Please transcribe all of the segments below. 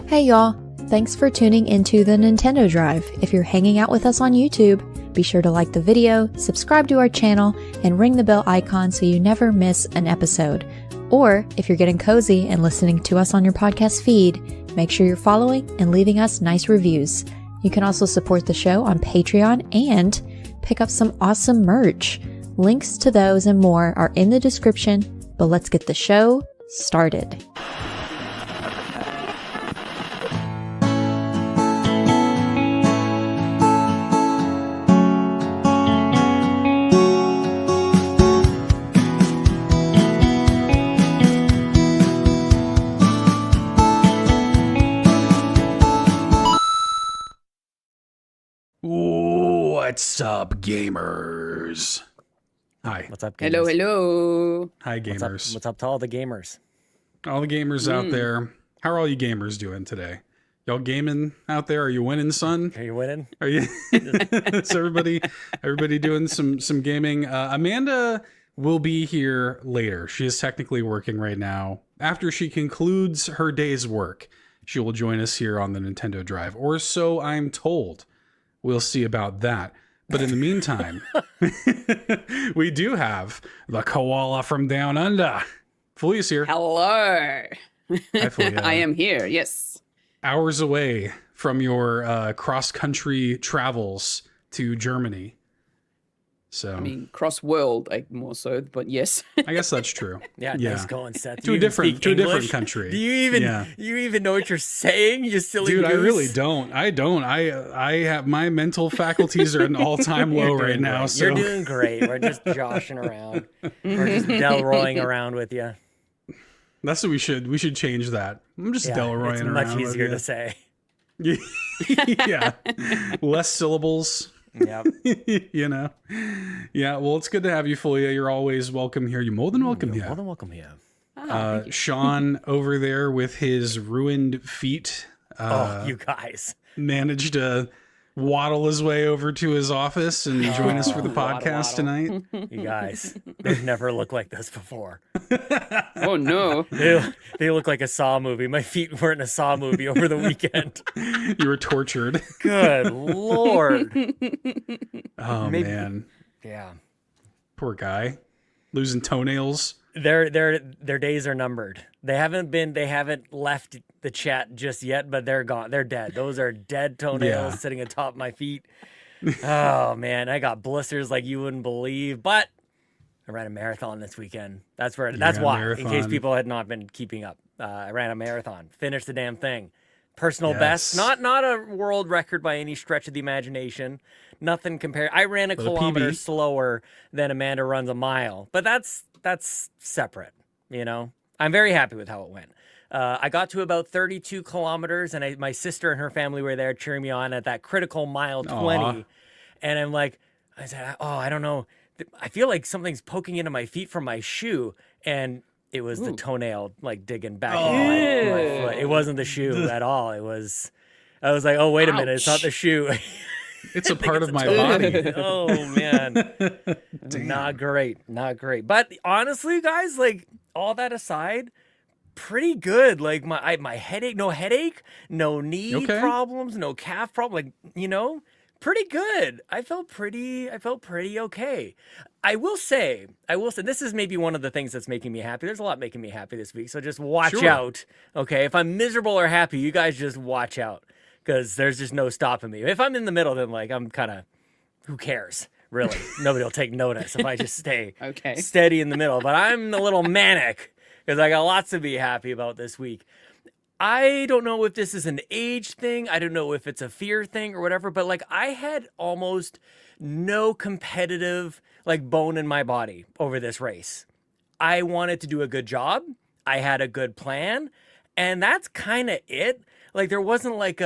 Hey y'all, thanks for tuning into the Nintendo Drive. If you're hanging out with us on YouTube, be sure to like the video, subscribe to our channel, and ring the bell icon so you never miss an episode. Or if you're getting cozy and listening to us on your podcast feed, make sure you're following and leaving us nice reviews. You can also support the show on Patreon and pick up some awesome merch. Links to those and more are in the description, but let's get the show started. What's up, gamers? Hi. What's up, gamers? Hello. Hi, gamers. What's up to all the gamers? All the gamers out there. How are all you gamers doing today? Y'all gaming out there? Are you winning, son? Are you winning? Are you? Is everybody doing some gaming? Amanda will be here later. She is technically working right now. After she concludes her day's work, she will join us here on the Nintendo Drive, or so I'm told. We'll see about that. But in the meantime, we do have the koala from down under. Felia's here. Hello. Hi, Felia. I am here, yes. Hours away from your cross-country travels to Germany. So I mean, cross-world, more so, but yes. I guess that's true. Yeah. Nice going, Seth. To a different country. Do you even know what you're saying? You silly dude. goose? I really don't. I have my mental faculties are at an all-time low right now. So you're doing great. We're just joshing around. We're just Delroying around with you. That's what we should change that. I'm just Delroying around. It's much easier to say. Yeah. Less syllables. Yeah. Yeah, well, it's good to have you, Felia. You're always welcome here. You're more than welcome here. More than welcome here. Sean over there with his ruined feet. You guys. Managed to waddle his way over to his office and join us for the podcast tonight. You guys, they've never looked like this before. Oh, no. They look like a Saw movie. My feet were in a Saw movie over the weekend. You were tortured. Good Lord. Oh, man. Yeah. Poor guy. Losing toenails. Their days are numbered. They haven't left the chat just yet, but they're gone. They're dead. Those are dead toenails sitting atop my feet. Oh man, I got blisters like you wouldn't believe. But I ran a marathon this weekend. That's why. In case people had not been keeping up, I ran a marathon. Finished the damn thing. Personal best. Not a world record by any stretch of the imagination. Nothing compared. I ran a kilometer slower than Amanda runs a mile, but that's separate. You know, I'm very happy with how it went. I got to about 32 kilometers, and my sister and her family were there cheering me on at that critical mile 20. Aww. And I'm like, I said, I don't know. I feel like something's poking into my feet from my shoe, and it was the toenail like digging back into my foot. It wasn't the shoe at all. I was like, oh, wait a minute. It's not the shoe. It's a part of my body. Oh, man. Not great. But honestly, guys, like all that aside, pretty good. Like my headache, no knee problems, no calf problem. Like, pretty good. I felt pretty okay. I will say, this is maybe one of the things that's making me happy. There's a lot making me happy this week. So just watch out. Okay. If I'm miserable or happy, you guys just watch out. Because there's just no stopping me. If I'm in the middle, then like I'm kind of, who cares? Really, nobody will take notice if I just stay steady in the middle. But I'm a little manic because I got lots to be happy about this week. I don't know if this is an age thing. I don't know if it's a fear thing or whatever. But like I had almost no competitive like bone in my body over this race. I wanted to do a good job. I had a good plan, and that's kind of it. Like there wasn't like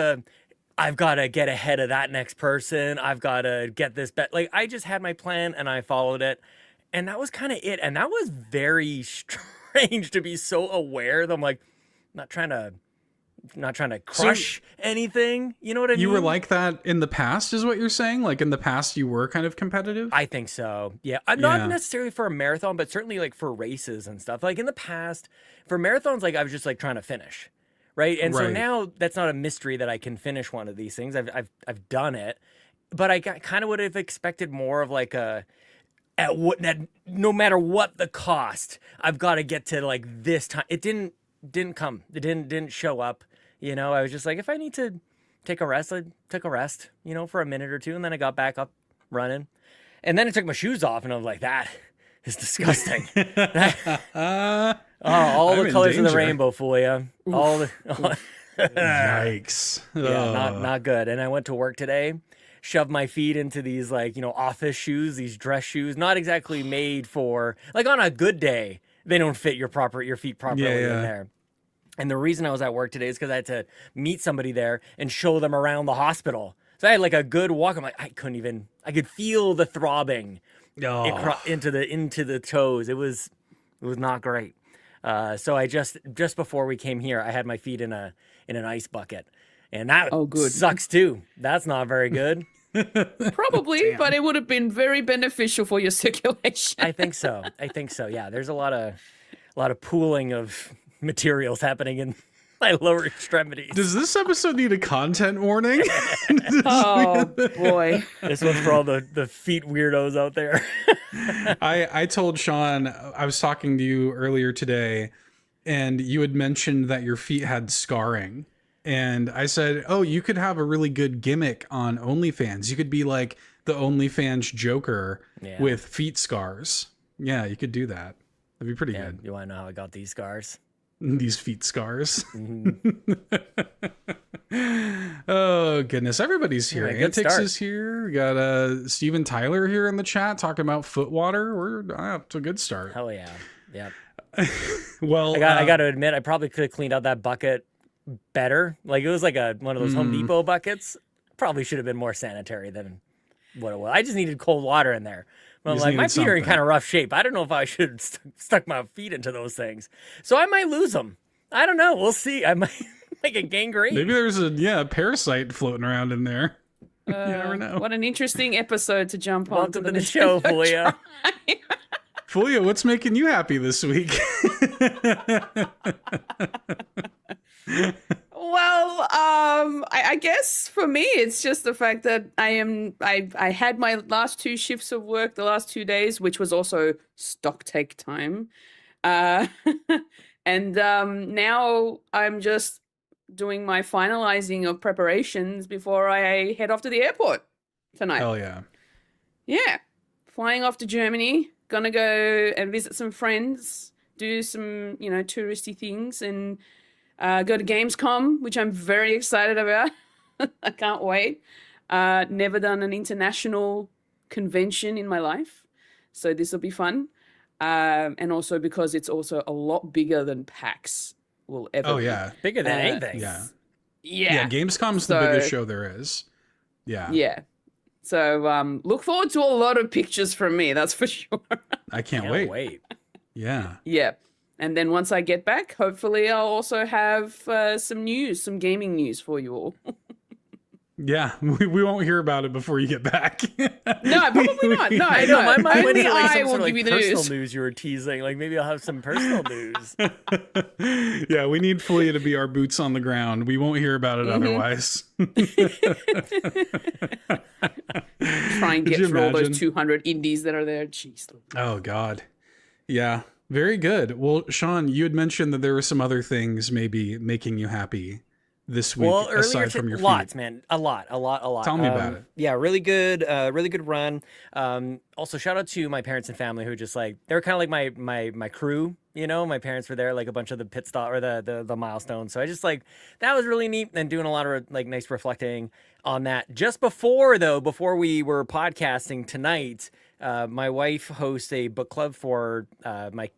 I've got to get ahead of that next person. I've got to get this bet. Like I just had my plan and I followed it. And that was kind of it. And that was very strange to be so aware that I'm like, not trying to crush anything. You know what I mean? You were like that in the past is what you're saying? Like in the past you were kind of competitive? I think so. Yeah. Not necessarily for a marathon, but certainly like for races and stuff. Like in the past, for marathons, like I was just like trying to finish. right? And so Right. now that's not a mystery that I can finish one of these things. I've done it, but I kind of would have expected more of like that no matter what the cost, I've got to get to like this time. It didn't come. It didn't show up. You know, I was just like, if I need to take a rest, I took a rest, you know, for a minute or two, and then I got back up running. And then I took my shoes off, and I was like, that is disgusting. All I'm the in colors of the danger. rainbow for you. Yikes. Yeah, not good. And I went to work today, shoved my feet into these like, you know, office shoes, these dress shoes, not exactly made for like on a good day, they don't fit your feet properly in there. And the reason I was at work today is because I had to meet somebody there and show them around the hospital. So I had like a good walk. I'm like, I could feel the throbbing into the toes. It was not great. So I just before we came here, I had my feet in an ice bucket, and that sucks too. That's not very good. Probably, but it would have been very beneficial for your circulation. I think so. Yeah, there's a lot of pooling of materials happening in my lower extremities. Does this episode need a content warning? Oh boy. This one's for all the feet weirdos out there. I told Sean, I was talking to you earlier today, and you had mentioned that your feet had scarring. And I said, oh, you could have a really good gimmick on OnlyFans. You could be like the OnlyFans Joker with feet scars. Yeah, you could do that. That'd be pretty good. You want to know how I got these scars? These feet scars. Oh, goodness. Everybody's here. Antics is here. We got Steven Tyler here in the chat talking about foot water. We're off to a good start. Hell yeah. Yeah. Well, I got to admit, I probably could have cleaned out that bucket better. Like it was like one of those Home Depot buckets. Probably should have been more sanitary than what it was. I just needed cold water in there. But I'm like, my feet are in kind of rough shape. I don't know if I should have stuck my feet into those things. So I might lose them. I don't know. We'll see. I might make a gangrene. Maybe there's a parasite floating around in there. You never know. What an interesting episode to jump on. Welcome to the show, Fulia. Fulia, what's making you happy this week? Well, I guess for me, it's just the fact that I had my last 2 shifts of work the last 2 days, which was also stock take time. And now I'm just doing my finalizing of preparations before I head off to the airport tonight. Hell yeah. Yeah. Flying off to Germany. Gonna go and visit some friends, do some, touristy things, and go to Gamescom, which I'm very excited about. I can't wait. Never done an international convention in my life, so this will be fun. And also because it's also a lot bigger than PAX will ever Oh, yeah. Be. Bigger than anything. Yeah. Yeah. Gamescom's the biggest show there is. Yeah. Yeah. So look forward to a lot of pictures from me, that's for sure. I can't wait. Yeah. Yeah. And then once I get back, hopefully I'll also have some gaming news for you all. Yeah, we won't hear about it before you get back. No, probably not. No, I know. My mind went Only to like I some will sort of give like you the personal news. news you were teasing. Like maybe I'll have some personal news. Yeah, we need Fulia to be our boots on the ground. We won't hear about it otherwise. Try and get Could you through all imagine? those 200 indies that are there. Jeez. Oh, God. Yeah, very good. Well, Sean, you had mentioned that there were some other things maybe making you happy this week, Well, aside from your feet. lots, man, a lot. Tell me about it. Yeah, really good run. Also, shout out to my parents and family who just like they were kind of like my crew. My parents were there, like a bunch of the pit stop or the milestones. So I just like that was really neat and doing a lot of like nice reflecting on that. Just before we were podcasting tonight, my wife hosts a book club for my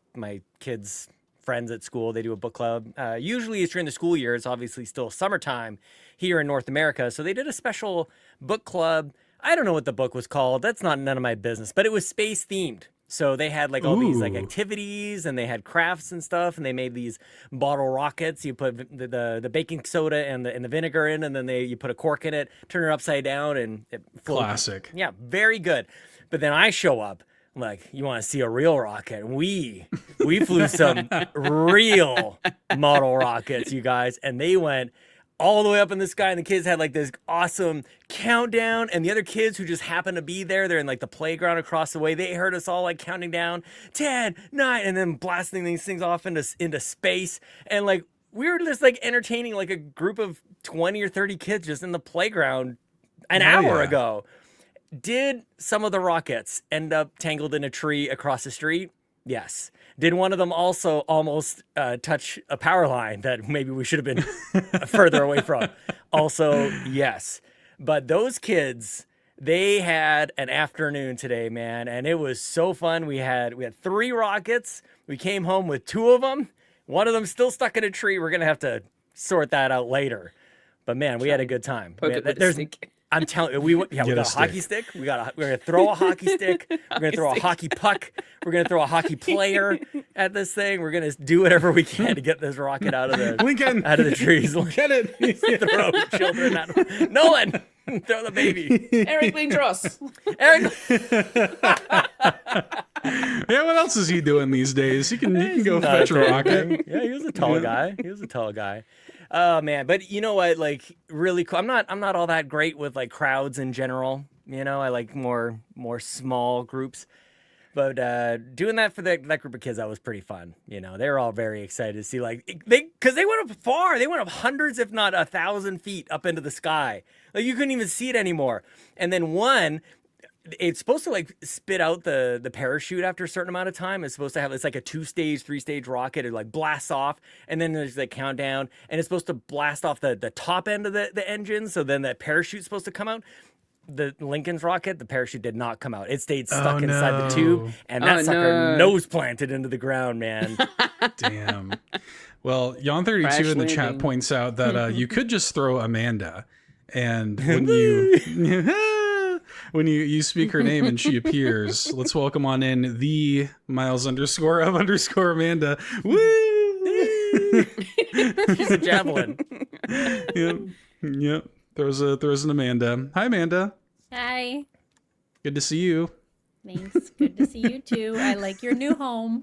kids' friends at school. They do a book club. Usually it's during the school year. It's obviously still summertime here in North America. So they did a special book club. I don't know what the book was called. That's none of my business, but it was space themed. So they had like all these like activities and they had crafts and stuff, and they made these bottle rockets. You put the baking soda and the vinegar in, and then you put a cork in it, turn it upside down, and it floats. Classic. Yeah, very good. But then I show up I'm like, you want to see a real rocket? And we flew some real model rockets, you guys, and they went all the way up in the sky, and the kids had like this awesome countdown, and the other kids who just happened to be there, they're in like the playground across the way, they heard us all like counting down 10, 9, and then blasting these things off into space. And like we were just like entertaining like a group of 20 or 30 kids just in the playground an hour ago. Did some of the rockets end up tangled in a tree across the street? Yes. Did one of them also almost touch a power line that maybe we should have been further away from? Also, yes. But those kids, they had an afternoon today, man, and it was so fun. We had 3 rockets. We came home with 2 of them. One of them still stuck in a tree. We're gonna have to sort that out later. But man, we had a good time. I'm telling you, we got a hockey stick. We're gonna throw a hockey stick. We're gonna throw a hockey puck. We're gonna throw a hockey player at this thing. We're gonna do whatever we can to get this rocket out of the trees. Get it. Throw children out. Nolan, throw the baby. Eric Lindros. Eric. Yeah, what else is he doing these days? He can go fetch a rocket. Yeah, he was a tall guy. Oh man, but you know what? Like really cool. I'm not all that great with like crowds in general. You know, I like more small groups. But doing that for that group of kids, that was pretty fun. You know, they were all very excited to see because they went up far. They went up hundreds, if not 1,000 feet up into the sky. Like you couldn't even see it anymore. And then it's supposed to like spit out the parachute after a certain amount of time. It's supposed to have, it's like a 2-stage, 3-stage rocket. It like blasts off, and then there's the countdown, and it's supposed to blast off the top end of the engine. So then that parachute's supposed to come out. The Lincoln's rocket, the parachute did not come out. It stayed stuck inside the tube, and that sucker nose planted into the ground, man. Damn. Well, Yon32 in the chat points out that you could just throw Amanda, and when you speak her name and she appears, let's welcome on in the Miles_of_Amanda. Woo! She's a javelin. Yep. Throws an Amanda. Hi, Amanda. Hi. Good to see you. Thanks. Good to see you too. I like your new home.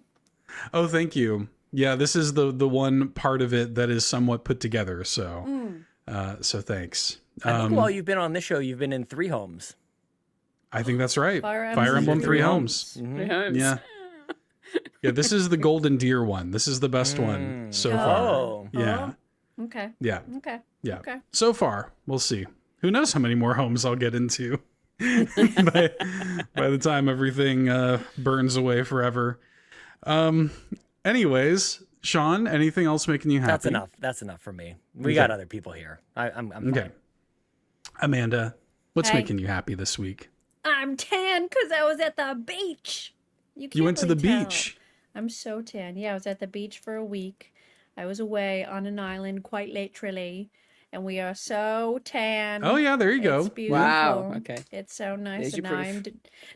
Oh, thank you. Yeah, this is the one part of it that is somewhat put together. So, so thanks. I think while you've been on this show, you've been in 3 homes. I think that's right. Fire Emblem 3 homes. Mm-hmm. 3 homes. Yeah. Yeah, this is the Golden Deer one. This is the best one so far. Yeah. Okay. Yeah. Okay. Yeah. Okay. So far, we'll see. Who knows how many more homes I'll get into by the time everything burns away forever. Anyways, Sean, anything else making you happy? That's enough. That's enough for me. We got other people here. I'm fine. Okay. Amanda, what's Hey. making you happy this week? I'm tan because I was at the beach. You went to the beach. I'm so tan. Yeah, I was at the beach for a week. I was away on an island, quite literally, and we are so tan. Oh yeah, there you go. It's beautiful. Wow, okay. It's so nice. There's And your now proof.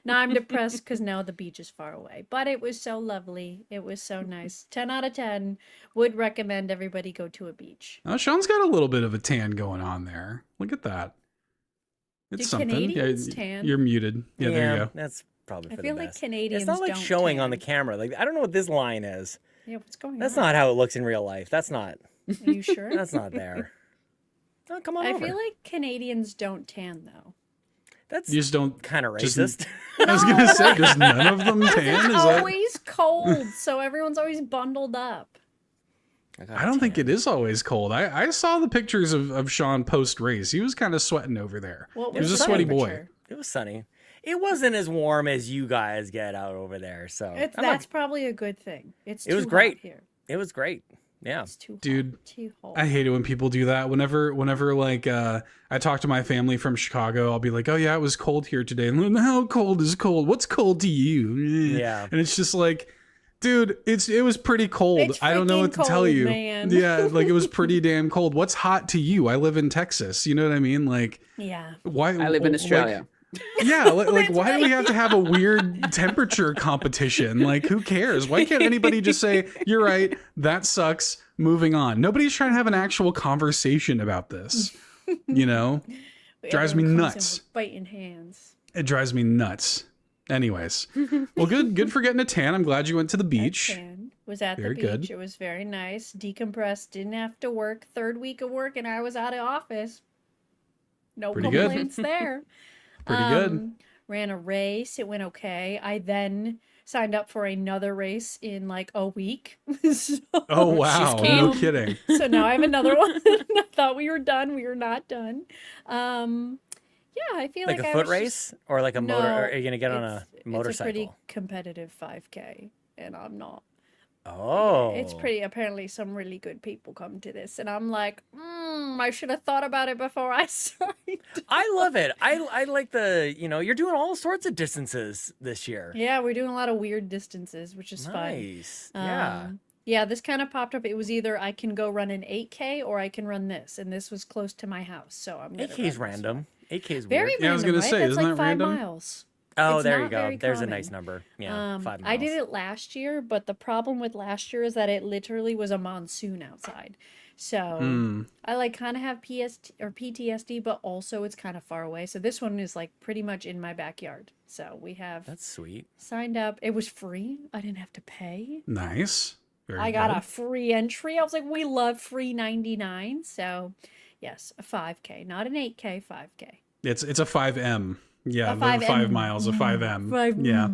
now I'm depressed because now the beach is far away. But it was so lovely. It was so nice. 10 out of 10. Would recommend everybody go to a beach. Oh, Sean's got a little bit of a tan going on there. Look at that. It's Do something. Canadians yeah, tan? You're muted. Yeah, there you go. That's probably I for feel the like best. Canadians It's not like don't showing on the tan. camera. Like I don't know what this line is. Yeah, what's going That's on? not how it looks in real life. That's not. Are you sure? That's not there. Oh, come on I over. feel like Canadians don't tan though. That's You just don't. kind of just- racist. I was gonna say, does none of them tan? It's Is that? always cold, so everyone's always bundled up. I don't think it is always cold. I saw the pictures of Sean post race. He was kind of sweating over there. What He was a was the sweaty boy. temperature? It was sunny. It wasn't as warm as you guys get out over there. So That's probably a good thing. It's It was too great. hot here. it was great. Yeah. It's too Dude, hot. Too hot. I hate it when people do that. Whenever like I talk to my family from Chicago, I'll be like, "Oh yeah, it was cold here today." And how cold is cold? What's cold to you? Yeah. And it's just like, dude, it was pretty cold. It's I don't know what freaking to tell cold, you. man. Yeah, like it was pretty damn cold. What's hot to you? I live in Texas. You know what I mean? Like, Yeah. why? I live in like, Australia. yeah, like why do we have to have a weird temperature competition? Like, who cares? Why can't anybody just say, "You're right, that sucks, moving on"? Nobody's trying to have an actual conversation about this. You know, drives me Everyone comes in nuts. with biting hands. It drives me nuts. Anyways, well, good for getting a tan. I'm glad you went to the beach. Tan. Was at Very the beach. good. It was very nice. Decompressed. Didn't have to work. 3rd week of work, and I was out of office. No Pretty good. complaints there. Pretty good. Ran a race. It went okay. I then signed up for another race in like a week. So, Oh wow, no kidding. so now I have another one. I thought we were done. We were not done. Yeah, I feel Like like a I foot was race or like a motor? No, Or are you gonna get on a It's a motorcycle? pretty competitive 5K, and I'm not. Oh, It's pretty. Apparently, some really good people come to this, and I'm like, I should have thought about it before I started. I love it. I like you're doing all sorts of distances this year. Yeah, we're doing a lot of weird distances, which is fun. Nice. Yeah. Yeah, this kind of popped up. It was either I can go run an 8K or I can run this, and this was close to my house, so I'm gonna 8K is run this random. 8K is Very weird. Yeah, I was random, gonna right? say, That's isn't like that 5 random? miles. Oh, It's there you not go. very There's a common. nice number. Yeah, 5 miles. I did it last year, but the problem with last year is that it literally was a monsoon outside. So I like kind of have PTSD, but also it's kind of far away. So this one is like pretty much in my backyard. So we have That's sweet. signed up. It was free. I didn't have to pay. Nice. Very I got good. a free entry. I was like, we love free 99. So yes, a 5K, not an 8K, 5K. It's a 5M. Yeah, A the 5M. 5 miles, a 5M. Yeah.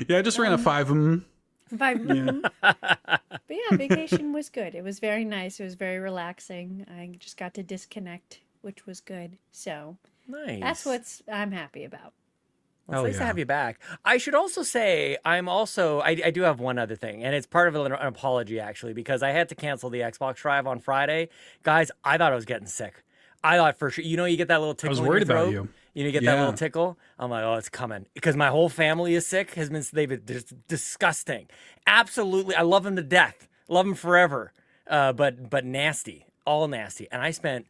Yeah, I just ran a 5M. 5. Yeah. But yeah, vacation was good. It was very nice. It was very relaxing. I just got to disconnect, which was good. So Nice. that's what I'm happy about. Well, Hell it's nice to yeah. have you back. I should also say I do have one other thing, and it's part of an apology actually, because I had to cancel the Xbox Drive on Friday. Guys, I thought I was getting sick. I thought for sure, you get that little tickle. I was in your worried about throat? you. You get that little Yeah. tickle. I'm like, oh, it's coming because my whole family is sick. They've been just disgusting. Absolutely, I love them to death. Love them forever. But nasty, all nasty. And I spent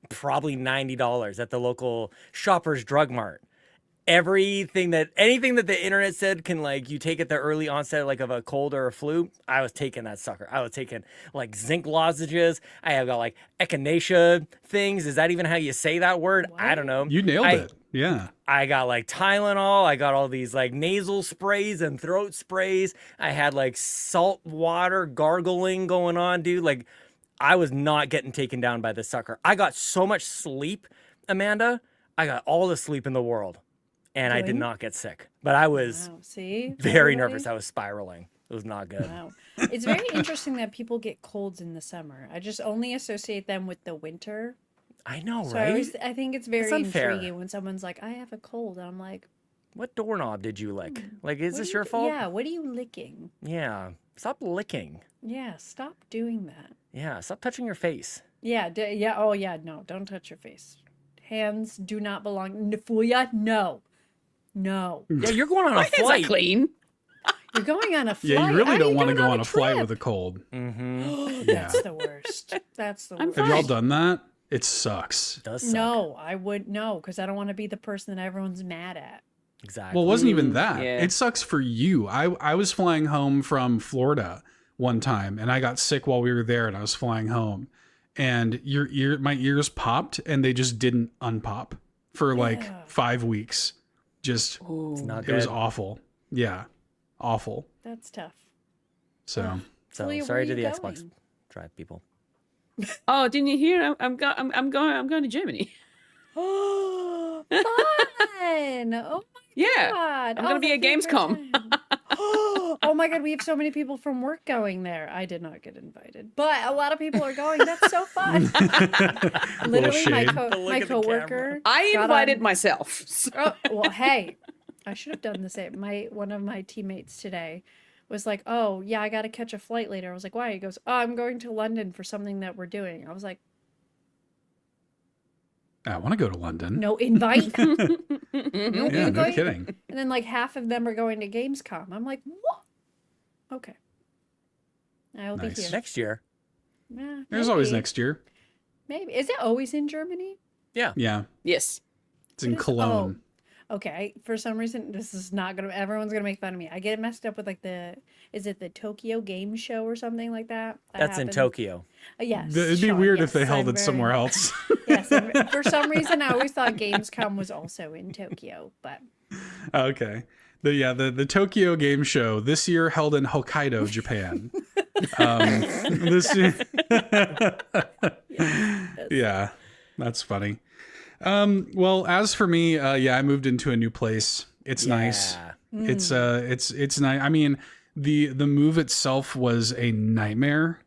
probably $90 at the local Shoppers Drug Mart. Anything that the internet said can you take at the early onset of a cold or a flu, I was taking that sucker. I was taking zinc lozenges. I have got echinacea things. Is that even how you say that word? I don't know. You nailed it. Yeah. I got Tylenol. I got all these nasal sprays and throat sprays. I had salt water gargling going on, dude. I was not getting taken down by this sucker. I got so much sleep, Amanda. I got all the sleep in the world. And I did Good. not get sick, but I was Wow, see? very Everybody? nervous. I was spiraling. It was not good. Wow. It's very interesting that people get colds in the summer. I just only associate them with the winter. I know, So right? I think it's very unfair. intriguing when someone's like, I have a cold. And I'm like, What doorknob did you lick? Is "What this are your you- fault? Yeah, what are you licking? Yeah. Stop licking. Yeah, stop doing that. Yeah. Stop touching your face. Yeah, yeah, oh yeah, no, don't touch your face. Hands do not belong. Fuya, no. No. Yeah, you're going on a My hands are flight. clean. You're going on a flight. Yeah, you really How are don't want to going go on a flight trip? with a cold. Mm-hmm. That's the worst. That's the I'm worst. Have y'all Fine. done that? It sucks. Does suck. No, I would no, because I don't want to be the person that everyone's mad at. Exactly. Well, it wasn't even that. yeah. It sucks for you. I was flying home from Florida one time, and I got sick while we were there, and I was flying home, and my ears popped, and they just didn't unpop for Yeah. 5 weeks. Just It's not it good. was awful. Yeah, awful. That's tough. So So Julia, sorry where to are the you Xbox going? Drive people. Oh, didn't you hear? I'm going to Germany. Fun! Oh Yeah, my god! I'm gonna be that'd at Gamescom. a great time. Oh my god, we have so many people from work going there. I did not get invited, but a lot of people are going. That's so fun. Literally, my shade. Look my at the coworker. I got invited on- myself. So- Oh, well, hey, I should have done the same. One of my teammates today was like, "Oh, yeah, I got to catch a flight later." I was like, "Why?" He goes, "Oh, I'm going to London for something that we're doing." I was like, I want to go to London. "No invite." No Yeah, no invite. kidding. And then half of them are going to Gamescom. I'm like, "What?" Okay. I'll Nice. be here. Next year. There's always Maybe. next year. Maybe. Is it always in Germany? Yeah, yes. it's in What is- Cologne. Okay, for some reason, this is not gonna. Everyone's gonna make fun of me. I get it messed up with is it the Tokyo Game Show or something like that? That's in happens? Tokyo. Yes. It'd be Sean, weird yes, if they held I'm it somewhere very- else. Yes, for some reason, I always thought Gamescom was also in Tokyo, but Okay. The Tokyo Game Show this year held in Hokkaido, Japan. This year... Yeah, that's funny. Well, as for me, I moved into a new place. It's nice. It's nice. I mean, the move itself was a nightmare.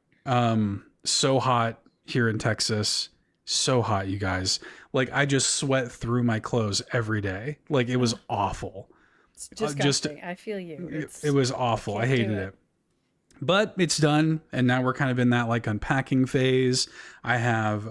So hot here in Texas. So hot, you guys. Like, I just sweat through my clothes every day. Like, it was awful. It's disgusting. I feel you. It was awful. I hated it. But it's done, and now we're kind of in that like unpacking phase. I have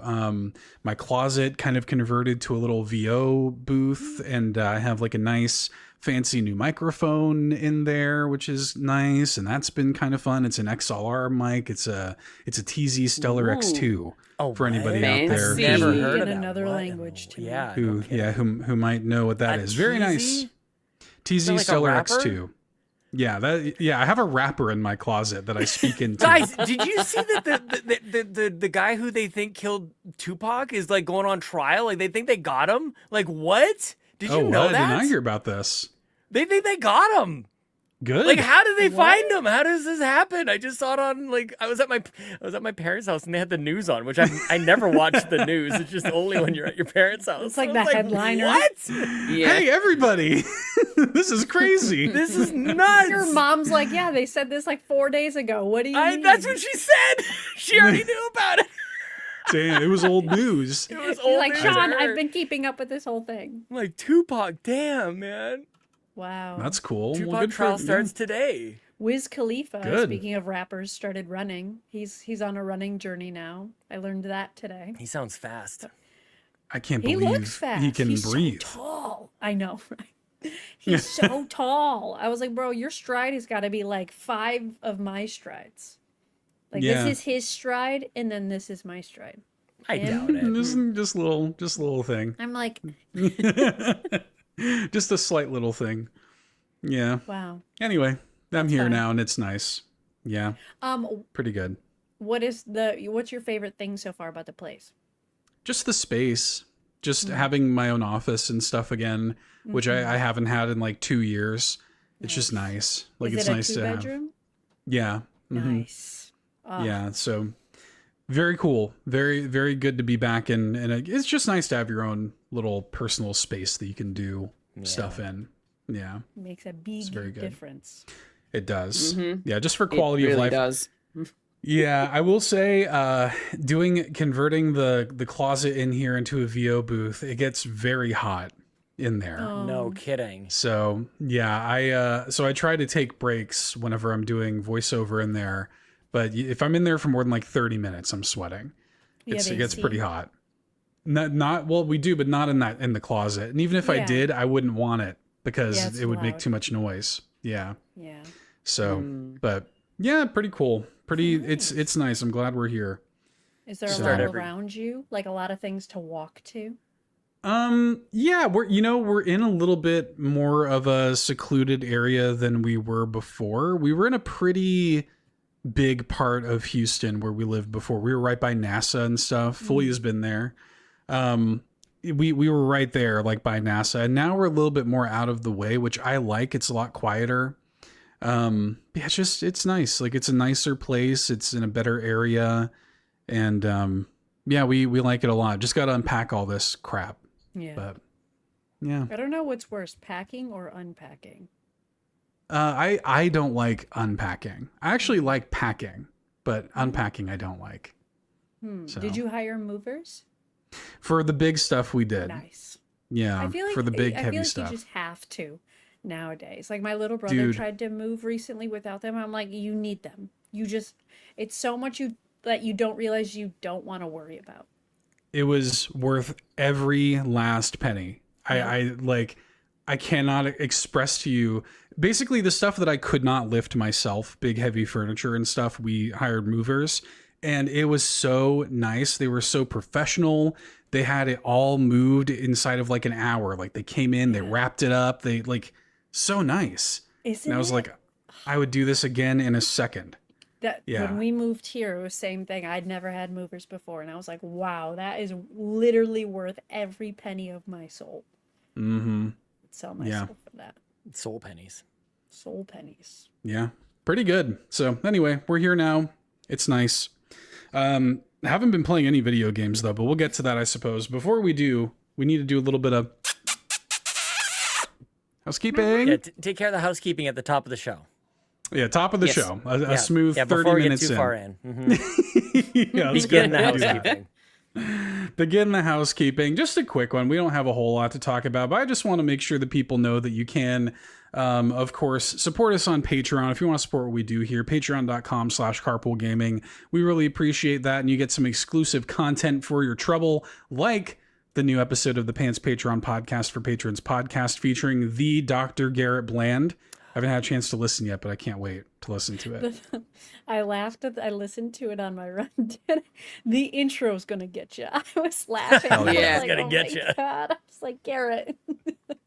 my closet kind of converted to a little VO booth, and I have like a nice fancy new microphone in there, which is nice, and that's been kind of fun. It's an XLR mic. It's a TZ Stellar X2 for anybody out there. Never heard of another language to me. Who might know what that is. Very nice. TZ like Stellar X2. Yeah, I have a rapper in my closet that I speak into. Guys, did you see that the guy who they think killed Tupac is like going on trial? Like they think they got him? Like what? Did you know that? Did I hear about this? They think they got him. Good. Like, how did they find him? How does this happen? I just saw it on I was at my parents' house and they had the news on, which I never watched the news. It's just only when you're at your parents' house. It's like the headliner. What? Yeah. Hey, everybody! This is crazy. This is nuts. Your mom's like, yeah, they said this like 4 days ago. What do you mean? That's what she said. She already knew about it. Damn, it was old news. It was He's old like, news. Sean, I've been keeping up with this whole thing. I'm like, Tupac, damn, man. Wow. That's cool. Tupac good trial starts today. Wiz Khalifa, Good. speaking of rappers, started running. He's on a running journey now. I learned that today. He sounds fast. I can't He believe looks fast. he can He's breathe. so tall. I know, right? He's so tall. I was like, bro, your stride has got to be like 5 of my strides. Like Yeah. this is his stride, and then this is my stride. I doubt it. This is just a little thing. I'm like, Just a slight little thing. Yeah. wow. Anyway, I'm here fine. now and it's nice. Yeah. Pretty good. What's your favorite thing so far about the place? Just the space. Just having my own office and stuff again, which I haven't had in like 2 years. It's just nice. Like Is it's it a nice to have. 2-bedroom? Yeah. Mhm. Nice. Yeah. So very cool. Very, very good to be back in. And it's just nice to have your own little personal space that you can do stuff in. Yeah. Makes a big very good. difference. It does. Yeah. Just for quality it really of life. does. Yeah, I will say, converting the closet in here into a VO booth, it gets very hot in there. No kidding. So yeah, I try to take breaks whenever I'm doing voiceover in there, but if I'm in there for more than like 30 minutes, I'm sweating. It gets pretty hot. Not well, we do, but not in the closet. And even if I did, I wouldn't want it because it would make too much noise. Yeah. Yeah. So, but yeah, pretty cool. It's nice. I'm glad we're here. Is there a lot around you? Like a lot of things to walk to? Yeah, we're in a little bit more of a secluded area than we were before. We were in a pretty big part of Houston where we lived before. We were right by NASA and stuff. Fully has been there. We were right there, like by NASA, and now we're a little bit more out of the way, which I like. It's a lot quieter. Yeah, it's nice. Like it's a nicer place. It's in a better area. And, yeah, we like it a lot. Just got to unpack all this crap. Yeah. But yeah, I don't know what's worse, packing or unpacking. I don't like unpacking. I actually like packing, but unpacking I don't like. So, Did you hire movers? for the big stuff we did. Nice. Yeah. I feel like for the big I heavy feel like stuff. you just have to nowadays. Like my little brother Dude. tried to move recently without them. I'm like, you need them. It's so much that you don't realize you don't want to worry about. It was worth every last penny. I cannot express to you basically the stuff that I could not lift myself, big heavy furniture and stuff. We hired movers and it was so nice. They were so professional. They had it all moved inside of like an hour. Like they came in, they wrapped it up. They so nice. Isn't And I was it? like, I would do this again in a second. When we moved here, it was the same thing. I'd never had movers before, and I was like, wow, that is literally worth every penny of my soul. Mm-hmm. sell my soul for that. Soul pennies. Soul pennies. Yeah, pretty good. So anyway, we're here now. It's nice. I haven't been playing any video games though, but we'll get to that, I suppose. Before we do, we need to do a little bit of housekeeping. Yeah, take care of the housekeeping at the top of the show. Yeah, top of the show. A smooth 30 before we minutes get too in. far in. Mm-hmm. Yeah, Begin the housekeeping. Begin the housekeeping. Just a quick one. We don't have a whole lot to talk about, but I just want to make sure that people know that you can, of course, support us on Patreon. If you want to support what we do here, patreon.com/carpoolgaming. We really appreciate that, and you get some exclusive content for your trouble, like the new episode of the Pants Patreon podcast for patrons podcast featuring the Dr. Garrett Bland. I haven't had a chance to listen yet, but I can't wait to listen to it. I laughed I listened to it on my run. The intro's gonna get you. I was laughing. Oh, yeah, I was it's gonna get you. God. I was like, Garrett.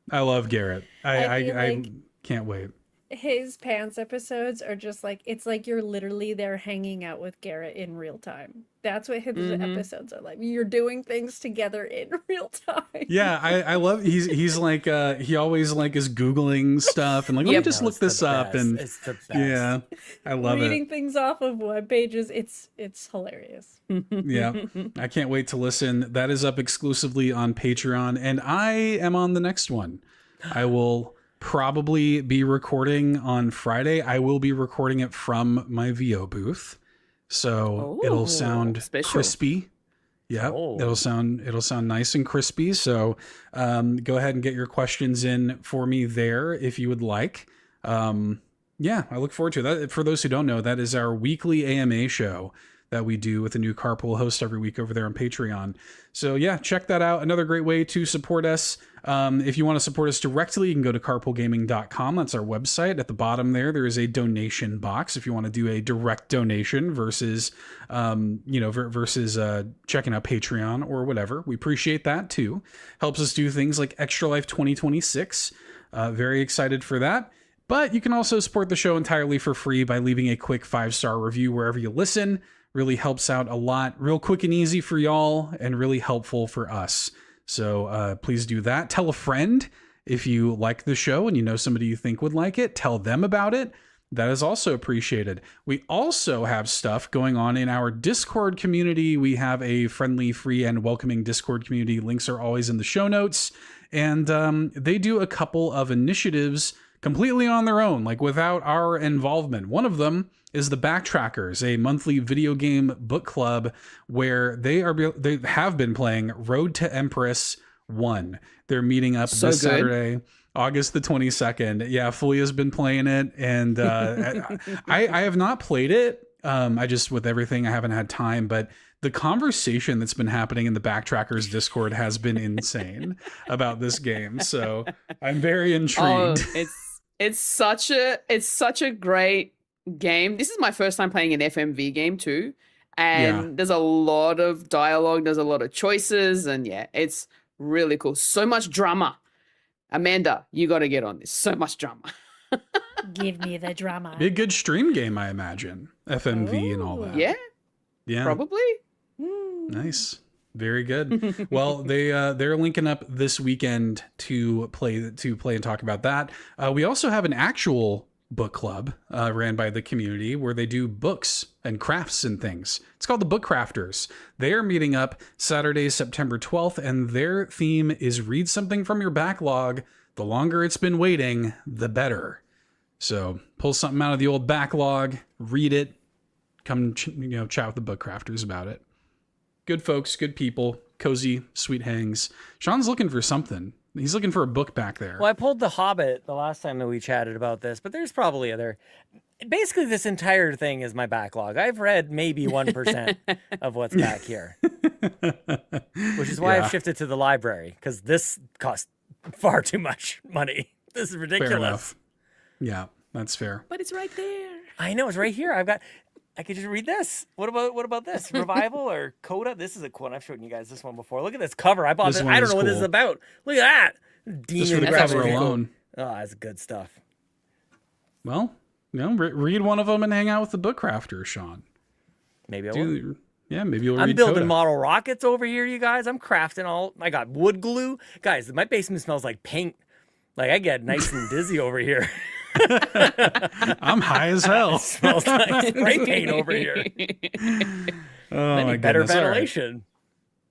I love Garrett. I can't wait. His pants episodes are just like, it's like you're literally there hanging out with Garrett in real time. That's what his episodes are like. You're doing things together in real time. Yeah, I love he's like he always like is Googling stuff and like let me just look this up and it's the best. yeah, I love Reading it. things off of web pages, it's hilarious. Yeah, I can't wait to listen. That is up exclusively on Patreon, and I am on the next one. I will probably be recording on Friday. I will be recording it from my VO booth, so it'll sound crispy. Yeah, it'll sound nice and crispy. So go ahead and get your questions in for me there if you would like. Yeah, I look forward to that. For those who don't know, that is our weekly AMA show that we do with a new Carpool host every week over there on Patreon. So yeah, check that out. Another great way to support us. If you want to support us directly, you can go to carpoolgaming.com. That's our website. At the bottom there is a donation box if you want to do a direct donation versus, versus checking out Patreon or whatever. We appreciate that too. Helps us do things like Extra Life 2026. Very excited for that. But you can also support the show entirely for free by leaving a quick 5-star review wherever you listen. Really helps out a lot. Real quick and easy for y'all and really helpful for us. So please do that. Tell a friend if you like the show and you know somebody you think would like it. Tell them about it. That is also appreciated. We also have stuff going on in our Discord community. We have a friendly, free, and welcoming Discord community. Links are always in the show notes. And they do a couple of initiatives completely on their own, like without our involvement. One of them is the Backtrackers, a monthly video game book club where they have been playing Road to Empress 1. They're meeting up this Saturday, August the 22nd. Yeah, Fulia's been playing it, and I have not played it. I just, with everything, I haven't had time, but the conversation that's been happening in the Backtrackers Discord has been insane about this game. So I'm very intrigued. Oh, it's such a great game. This is my first time playing an FMV game too, and there's a lot of dialogue, there's a lot of choices, and yeah, it's really cool. So much drama. Amanda, you got to get on this. So much drama. Give me the drama. Be a good stream game, I imagine. FMV and all that. Yeah, probably. Nice. Very good. Well, they're linking up this weekend to play and talk about that. We also have an actual book club ran by the community where they do books and crafts and things. It's called the Book Crafters. They are meeting up Saturday, September 12th, and their theme is read something from your backlog. The longer it's been waiting, the better. So pull something out of the old backlog, read it, come chat with the Book Crafters about it. Good folks, good people, cozy, sweet hangs. Sean's looking for something. He's looking for a book back there. Well, I pulled The Hobbit the last time that we chatted about this, but there's probably other. Basically, this entire thing is my backlog. I've read maybe 1% of what's back here, which is why I've shifted to the library, because this costs far too much money. This is ridiculous. Fair enough. Yeah, that's fair. But it's right there. I know, it's right here. I could just read this. What about this? Revival or Coda? This is a cool one. I've shown you guys this one before. Look at this cover. I bought this. I don't know what this is about. Look at that. Just for the cover alone. Oh, that's good stuff. Well, read one of them and hang out with the Book Crafters, Sean. Maybe I will. Yeah, maybe you'll read I'm building Coda. model rockets over here, you guys. I'm crafting all. I got wood glue. Guys, my basement smells like paint. Like I get nice and dizzy over here. I'm high as hell. It smells like spray paint over here. Oh I my need better goodness. All right. ventilation.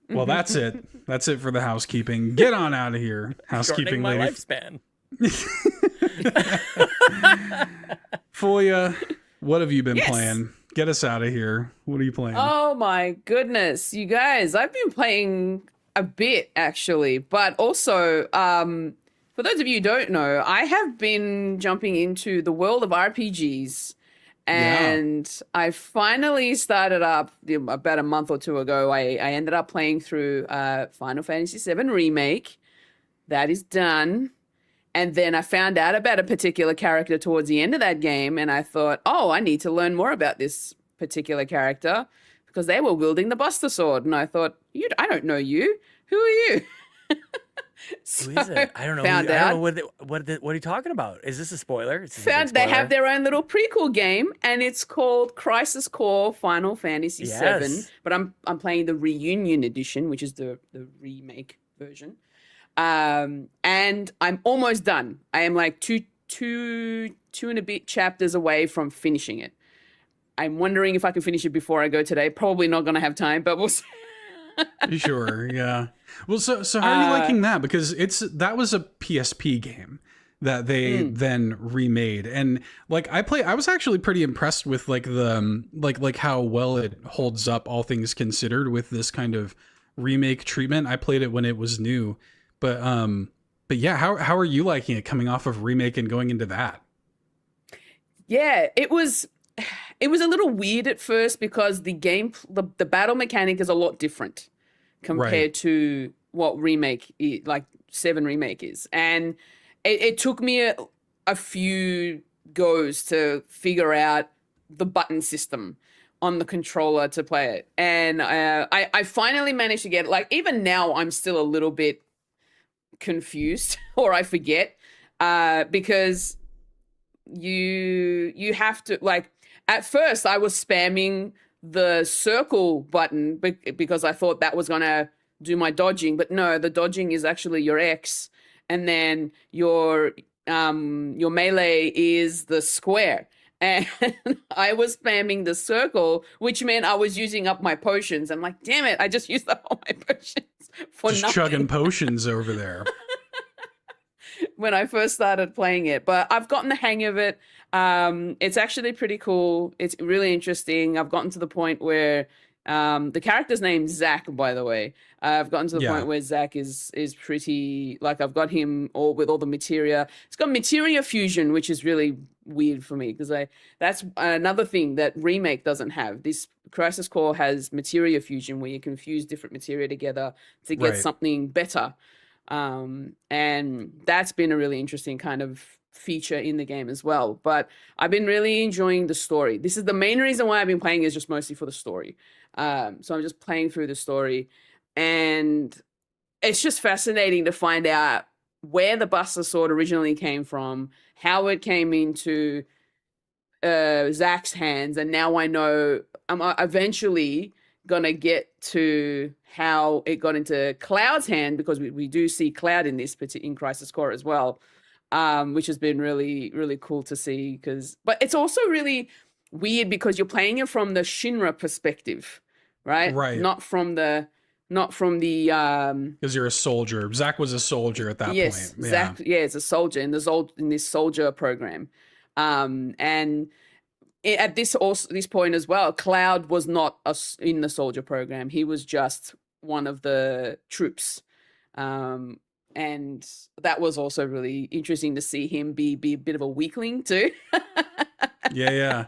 Well, that's it. That's it for the housekeeping. Get on out of here, housekeeping Shortening my lady. lifespan. Foya, what have you been Yes. playing? Get us out of here. What are you playing? Oh my goodness, you guys! I've been playing a bit actually, but also, for those of you who don't know, I have been jumping into the world of RPGs, and I finally started up about a month or two ago. I ended up playing through Final Fantasy VII Remake. That is done. And then I found out about a particular character towards the end of that game, and I thought, oh, I need to learn more about this particular character because they were wielding the Buster Sword. And I thought, I don't know you. Who are you? Who is it? I don't know. Found I out. don't know what are you talking about? Is this a spoiler? Is this a big Found they spoiler? have their own little prequel game, and it's called Crisis Core Final Fantasy VII. Yes. But I'm playing the Reunion Edition, which is the remake version. And I'm almost done. I am like two and a bit chapters away from finishing it. I'm wondering if I can finish it before I go today. Probably not going to have time, but we'll see. Sure, yeah. Well, so how are you liking that? Because that was a PSP game that they then remade, and like I was actually pretty impressed with like the like how well it holds up, all things considered, with this kind of remake treatment. I played it when it was new. But yeah, how are you liking it coming off of remake and going into that? Yeah, it was a little weird at first because the battle mechanic is a lot different compared to what remake like 7 remake is, and it took me a few goes to figure out the button system on the controller to play it, and I finally managed to get it. Like even now, I'm still a little bit confused or I forget because you have to, like, at first I was spamming the circle button because I thought that was gonna do my dodging, but no, the dodging is actually your X, and then your melee is the square. And I was spamming the circle, which meant I was using up my potions. I'm like, damn it, I just used up all my potions for Just nothing. chugging potions over there. When I first started playing it, but I've gotten the hang of it. It's actually pretty cool. It's really interesting. I've gotten to the point where the character's name's Zach, by the way. I've gotten to the point where Zach is pretty, like, I've got him with all the materia. It's got materia fusion, which is really weird for me because that's another thing that remake doesn't have. This Crisis Core has materia fusion where you can fuse different materia together to get something better. And that's been a really interesting kind of feature in the game as well. But I've been really enjoying the story. This is the main reason why I've been playing, is just mostly for the story. So I'm just playing through the story, and it's just fascinating to find out where the Buster Sword originally came from, how it came into Zach's hands, and now I know I'm eventually gonna get to how it got into Cloud's hand, because we do see Cloud in this in Crisis Core as well, which has been really, really cool to see. But it's also really weird because you're playing it from the Shinra perspective, right? Right. Not from the Because you're a soldier. Zach was a soldier at that point. Yeah. Zach, is a soldier in this soldier program, and at this point as well, Cloud was not in the soldier program. He was just one of the troops, and that was also really interesting to see him be a bit of a weakling too. Yeah.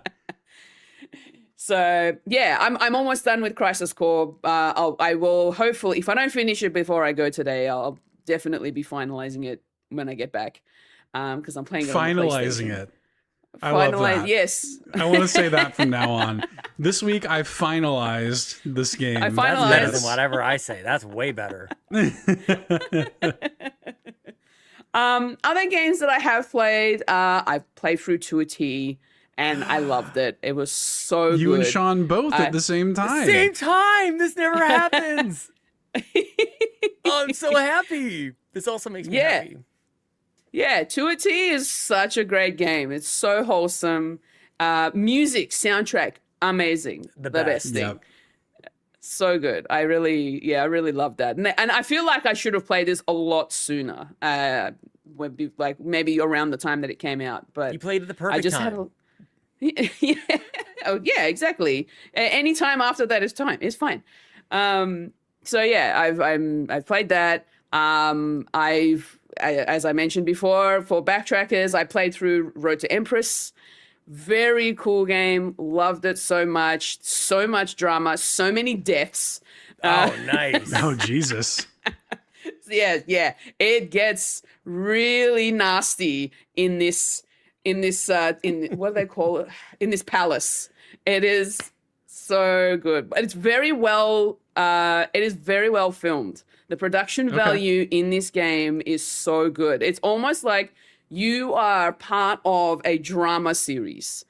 So yeah, I'm almost done with Crisis Core. I will hopefully, if I don't finish it before I go today, I'll definitely be finalizing it when I get back, because I'm playing it on the Finalizing PlayStation. it. I love that. Yes. I want to say that from now on. This week I finalized this game. I That's finalized. better than whatever I say. That's way better. Other games that I have played, I've played through to a T, and I loved it. It was so good. You and Sean both at the same time. Same time. This never happens. Oh, I'm so happy. This also makes me happy. Yeah, To a T is such a great game. It's so wholesome. Music, soundtrack, amazing. The best thing. Yep. So good. I really love that. And I feel like I should have played this a lot sooner. Like maybe around the time that it came out. But You played at the perfect time. yeah. Oh, yeah, exactly. Any time after that is fine. So yeah, I've played that. As I mentioned before, for backtrackers, I played through Road to Empress. Very cool game. Loved it so much. So much drama. So many deaths. Oh, nice. Oh, Jesus. Yeah. It gets really nasty in this what do they call it? In this palace. It is so good. But it's very well filmed. The production value in this game is so good. It's almost like you are part of a drama series.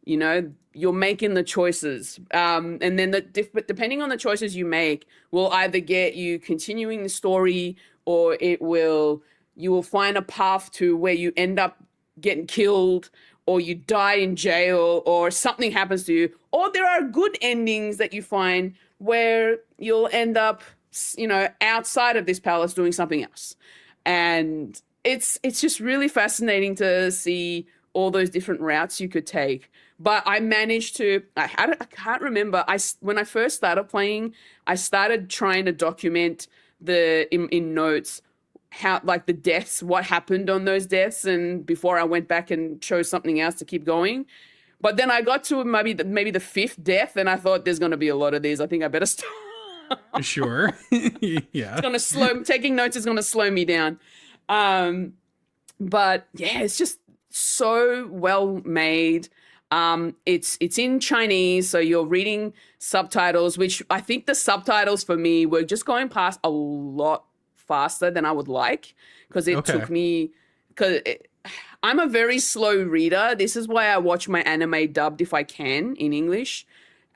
You know, you're making the choices. And then depending on the choices you make will either get you continuing the story, or you will find a path to where you end up getting killed, or you die in jail, or something happens to you. Or there are good endings that you find where you'll end up, you know, outside of this palace doing something else. And it's just really fascinating to see all those different routes you could take. But I managed to, I can't remember, when I first started playing, I started trying to document in notes how, like, the deaths, what happened on those deaths, and before I went back and chose something else to keep going. But then I got to maybe the fifth death, and I thought there's going to be a lot of these. I think I better stop. Sure. Yeah. It's going to taking notes is going to slow me down. But yeah, it's just so well made. It's in Chinese, so you're reading subtitles, which I think the subtitles for me were just going past a lot faster than I would like, because it took me, I'm a very slow reader. This is why I watch my anime dubbed if I can in English.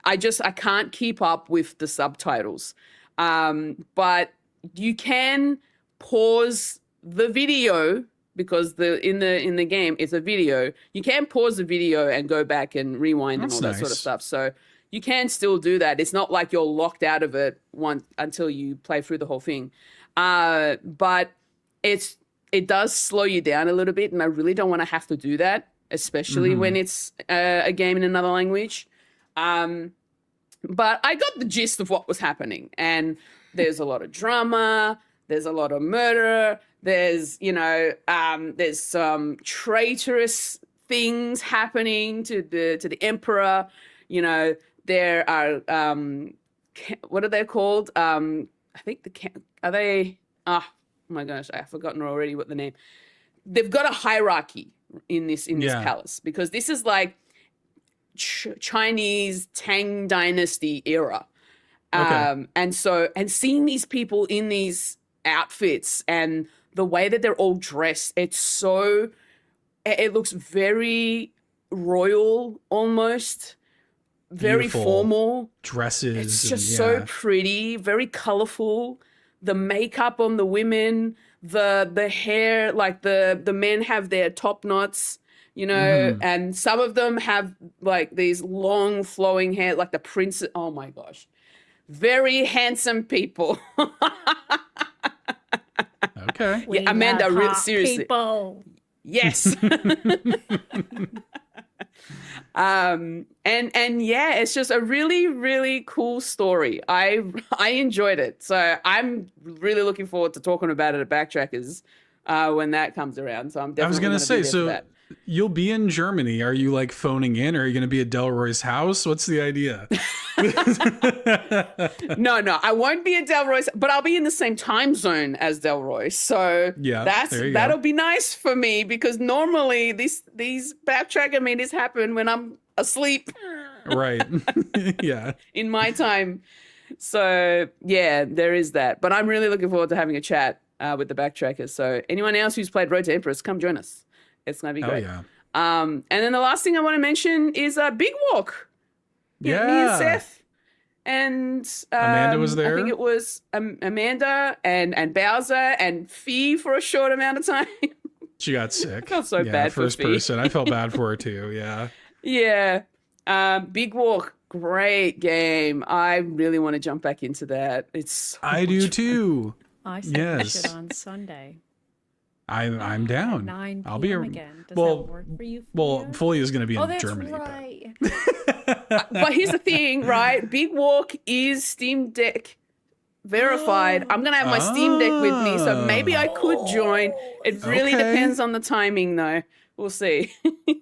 I can't keep up with the subtitles. But you can pause the video, because in the game it's a video. You can pause the video and go back and rewind and all that sort of stuff. So you can still do that. It's not like you're locked out of it until you play through the whole thing. But it does slow you down a little bit, and I really don't want to have to do that, especially when it's a game in another language. But I got the gist of what was happening, and there's a lot of drama, there's a lot of murder, there's some traitorous things happening to the emperor. You know, there are what are they called? I think are they? Oh my gosh, I've forgotten already what the name. They've got a hierarchy in this palace, because this is like Chinese Tang Dynasty era. And seeing these people in these outfits and the way that they're all dressed, it looks very royal, almost very Beautiful formal dresses. It's just so pretty, very colorful. The makeup on the women, the hair, like the men have their top knots, you know, and some of them have like these long flowing hair, like the prince. Oh my gosh. Very handsome people. Okay. Yeah, Amanda, seriously. People. Yes. And yeah, it's just a really, really cool story. I enjoyed it. So I'm really looking forward to talking about it at Backtrackers when that comes around. So I'm definitely I was going to say, so that. You'll be in Germany. Are you like phoning in, or are you going to be at Delroy's house? What's the idea? No, I won't be at Delroy's, but I'll be in the same time zone as Delroy. So yeah, that'll be nice for me, because normally these backtracker meetings happen when I'm asleep. Right. Yeah. In my time. So yeah, there is that. But I'm really looking forward to having a chat with the backtrackers. So anyone else who's played Road to Empress, come join us. It's going to be great. Yeah. And then the last thing I want to mention is Big Walk. Yeah. Me and Seth and Amanda was there. I think it was Amanda and Bowser and Fee for a short amount of time. She got sick. I felt so bad for first Fee. person. I felt bad for her too. Yeah. Yeah. Big Walk, great game. I really want to jump back into that. It's so I do much too. I said Yes. we should on Sunday. I'm down. At 9 p.m. I'll be again. Does well. that work for you? Well, Fulia? Fully is going to be Oh, in that's Germany. right. But here's the thing, right? Big Walk is Steam Deck verified. I'm gonna have my Steam Deck with me, so maybe I could join. It really Okay. depends on the timing, though. We'll see.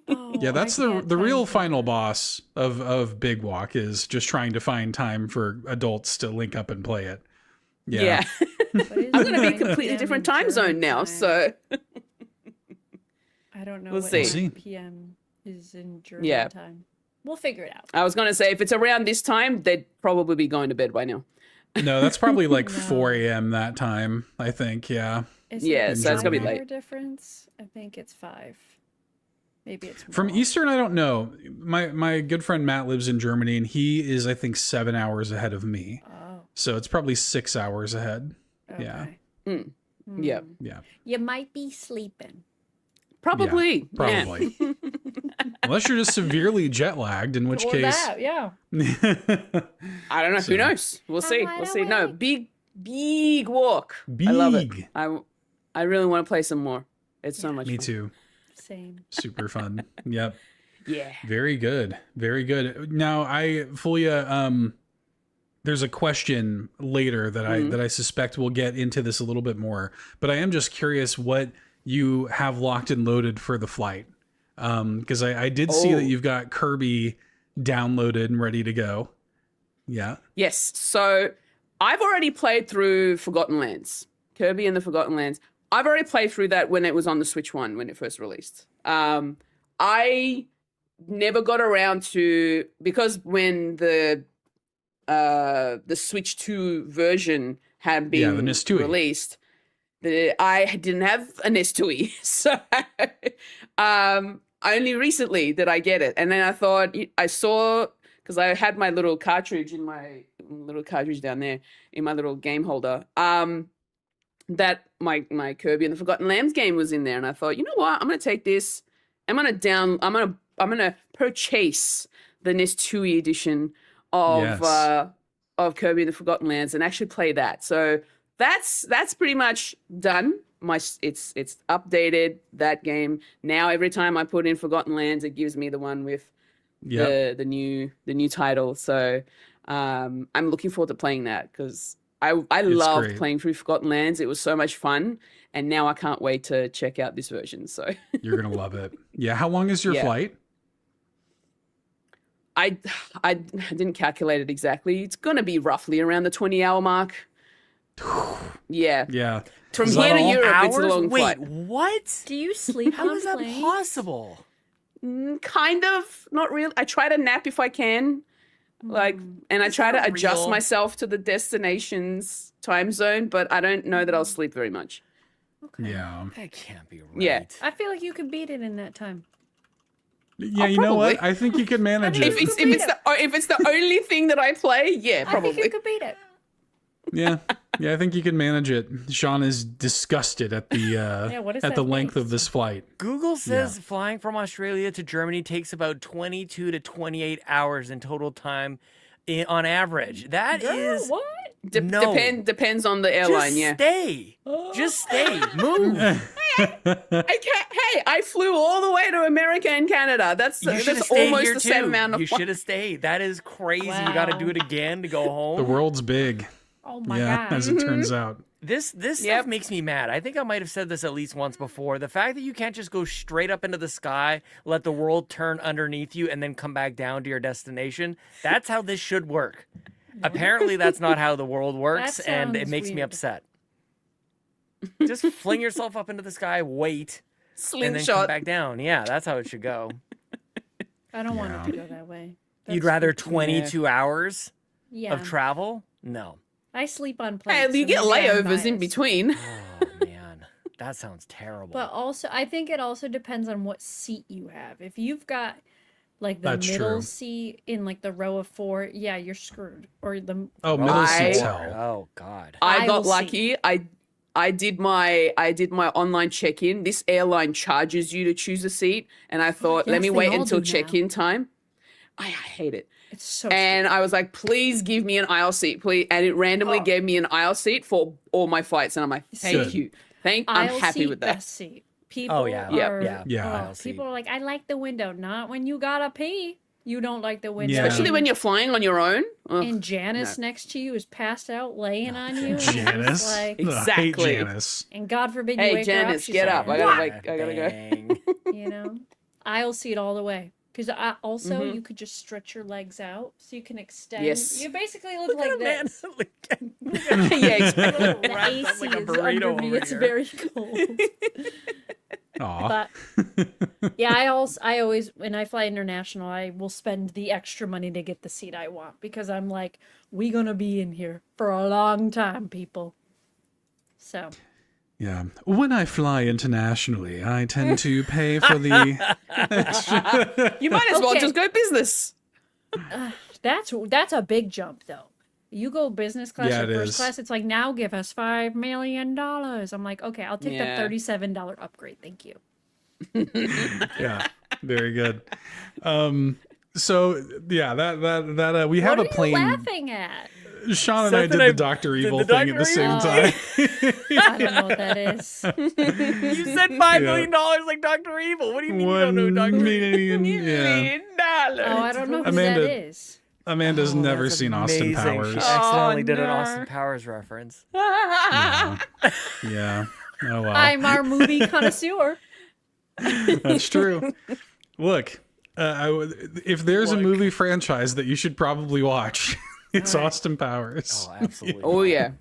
Oh, Yeah, that's I the can't real find final that. boss of Big Walk is just trying to find time for adults to link up and play it. Yeah. But it is I'm gonna be 9 completely p.m. different in time zone German now, time. so I don't know We'll what see. 9 See. p.m. is in German Yeah. time. We'll figure it out. I was gonna say if it's around this time, they'd probably be going to bed by now. No, that's probably like No. 4 a.m. that time, I think. Yeah. Is Yeah, it a so it's gonna be 5-hour late. difference? I think it's 5. Maybe it's more. From Eastern, I don't know. My good friend Matt lives in Germany, and he is, I think, 7 hours ahead of me. Oh, So it's probably 6 hours ahead. okay. Yeah. Mm. Hmm. Yeah. Yeah. You might be sleeping. Probably. Yeah. Probably. Unless you're just severely jet lagged, in which Or case. that, yeah. I don't know. So- Who knows? We'll see. wide We'll see. No, awake. big walk. I love it. Big. I really want to play some more. It's so much Me fun. too. Same. Super fun. Yep. Yeah. Very good. Very good. Now, there's a question later that I suspect we'll get into this a little bit more, but I am just curious what you have locked and loaded for the flight. Because I did see that you've got Kirby downloaded and ready to go. Yeah. Yes. So I've already played through Forgotten Lands, Kirby and the Forgotten Lands. I've already played through that when it was on the Switch One when it first released. I never got around to, because when the Switch 2 version had been the NES 2 released, I didn't have a NES 2, so only recently did I get it. And then I thought, I saw, because I had my little cartridge in my little cartridge down there in my little game holder, that my Kirby and the Forgotten Lands game was in there, and I thought, you know what, I'm gonna take this, I'm gonna purchase the NES 2 edition of Kirby and the Forgotten Lands and actually play that. So that's pretty much done. It's updated that game. Now every time I put in Forgotten Lands, it gives me the one with the new title. So I'm looking forward to playing that because I loved great. playing through Forgotten Lands. It was so much fun, and now I can't wait to check out this version. So You're going to love it. Yeah. How long is your Yeah. flight? I didn't calculate it exactly. It's gonna be roughly around the 20-hour mark. Yeah. Yeah. From Is here that to all? Europe, it's a long Wait, flight. what? Do you sleep How on is that planes? possible? Kind of, not really. I try to nap if I can, and I Is try to that adjust real? myself to the destination's time zone, but I don't know that I'll sleep very much. Okay. Yeah. That can't be right. Yeah. I feel like you could beat it in that time. Yeah. You know what? probably. I think you can manage I it. think If it's the only thing that I play, yeah, I probably. think you could beat it. Yeah. Yeah. I think you can manage it. Sean is disgusted at the, what is at the that length face? of this flight. Google says flying from Australia to Germany takes about 22 to 28 hours in total time on average. That is What? no. Depends on the airline. Just Yeah. stay. Just stay. Move. I can't. Hey, I flew all the way to America and Canada. That's You should have that's stayed almost here the too. same amount of. You should have stayed. That is crazy. You got to Wow. do it again to go home. The world's big. Oh my Yeah. god. As it turns out. This Yep. stuff makes me mad. I think I might have said this at least once before. The fact that you can't just go straight up into the sky, let the world turn underneath you, and then come back down to your destination. That's how this should work. Apparently, that's not how the world works, That and it sounds makes me weird. upset. Just fling yourself up into the sky, wait, and then come Slingshot. back down. Yeah, that's how it should go. I don't want Yeah. it to go that way. You'd That's rather freaky. 22 hours Yeah. of travel? No. I sleep on planes. Hey, you so get maybe I'm layovers in biased. between. Oh, man. That sounds terrible. But also, I think it also depends on what seat you have. If you've got like the That's middle true. seat in like the row of 4, yeah, you're screwed. Or the Oh, middle I- seats Oh, hell. oh, God. I got Aisle seat. lucky. I did my online check-in. This airline charges you to choose a seat, and I thought, let Yes, me they wait all until do now. check-in time. I hate it. It's so And I was like, please give me an aisle seat, please. And it randomly gave me an aisle seat for all my flights. And I'm like, thank Good. you. I'm aisle happy seat, with that. best seat. People Oh, yeah. are, Yeah. Aisle seat. people are like, I like the window. Not when you gotta pee. You don't like the window. Yeah. Especially when you're flying on your own. Ugh. And Janice next to you is passed out, laying on you. and it's Janice. Like, Ugh, I hate Exactly. Janice. and God forbid you Hey, wake her up. Janice, she's get like, up. I gotta go. Bang. You know, aisle seat all the way. Because also Mhm. you could just stretch your legs out so you can extend. Yes. You basically look like Man, this. Yeah, exactly. The Wrapped AC up like a is burrito under me. over It's here. very cold. Aw. But yeah, I always when I fly international, I will spend the extra money to get the seat I want because I'm like, we gonna be in here for a long time, people. So Yeah. When I fly internationally, I tend to pay for the You might as well Okay. just go business. that's a big jump though. You go business class Yeah, or it first is. class, it's like now give us $5 million. I'm like, okay, I'll take Yeah. the $37 upgrade, thank you. Yeah. Very good. So yeah, that we have What a are plane. you laughing at? Sean and I Something did I the Dr. did Evil the thing at the Dr. same Evil. time. I don't know what that is. You said $5 million like Dr. Evil. What do you mean you don't know $1 Dr. Evil? million. Yeah. Oh, I don't know who Amanda- that is. Amanda's never That's seen Austin amazing. Powers. She accidentally did an no. Austin Powers reference. Yeah. Yeah. Oh well. I'm our movie connoisseur. That's true. Look, if there's a movie franchise that you should probably watch, it's Austin Powers. Oh, absolutely. Oh yeah.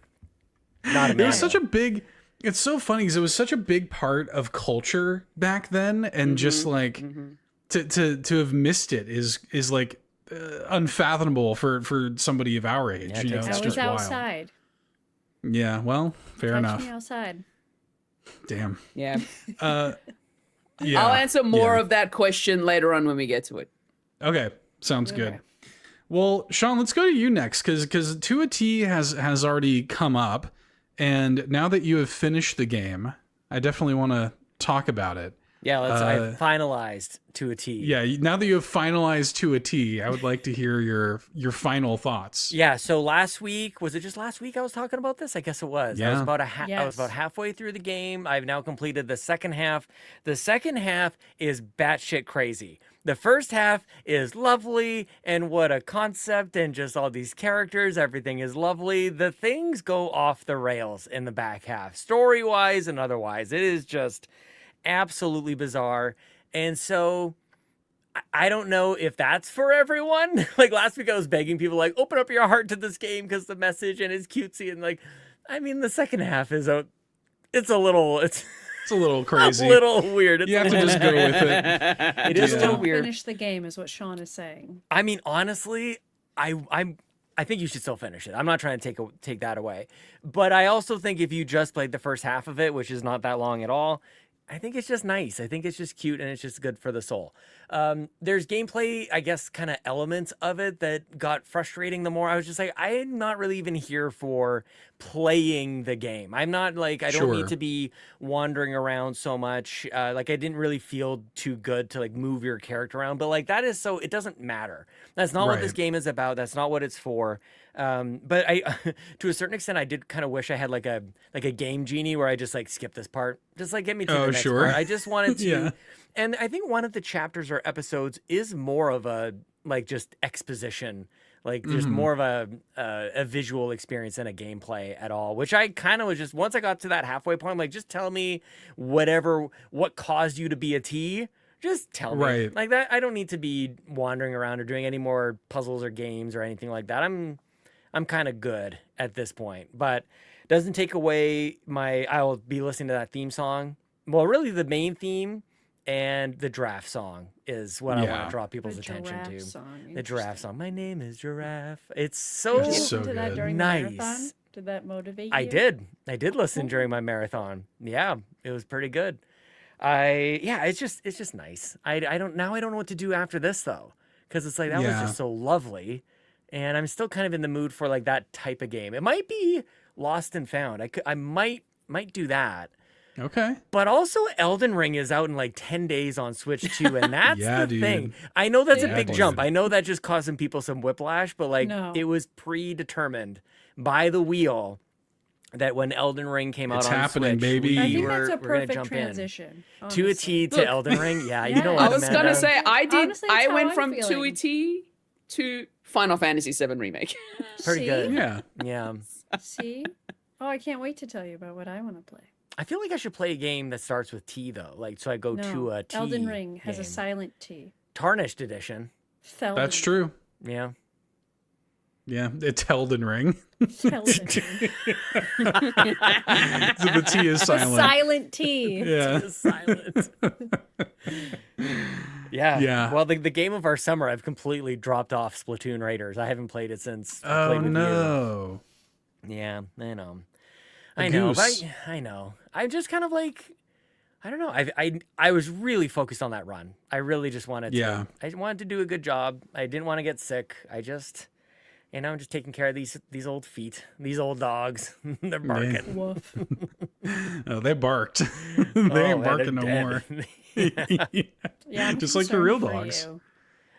Not a It man. was such a big. It's so funny because it was such a big part of culture back then, and just like to have missed it is like unfathomable for somebody of our age. Yeah, it you know, takes it's I was just wild. outside. Yeah, well, fair Touch enough. me outside. Damn. Yeah. Yeah. I'll answer more yeah. of that question later on when we get to it. Okay, sounds good. Okay. Well, Sean, let's go to you next because To a T has already come up, and now that you have finished the game, I definitely want to talk about it. Yeah, I finalized To a T. Yeah, now that you have finalized To a T, I would like to hear your final thoughts. Yeah, so last week, was it just last week I was talking about this? I guess it was. I was Yeah. about I was Yes. about halfway through the game. I've now completed the second half. The second half is batshit crazy. The first half is lovely and what a concept and just all these characters, everything is lovely. The things go off the rails in the back half, story-wise and otherwise. It is just absolutely bizarre. And so I don't know if that's for everyone. Like last week I was begging people like open up your heart to this game because the message and it's cutesy and like I mean the second half is it's a little crazy. a little weird. It's You a have to little- just go with it. It is Yeah. still Don't weird. finish the game is what Sean is saying. I mean honestly, I think you should still finish it. I'm not trying to take that away. But I also think if you just played the first half of it, which is not that long at all, I think it's just nice. I think it's just cute and it's just good for the soul. There's gameplay, I guess, kind of elements of it that got frustrating the more. I was just like, I'm not really even here for playing the game. I'm not like, I don't Sure. need to be wandering around so much. Like I didn't really feel too good to like move your character around, but like that is so, it doesn't matter. That's not what this Right. game is about. That's not what it's for. But I, to a certain extent, I did kind of wish I had like a game genie where I just like skip this part, just like get me to Oh, the next sure. part. I just wanted to, Yeah. and I think one of the chapters or episodes is more of a like just exposition. Like there's Mm-hmm. more of a visual experience than a gameplay at all, which I kind of was just once I got to that halfway point, I'm like just tell me what caused you to be a T. Just tell me. Right. Like that. I don't need to be wandering around or doing any more puzzles or games or anything like that. I'm kind of good at this point, but doesn't take away I'll be listening to that theme song. Well, really the main theme and the giraffe song is what I want Yeah. to draw people's The attention giraffe to. song, The giraffe interesting. song. My name is Giraffe. It's Did you It's listen so to that good. during Nice. the marathon? Did that motivate you? I did listen during my marathon. Yeah, it was pretty good. It's just nice. I don't know what to do after this though, because it's like that was Yeah. just so lovely, and I'm still kind of in the mood for like that type of game. It might be Lost and Found. I might might do that. Okay. But also Elden Ring is out in like 10 days on Switch too, and that's Yeah, the dude. thing. I know that's a Yeah, big dude. jump. I know that just caused some people some whiplash, but like No. it was predetermined by the wheel that when Elden Ring came out It's on happening, Switch, baby. I we think were, that's a we're gonna perfect jump transition. in. To a honestly. T to Look. Elden Ring. Yeah, you know Yeah. what, I was Amanda? gonna say Honestly, that's I how went I'm from feeling. 2ET to Final Fantasy VII Remake. Pretty See? good. Yeah. Yeah. See? Oh, I can't wait to tell you about what I want to play. I feel like I should play a game that starts with T though. Like so I go No, to a T. Elden Ring has a game. silent T. Tarnished edition. Felden. That's true. Yeah. Yeah. It's Elden Ring. Felden. So the T is The silent. silent T. Yeah. It's silent. Yeah. Yeah. Well, the game of our summer, I've completely dropped off Splatoon Raiders. I haven't played it since I Oh played with no. you. Yeah, I know. A I know. goose. I know. I'm just kind of like, I don't know. I was really focused on that run. I really just wanted to. Yeah. I wanted to do a good job. I didn't want to get sick. I'm just taking care of these old feet, these old dogs. They're barking. Woof. Oh, they barked. they Oh, ain't man, barking no they're more. dead. Yeah, I'm Just like the real concerned for dogs.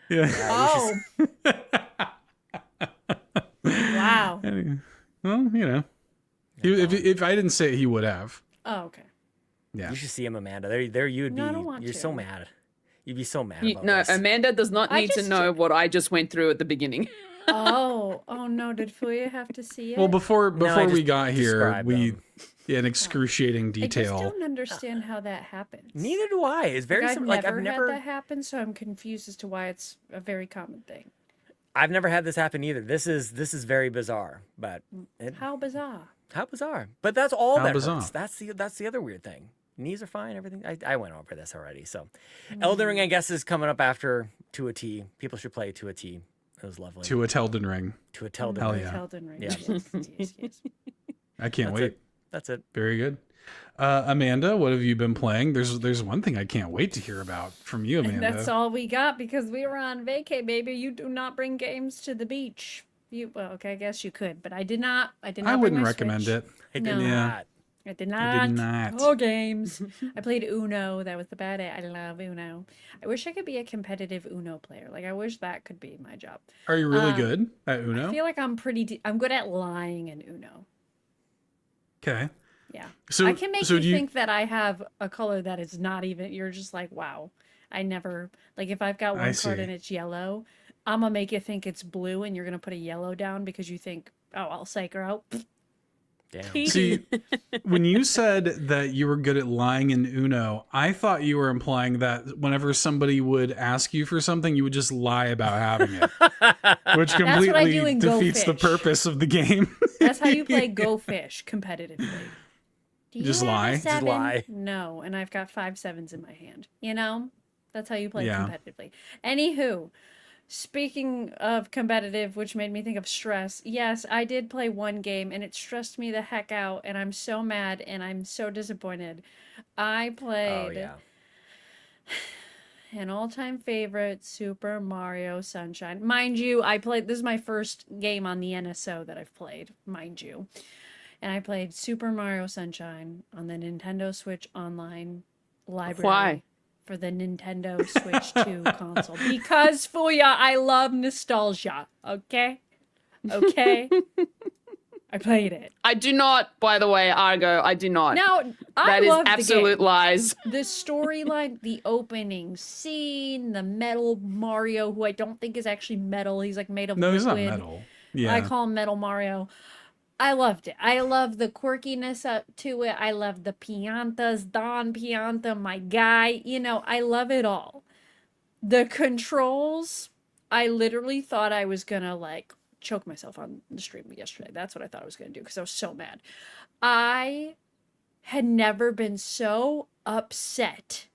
you. Yeah. Oh. Wow. Well, you know, if I didn't say it, he would have. Oh, okay. Yeah. You should see him, Amanda. There you would be. No, I don't want You're to. so mad. You'd be so mad You- about no, this. Amanda does not I need to just- know what I just went through at the beginning. Oh no! Did Fuya have to see it? Well, before I we just got here, described we them. in excruciating I just detail. don't understand how that happens. Neither do I. It's very I've similar. Like never I've never had that happen, so I'm confused as to why it's a very common thing. I've never had this happen either. This is very bizarre. But How bizarre! how bizarre. But that's all How that bizarre. hurts. That's the other weird thing. Knees are fine, everything. I went over this already. So Elden Ring, I guess, is coming up after To a T. People should play To a T. It was lovely. To a Elden Ring. To a Elden Hell Ring. yeah. Elden Ring. Yeah. Yes. I can't That's wait. it. That's it. Very good. Amanda, what have you been playing? There's one thing I can't wait to hear about from you, Amanda. And that's all we got because we were on vacay, baby. You do not bring games to the beach. Well, okay, I guess you could, but I did not. I did not. I bring wouldn't my recommend Switch. it. I did No. not. I did I not. did not. Oh, games. I played Uno. That was about it. I love Uno. I wish I could be a competitive Uno player. Like, I wish that could be my job. Are you really good at I Uno? feel like I'm I'm good at lying in Uno. Okay. Yeah. So I can make so you do you think that I have a color that is not even, you're just like, wow. I never, like, if I've got I one card see. and it's yellow, I'm going to make you think it's blue and you're going to put a yellow down because you think, oh, I'll psych her out. Damn. See, when you said that you were good at lying in Uno, I thought you were implying that whenever somebody would ask you for something, you would just lie about having it, which what I do completely in Go defeats the Fish. purpose of the game. That's how you play Go Fish competitively. Do you Just have a lie? Just 7? lie. No, and I've got 5 7s in my hand. You know, that's how you play Yeah. competitively. Anywho, speaking of competitive, which made me think of stress. Yes, I did play one game, and it stressed me the heck out, and I'm so mad, and I'm so disappointed. I played Oh yeah. an all-time favorite, Super Mario Sunshine. Mind you, this is my first game on the NSO that I've played, mind you. And I played Super Mario Sunshine on the Nintendo Switch Online library. Why? For the Nintendo Switch 2 console. Because, Fuya, I love nostalgia. Okay? Okay? I played it. I do not, by the way, Argo, I do not. Now, I That is love absolute the game. lies. The storyline, the opening scene, the metal Mario, who I don't think is actually metal. He's like made of No, he's not liquid. metal. Yeah. I call him Metal Mario. I loved it. I love the quirkiness up to it. I love the Piantas, Don Pianta, my guy. You know, I love it all. The controls, I literally thought I was gonna like choke myself on the stream yesterday. That's what I thought I was gonna do because I was so mad. I had never been so upset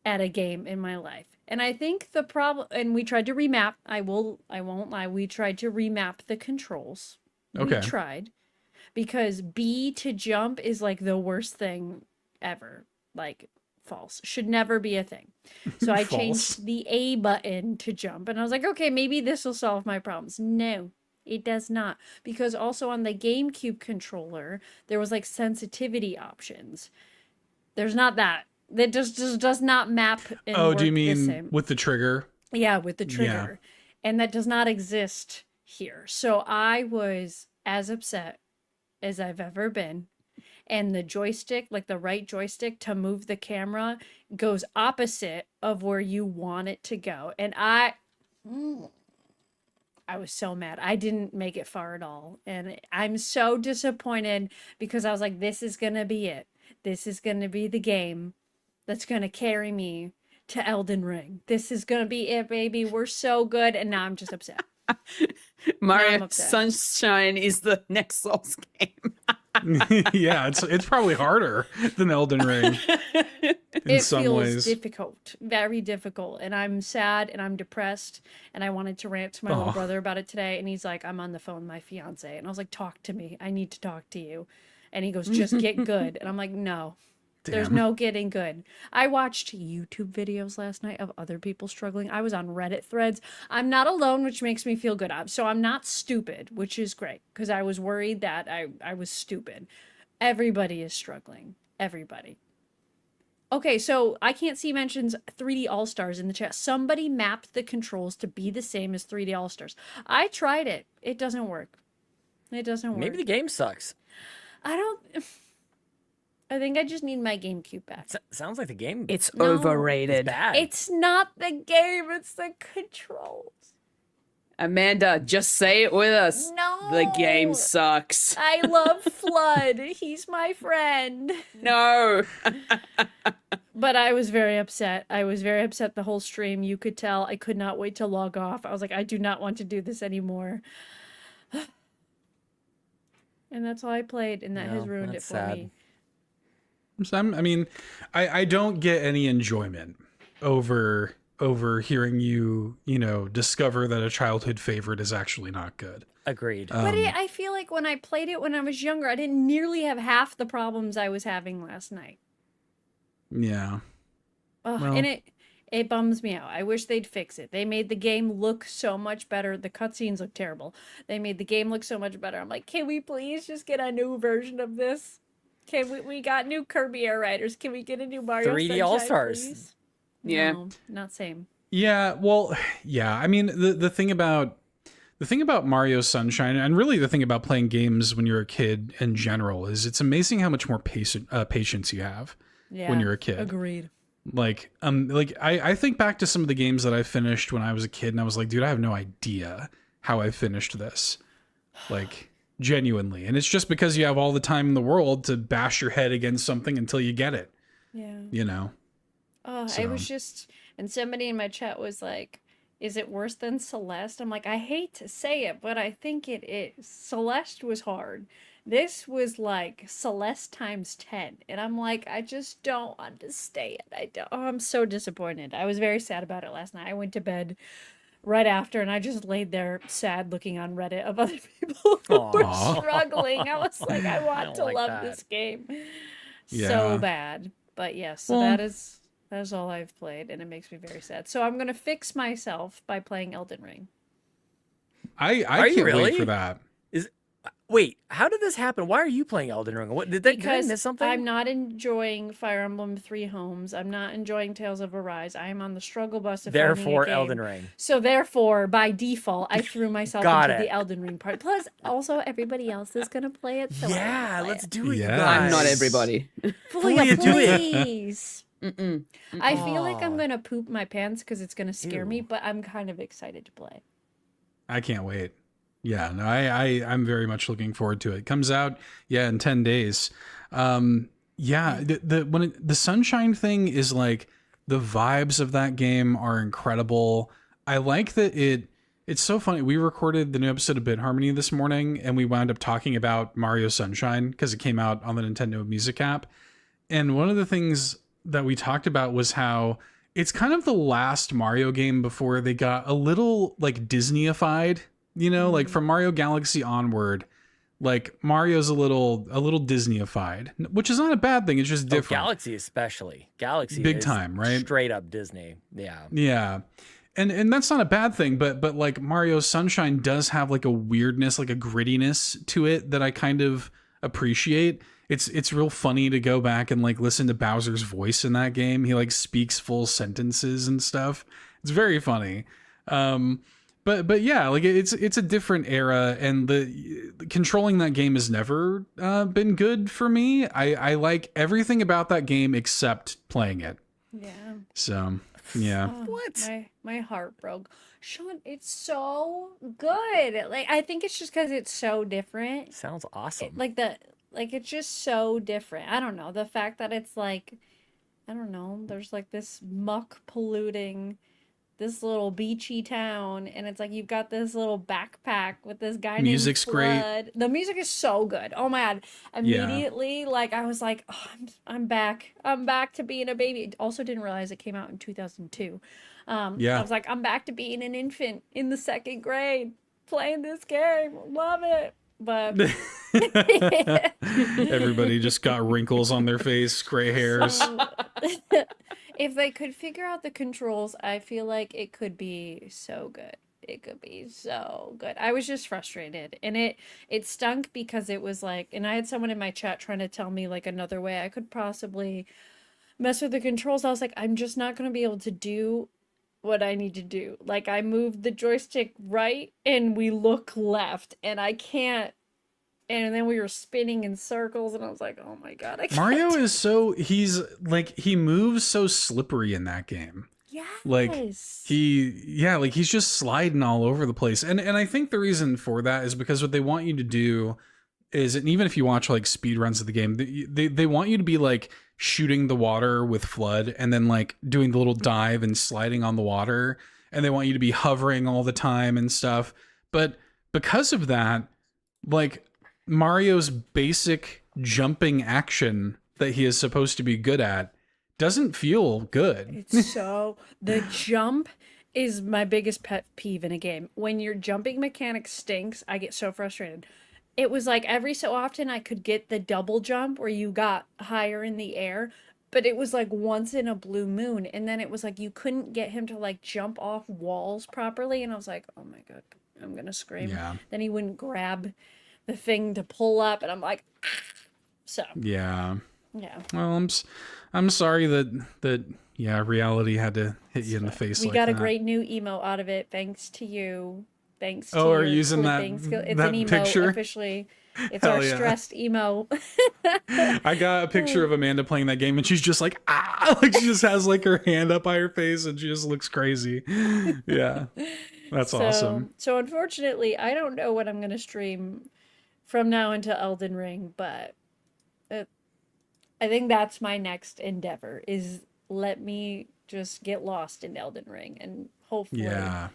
at a game in my life. And I think the problem, and we tried to remap, I won't lie, we tried to remap the controls. Okay. We tried. Because B to jump is like the worst thing ever. Like, false. Should never be a thing. So I False. changed the A button to jump. And I was like, okay, maybe this will solve my problems. No, It does not. Because also on the GameCube controller, there was like sensitivity options. There's not that. That just does not map and Oh, work do you the mean same. with the trigger? Yeah, with the trigger. And that does not exist here. So I was as upset as I've ever been. And the joystick, like the right joystick to move the camera, goes opposite of where you want it to go. And I was so mad. I didn't make it far at all. And I'm so disappointed because I was like, this is going to be it. This is going to be the game that's going to carry me to Elden Ring. This is going to be it, baby. We're so good. And now I'm just upset. Mario upset. Sunshine is the next Souls game. Yeah, it's probably harder than Elden Ring in some feels ways. difficult, very difficult. And I'm sad and I'm depressed. And I wanted to rant to my little brother about it today. And he's like, I'm on the phone with my fiance. And I was like, talk to me. I need to talk to you. And he goes, just get good. And I'm like, no. There's no getting good. I watched YouTube videos last night of other people struggling. I was on Reddit threads. I'm not alone, which makes me feel good. So I'm not stupid, which is great because I was worried that I was stupid. Everybody is struggling. Everybody. Okay, so I can't see mentions 3D All-Stars in the chat. Somebody mapped the controls to be the same as 3D All-Stars. I tried it. It doesn't work. It doesn't work. Maybe the game sucks. I think I just need my GameCube back. Sounds like the game. It's No. overrated. It's bad. It's not the game, it's the controls. Amanda, just say it with us. No. The game sucks. I love Flood. He's my friend. No. But I was very upset. I was very upset the whole stream. You could tell I could not wait to log off. I was like, I do not want to do this anymore. And that's all I played, and that has ruined it for me. I mean, I don't get any enjoyment over hearing you discover that a childhood favorite is actually not good. Agreed. But I feel like when I played it when I was younger, I didn't nearly have half the problems I was having last night. Yeah. And it bums me out. I wish they'd fix it. They made the game look so much better. The cutscenes look terrible. They made the game look so much better. I'm like, can we please just get a new version of this? We got new Kirby Air Riders. Can we get a new Mario 3D Sunshine, All-Stars. please? Yeah. No, not same. Yeah, well, yeah. I mean, the thing about Mario Sunshine, and really the thing about playing games when you're a kid in general, is it's amazing how much more patience you have when you're a kid. Agreed. Like I think back to some of the games that I finished when I was a kid, and I was like, dude, I have no idea how I finished this. Like, genuinely. And it's just because you have all the time in the world to bash your head against something until you get it. Yeah. Oh, So. I was just, and somebody in my chat was like, is it worse than Celeste? I'm like, I hate to say it, but I think it is. Celeste was hard. This was like Celeste times 10. And I'm like, I just don't understand. I'm so disappointed. I was very sad about it last night. I went to bed right after, and I just laid there sad looking on Reddit of other people who were struggling. I was like, I want to love this game so bad. But yes, so that is all I've played, and it makes me very sad. So I'm going to fix myself by playing Elden Ring. I can't wait for that. Wait, how did this happen? Why are you playing Elden Ring? What did I miss something? I'm not enjoying Fire Emblem Three Homes. I'm not enjoying Tales of Arise. I am on the struggle bus of finding a Therefore, game. Elden Ring. So therefore, by default, I threw myself Got into it. the Elden Ring part. Plus, also everybody else is gonna play it. So Yeah, let's do it. Yeah. You guys. I'm not everybody. Fully, do it. please. I feel like I'm gonna poop my pants because it's gonna scare me, but I'm kind of excited to play. I can't wait. Yeah, no, I'm very much looking forward to it. It comes out, in 10 days. The Sunshine thing is like, the vibes of that game are incredible. I like that it's so funny. We recorded the new episode of Bit Harmony this morning, and we wound up talking about Mario Sunshine because it came out on the Nintendo Music app. And one of the things that we talked about was how it's kind of the last Mario game before they got a little like Disney-ified. Like from Mario Galaxy onward, like Mario's a little Disney-ified, which is not a bad thing. It's just different. Galaxy especially. Galaxy big is time, right? Straight up Disney. Yeah. Yeah. and that's not a bad thing, but like Mario Sunshine does have like a weirdness, like a grittiness to it that I kind of appreciate. It's real funny to go back and like listen to Bowser's voice in that game. He like speaks full sentences and stuff. It's very funny. But yeah, like it's a different era, and the controlling that game has never been good for me. I like everything about that game except playing it. Yeah. So yeah. Oh, What? My heart broke. Sean, it's so good. Like I think it's just because it's so different. Sounds awesome. It's just so different. I don't know. The fact that it's like, I don't know, there's like this muck polluting this little beachy town, and it's like you've got this little backpack with this guy Music's named Flood. great. The music is so good. Oh my god. Immediately, like I was like, oh, I'm back. I'm back to being a baby. Also didn't realize it came out in 2002. Yeah. I was like, I'm back to being an infant in the 2nd grade playing this game. Love it. But Everybody just got wrinkles on their face, gray hairs. if they could figure out the controls, I feel like it could be so good. It could be so good. I was just frustrated, and it stunk because it was like, and I had someone in my chat trying to tell me like another way I could possibly mess with the controls. I was like, I'm just not going to be able to do what I need to do. Like I moved the joystick right and we look left, and I can't. And then we were spinning in circles, and I was like, oh my god, I can't. Mario is he moves so slippery in that game. Yes. Like he's just sliding all over the place. And I think the reason for that is because what they want you to do is, and even if you watch like speed runs of the game, they want you to be like shooting the water with FLUDD and then like doing the little dive and sliding on the water, and they want you to be hovering all the time and stuff. But because of that, like Mario's basic jumping action that he is supposed to be good at doesn't feel good. It's so the jump is my biggest pet peeve in a game. When your jumping mechanic stinks, I get so frustrated. It was like every so often I could get the double jump where you got higher in the air, but it was like once in a blue moon, and then it was like you couldn't get him to like jump off walls properly, and I was like, oh my god, I'm gonna scream. Yeah. Then he wouldn't grab the thing to pull up, and I'm like, so Yeah. yeah. Well, I'm sorry that reality had to hit you in the face. We like got that. a great new emo out of it, thanks to you. Thanks to are your you using clipping that skill. It's that an emo picture? officially. It's Hell our yeah. stressed emo. I got a picture of Amanda playing that game, and she's just like, like she just has like her hand up by her face, and she just looks crazy. Yeah, that's awesome. So unfortunately, I don't know what I'm gonna stream from now until Elden Ring, but I think that's my next endeavor. Is let me just get lost in Elden Ring, and hopefully Yeah.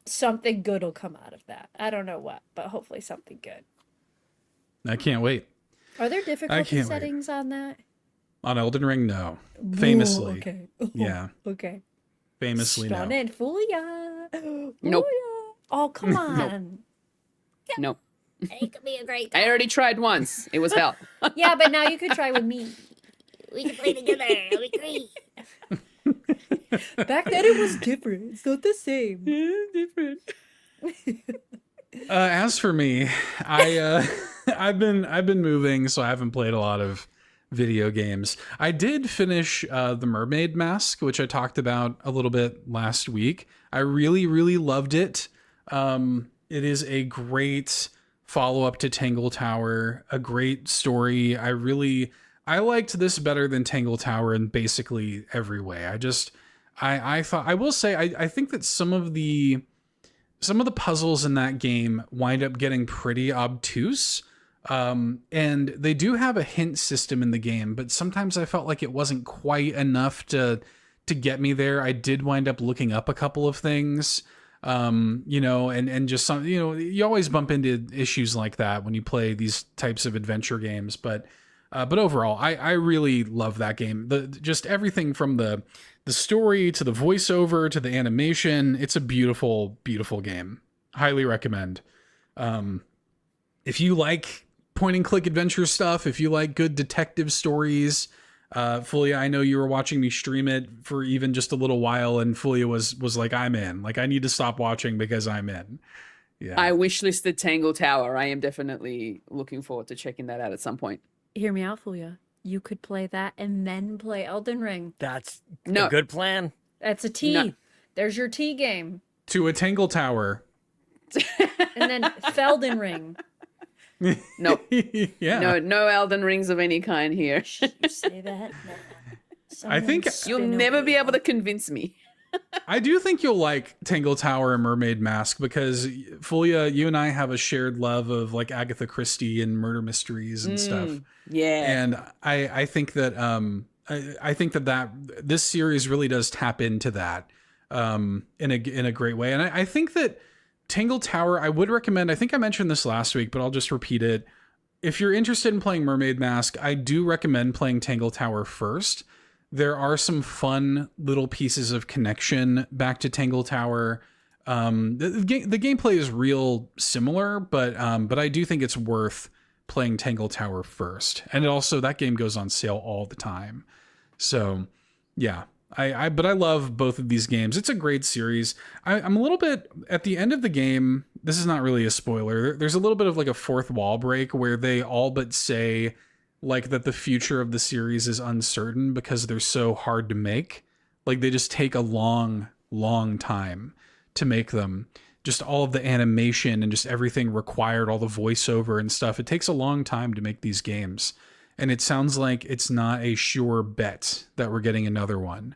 something good will come out of that. I don't know what, but hopefully something good. I can't wait. Are there difficulty can't wait. settings on that? On Elden Ring, no. Famously. Ooh, okay. Yeah. Okay. Famously, no. Stunning. Fool ya. Nope. Oh, come on. Nope. It could be a great I already tried once. It was hell. Yeah, but now you could try with me. We can play together. It'll be great. Back then it was different. It's not the same. Different. As for me, I've been moving, so I haven't played a lot of video games. I did finish the Mermaid Mask, which I talked about a little bit last week. I really, really loved it. It is a great follow-up to Tangle Tower, a great story. I liked this better than Tangle Tower in basically every way. I think that some of the puzzles in that game wind up getting pretty obtuse. And they do have a hint system in the game, but sometimes I felt like it wasn't quite enough to get me there. I did wind up looking up a couple of things, and just some, you always bump into issues like that when you play these types of adventure games. But overall, I really love that game. Just everything from the story to the voiceover to the animation. It's a beautiful, beautiful game. Highly recommend. If you like point and click adventure stuff, if you like good detective stories, Fulia, I know you were watching me stream it for even just a little while, and Fulia was like, I'm in. Like, I need to stop watching because I'm in. Yeah. I wishlisted Tangle Tower. I am definitely looking forward to checking that out at some point. Hear me out, Fulia. You could play that and then play Elden Ring. That's No. a good plan. That's a T. No. There's your T game. To a Tangle Tower. And then Felden Ring. No. Yeah. No Elden Rings of any kind here. You say that? I think You'll never be able to convince me. I do think you'll like Tangle Tower and Mermaid Mask because, Fulia, you and I have a shared love of like Agatha Christie and murder mysteries and stuff. Yeah. And I think that I think that this series really does tap into that in a great way. And I think that Tangle Tower, I would recommend, I think I mentioned this last week, but I'll just repeat it. If you're interested in playing Mermaid Mask, I do recommend playing Tangle Tower first. There are some fun little pieces of connection back to Tangle Tower. The gameplay is real similar, but I do think it's worth playing Tangle Tower first. And it also, that game goes on sale all the time. So yeah, but I love both of these games. It's a great series. I'm a little bit at the end of the game. This is not really a spoiler. There's a little bit of like a fourth wall break where they all but say like that the future of the series is uncertain because they're so hard to make. Like they just take a long time to make them. Just all of the animation and just everything required, all the voiceover and stuff. It takes a long time to make these games. And it sounds like it's not a sure bet that we're getting another one.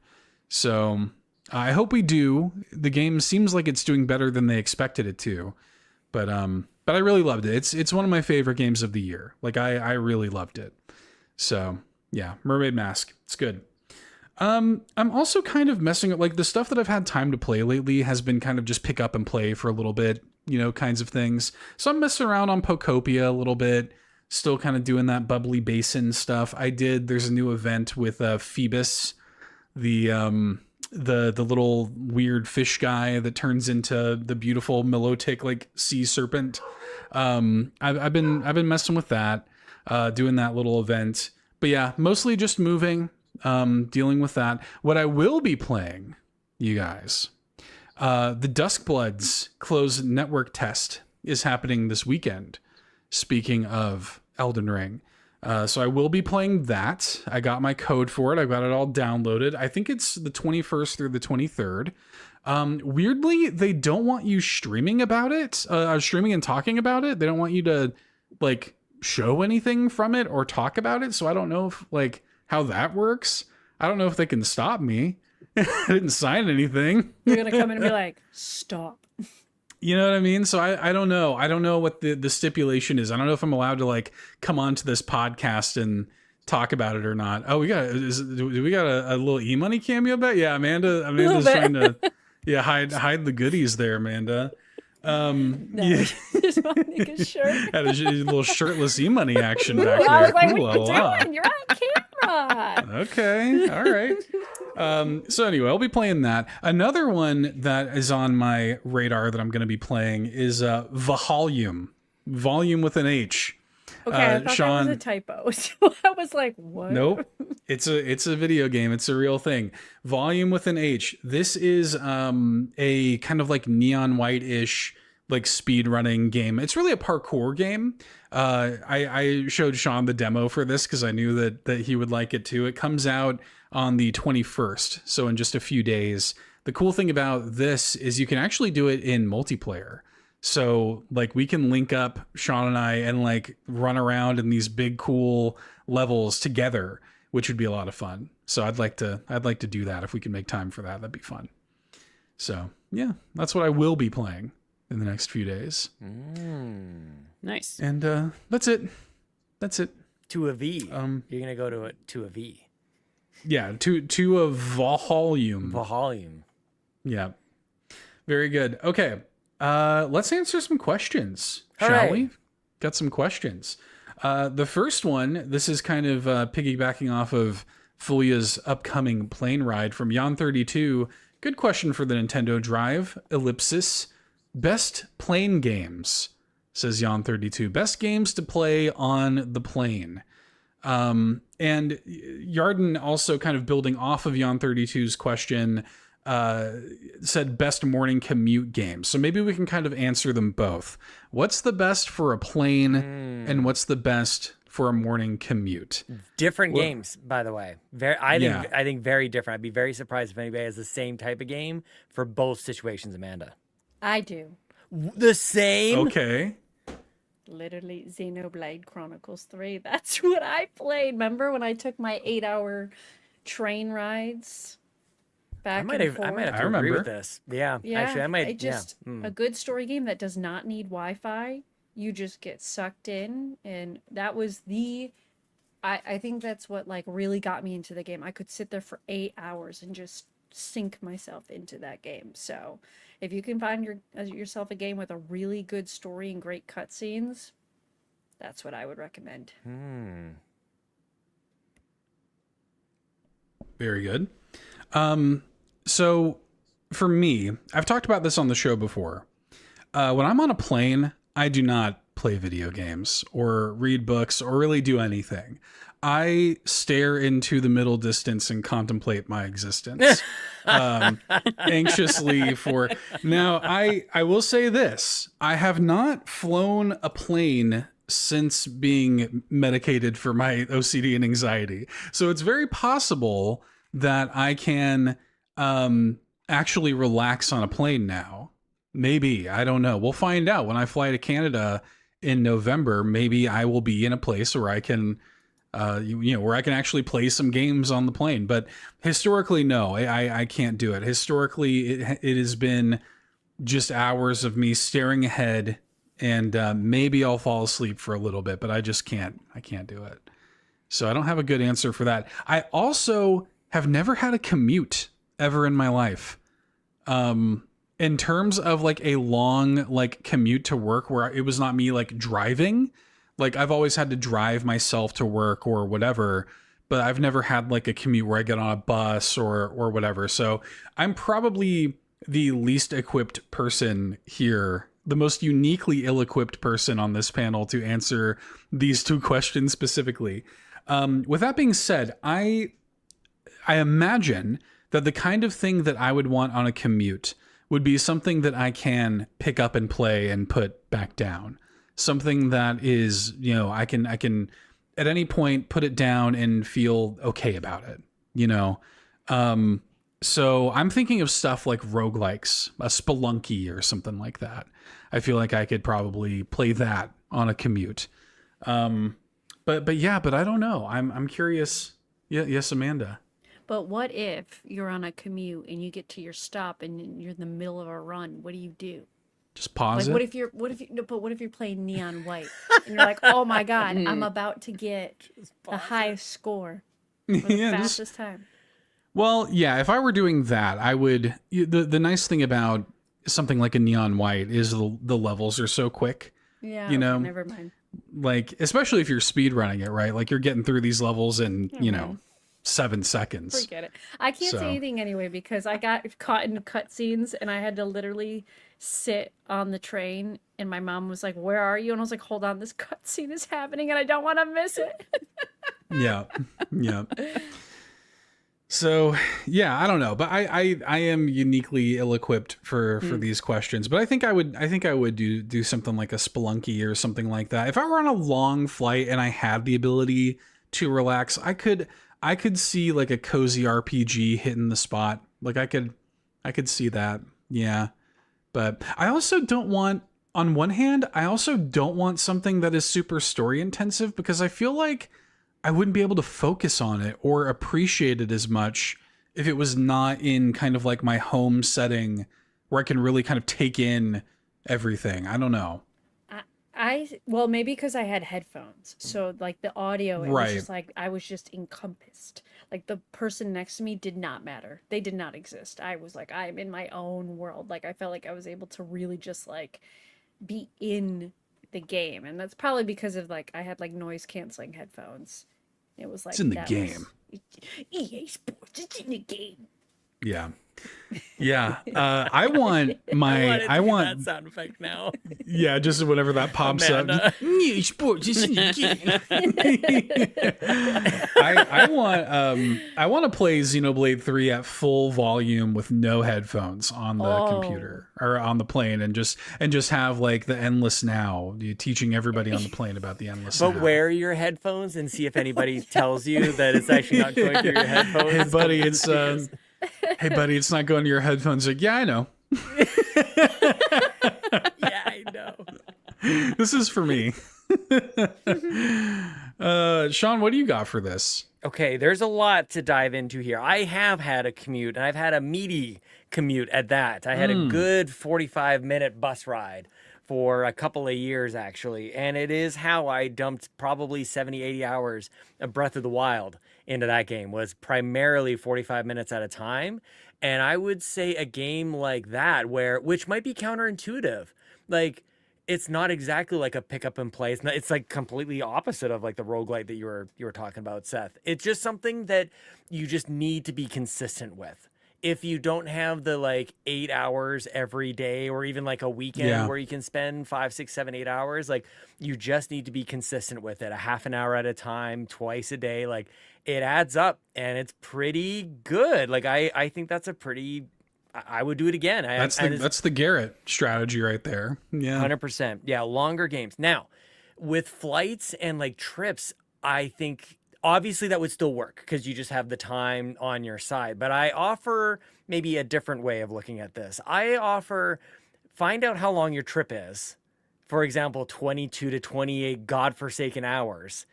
So I hope we do. The game seems like it's doing better than they expected it to. But I really loved it. It's one of my favorite games of the year. Like I really loved it. So yeah, Mermaid Mask. It's good. I'm also kind of messing up, like the stuff that I've had time to play lately has been kind of just pick up and play for a little bit, kinds of things. So I'm messing around on Pokopia a little bit, still kind of doing that bubbly basin stuff. There's a new event with Phoebus, the little weird fish guy that turns into the beautiful Milotic like sea serpent. I've been messing with that, doing that little event. But yeah, mostly just moving. Dealing with that. What I will be playing, you guys, the Duskbloods closed network test is happening this weekend. Speaking of Elden Ring. So I will be playing that. I got my code for it. I got it all downloaded. I think it's the 21st through the 23rd. Weirdly, they don't want you streaming about it, streaming and talking about it. They don't want you to like show anything from it or talk about it. So I don't know if like how that works. I don't know if they can stop me. I didn't sign anything. You're going to come in and be like, stop. You know what I mean? So I don't know. I don't know what the stipulation is. I don't know if I'm allowed to like come onto this podcast and talk about it or not. Oh, do we got a little e-money cameo bet? Yeah, Amanda's trying to hide the goodies there, Amanda. Yeah. Just want to make a shirt. Had a little shirtless e-money action back there. I was like, Ooh, what are you doing? You're on camera. Okay, all right. So anyway, I'll be playing that. Another one that is on my radar that I'm going to be playing is Volume with an H. Okay, I thought that was a typo. So I was like, what? Nope. It's a video game. It's a real thing. Volume with an H. This is a kind of like neon white-ish like speed running game. It's really a parkour game. I showed Sean the demo for this because I knew that he would like it too. It comes out on the 21st, so in just a few days. The cool thing about this is you can actually do it in multiplayer. So like we can link up, Sean and I, and like run around in these big cool levels together, which would be a lot of fun. So I'd like to do that if we can make time for that. That'd be fun. So yeah, that's what I will be playing in the next few days. Nice. And that's it. To a V. You're gonna go to a V. Yeah, to a volume. Volume. Yeah. Very good. Okay. Let's answer some questions, shall we? Got some questions. The first one, this is kind of piggybacking off of Fulia's upcoming plane ride from Jan32. Good question for the Nintendo Drive. Ellipsis. Best plane games, says Jan32. Best games to play on the plane. And Yarden, also kind of building off of Yon32's question, said best morning commute games. So maybe we can kind of answer them both. What's the best for a plane and what's the best for a morning commute? Different games, by the way. I think very different. I'd be very surprised if anybody has the same type of game for both situations, Amanda. I do. The same? Okay. Literally, Xenoblade Chronicles 3. That's what I played. Remember when I took my 8-hour train rides back and forth? I might have to agree with this. Yeah. Actually, I might. A good story game that does not need Wi-Fi. You just get sucked in, and that was I think that's what like really got me into the game. I could sit there for 8 hours and just sink myself into that game. So if you can find yourself a game with a really good story and great cutscenes, that's what I would recommend. Very good. So for me, I've talked about this on the show before. When I'm on a plane, I do not play video games or read books or really do anything. I stare into the middle distance and contemplate my existence anxiously for... Now, I will say this. I have not flown a plane since being medicated for my OCD and anxiety. So it's very possible that I can actually relax on a plane now. Maybe. I don't know. We'll find out. When I fly to Canada in November, maybe I will be in a place where I can... where I can actually play some games on the plane. But historically, no, I can't do it. Historically, it has been just hours of me staring ahead, and maybe I'll fall asleep for a little bit, but I just can't. I can't do it. So I don't have a good answer for that. I also have never had a commute ever in my life. In terms of like a long like commute to work where it was not me like driving. Like I've always had to drive myself to work or whatever, but I've never had like a commute where I get on a bus or whatever. So I'm probably the least equipped person here, the most uniquely ill-equipped person on this panel to answer these two questions specifically. With that being said, I imagine that the kind of thing that I would want on a commute would be something that I can pick up and play and put back down. Something that is, I can at any point put it down and feel okay about it, So I'm thinking of stuff like roguelikes, a Spelunky or something like that. I feel like I could probably play that on a commute. But I don't know. I'm curious. Yeah, yes, Amanda. But what if you're on a commute and you get to your stop and you're in the middle of a run? What do you do? Just pause it. What if you're playing Neon White and you're like, oh my god, I'm about to get the highest score, or the fastest time. Well, yeah, if I were doing that, I would. The nice thing about something like a Neon White is the levels are so quick. Yeah, never mind. Like especially if you're speed running it, right? Like you're getting through these levels in 7 seconds. Forget it. I can't say anything anyway because I got caught in cutscenes and I had to literally sit on the train and my mom was like, "Where are you?" And I was like, "Hold on, this cutscene is happening and I don't want to miss it." Yeah. So yeah, I don't know, but I am uniquely ill-equipped for these questions. But I think I would do something like a Spelunky or something like that. If I were on a long flight and I had the ability to relax, I could see like a cozy RPG hitting the spot. Like I could see that. Yeah. But I also don't want, on one hand, I also don't want something that is super story intensive because I feel like I wouldn't be able to focus on it or appreciate it as much if it was not in kind of like my home setting where I can really kind of take in everything. I don't know. Well, maybe because I had headphones. So like the audio, it was just like, I was just encompassed. Like the person next to me did not matter. They did not exist. I was like, I'm in my own world. Like I felt like I was able to really just like be in the game. And that's probably because of like, I had like noise canceling headphones. It was like, it's in the game. EA Sports, it's in the game. Yeah. Yeah. I want my, I want that sound effect now. Yeah, just whenever that pops Amanda. up. Yeah, sports. I want to play Xenoblade 3 at full volume with no headphones on the computer or on the plane, and just have like the Endless Now, teaching everybody on the plane about the Endless Now. But wear your headphones and see if anybody tells you that it's actually not going through your headphones. Hey buddy, it's not going to your headphones. Like, yeah, I know. Yeah, I know. This is for me. Sean, what do you got for this? Okay, there's a lot to dive into here. I have had a commute, and I've had a meaty commute at that. I had a good 45-minute bus ride for a couple of years, actually. And it is how I dumped probably 70, 80 hours of Breath of the Wild into that game, was primarily 45 minutes at a time. And I would say a game like that, which might be counterintuitive, like it's not exactly like a pick up and play. It's like completely opposite of like the roguelite that you were talking about, Seth. It's just something that you just need to be consistent with. If you don't have the like 8 hours every day, or even like a weekend where you can spend 5, 6, 7, 8 hours, like you just need to be consistent with it. A half an hour at a time, twice a day. Like it adds up, and it's pretty good. Like I think that's I would do it again. That's the Garrett strategy right there. Yeah. 100%. Yeah. Longer games. Now with flights and like trips, I think obviously that would still work because you just have the time on your side. But I offer maybe a different way of looking at this. I offer find out how long your trip is. For example, 22 to 28 godforsaken hours.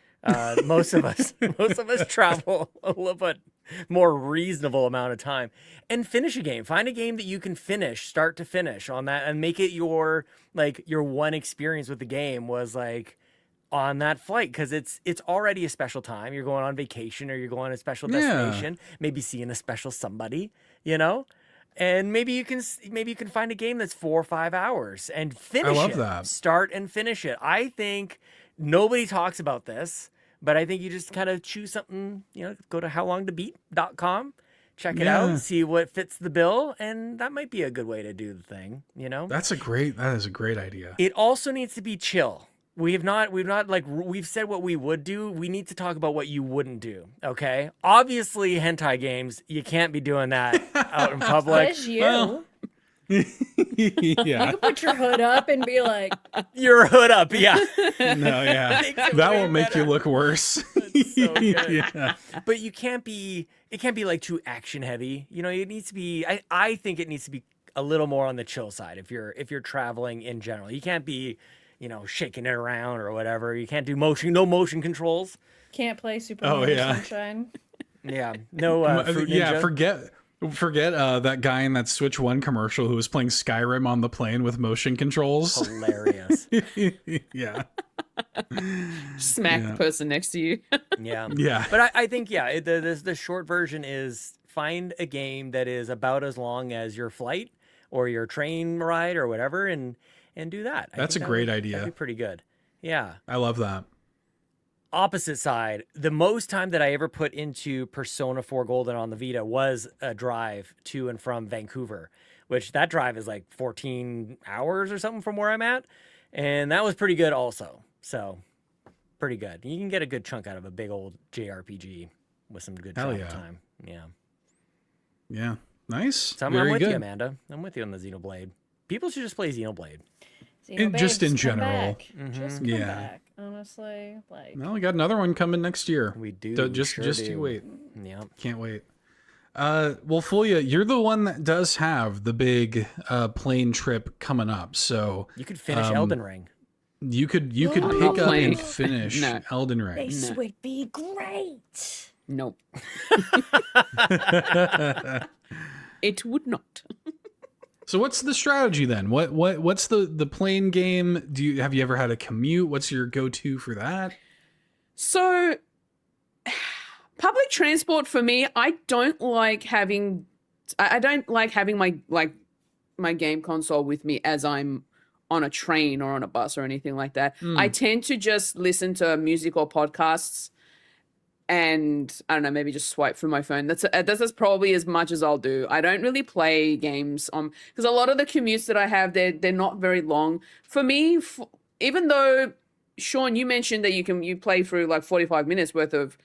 Most of us travel a little bit more reasonable amount of time, and finish a game. Find a game that you can finish start to finish on that, and make it your one experience with the game was like on that flight, because it's already a special time. You're going on vacation, or you're going to a special destination, maybe seeing a special somebody, and maybe you can find a game that's 4 or 5 hours and finish it. I love that. Start and finish it. I think nobody talks about this, but I think you just kind of choose something, go to howlongtobeat.com, check it out, see what fits the bill, and that might be a good way to do the thing, That is a great idea. It also needs to be chill. We've said what we would do. We need to talk about what you wouldn't do. Okay. Obviously, hentai games, you can't be doing that out in public. Says you. Yeah. You can put your hood up and be like, your hood up. Yeah. No, yeah. That will make you look worse. That's so good. Yeah. But it can't be like too action heavy. It needs to be, I think it needs to be a little more on the chill side if you're traveling in general. You can't be, shaking it around or whatever. You can't do no motion controls. Can't play Super Mario Sunshine. Yeah. No Fruit Ninja. Yeah, forget that guy in that Switch 1 commercial who was playing Skyrim on the plane with motion controls. Hilarious. Yeah. Smack the person next to you. Yeah. Yeah. But I think, the short version is find a game that is about as long as your flight or your train ride or whatever, and do that. That's a great idea. That'd be pretty good. Yeah. I love that. Opposite side, the most time that I ever put into Persona 4 Golden on the Vita was a drive to and from Vancouver, which that drive is like 14 hours or something from where I'm at. And that was pretty good also. So pretty good. You can get a good chunk out of a big old JRPG with some good travel time. Yeah. Yeah. Nice. So I'm with you, Amanda. I'm with you on the Xenoblade. People should just play Xenoblade. Just in general. Just come back. Honestly, well, we got another one coming next year. We do. You wait. Yeah. Can't wait. Well, Fulia, you're the one that does have the big plane trip coming up, so you could finish Elden Ring. You could pick up and finish Elden Ring. This would be great. Nope. It would not. So what's the strategy then? What's the plane game? Have you ever had a commute? What's your go-to for that? So public transport for me, I don't like having my game console with me as I'm on a train or on a bus or anything like that. I tend to just listen to music or podcasts and I don't know, maybe just swipe through my phone. That's probably as much as I'll do. I don't really play games on, because a lot of the commutes that I have, they're not very long for me. Even though, Sean, you mentioned that you play through like 45 minutes worth of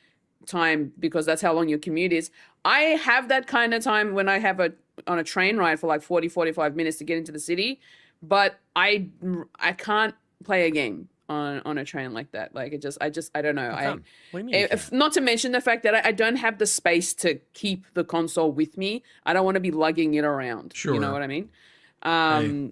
time because that's how long your commute is. I have that kind of time when I have on a train ride for like 45 minutes to get into the city, but I can't play a game on a train like that. Like I don't know. What do you mean? Not to mention the fact that I don't have the space to keep the console with me. I don't want to be lugging it around. Sure. You know what I mean?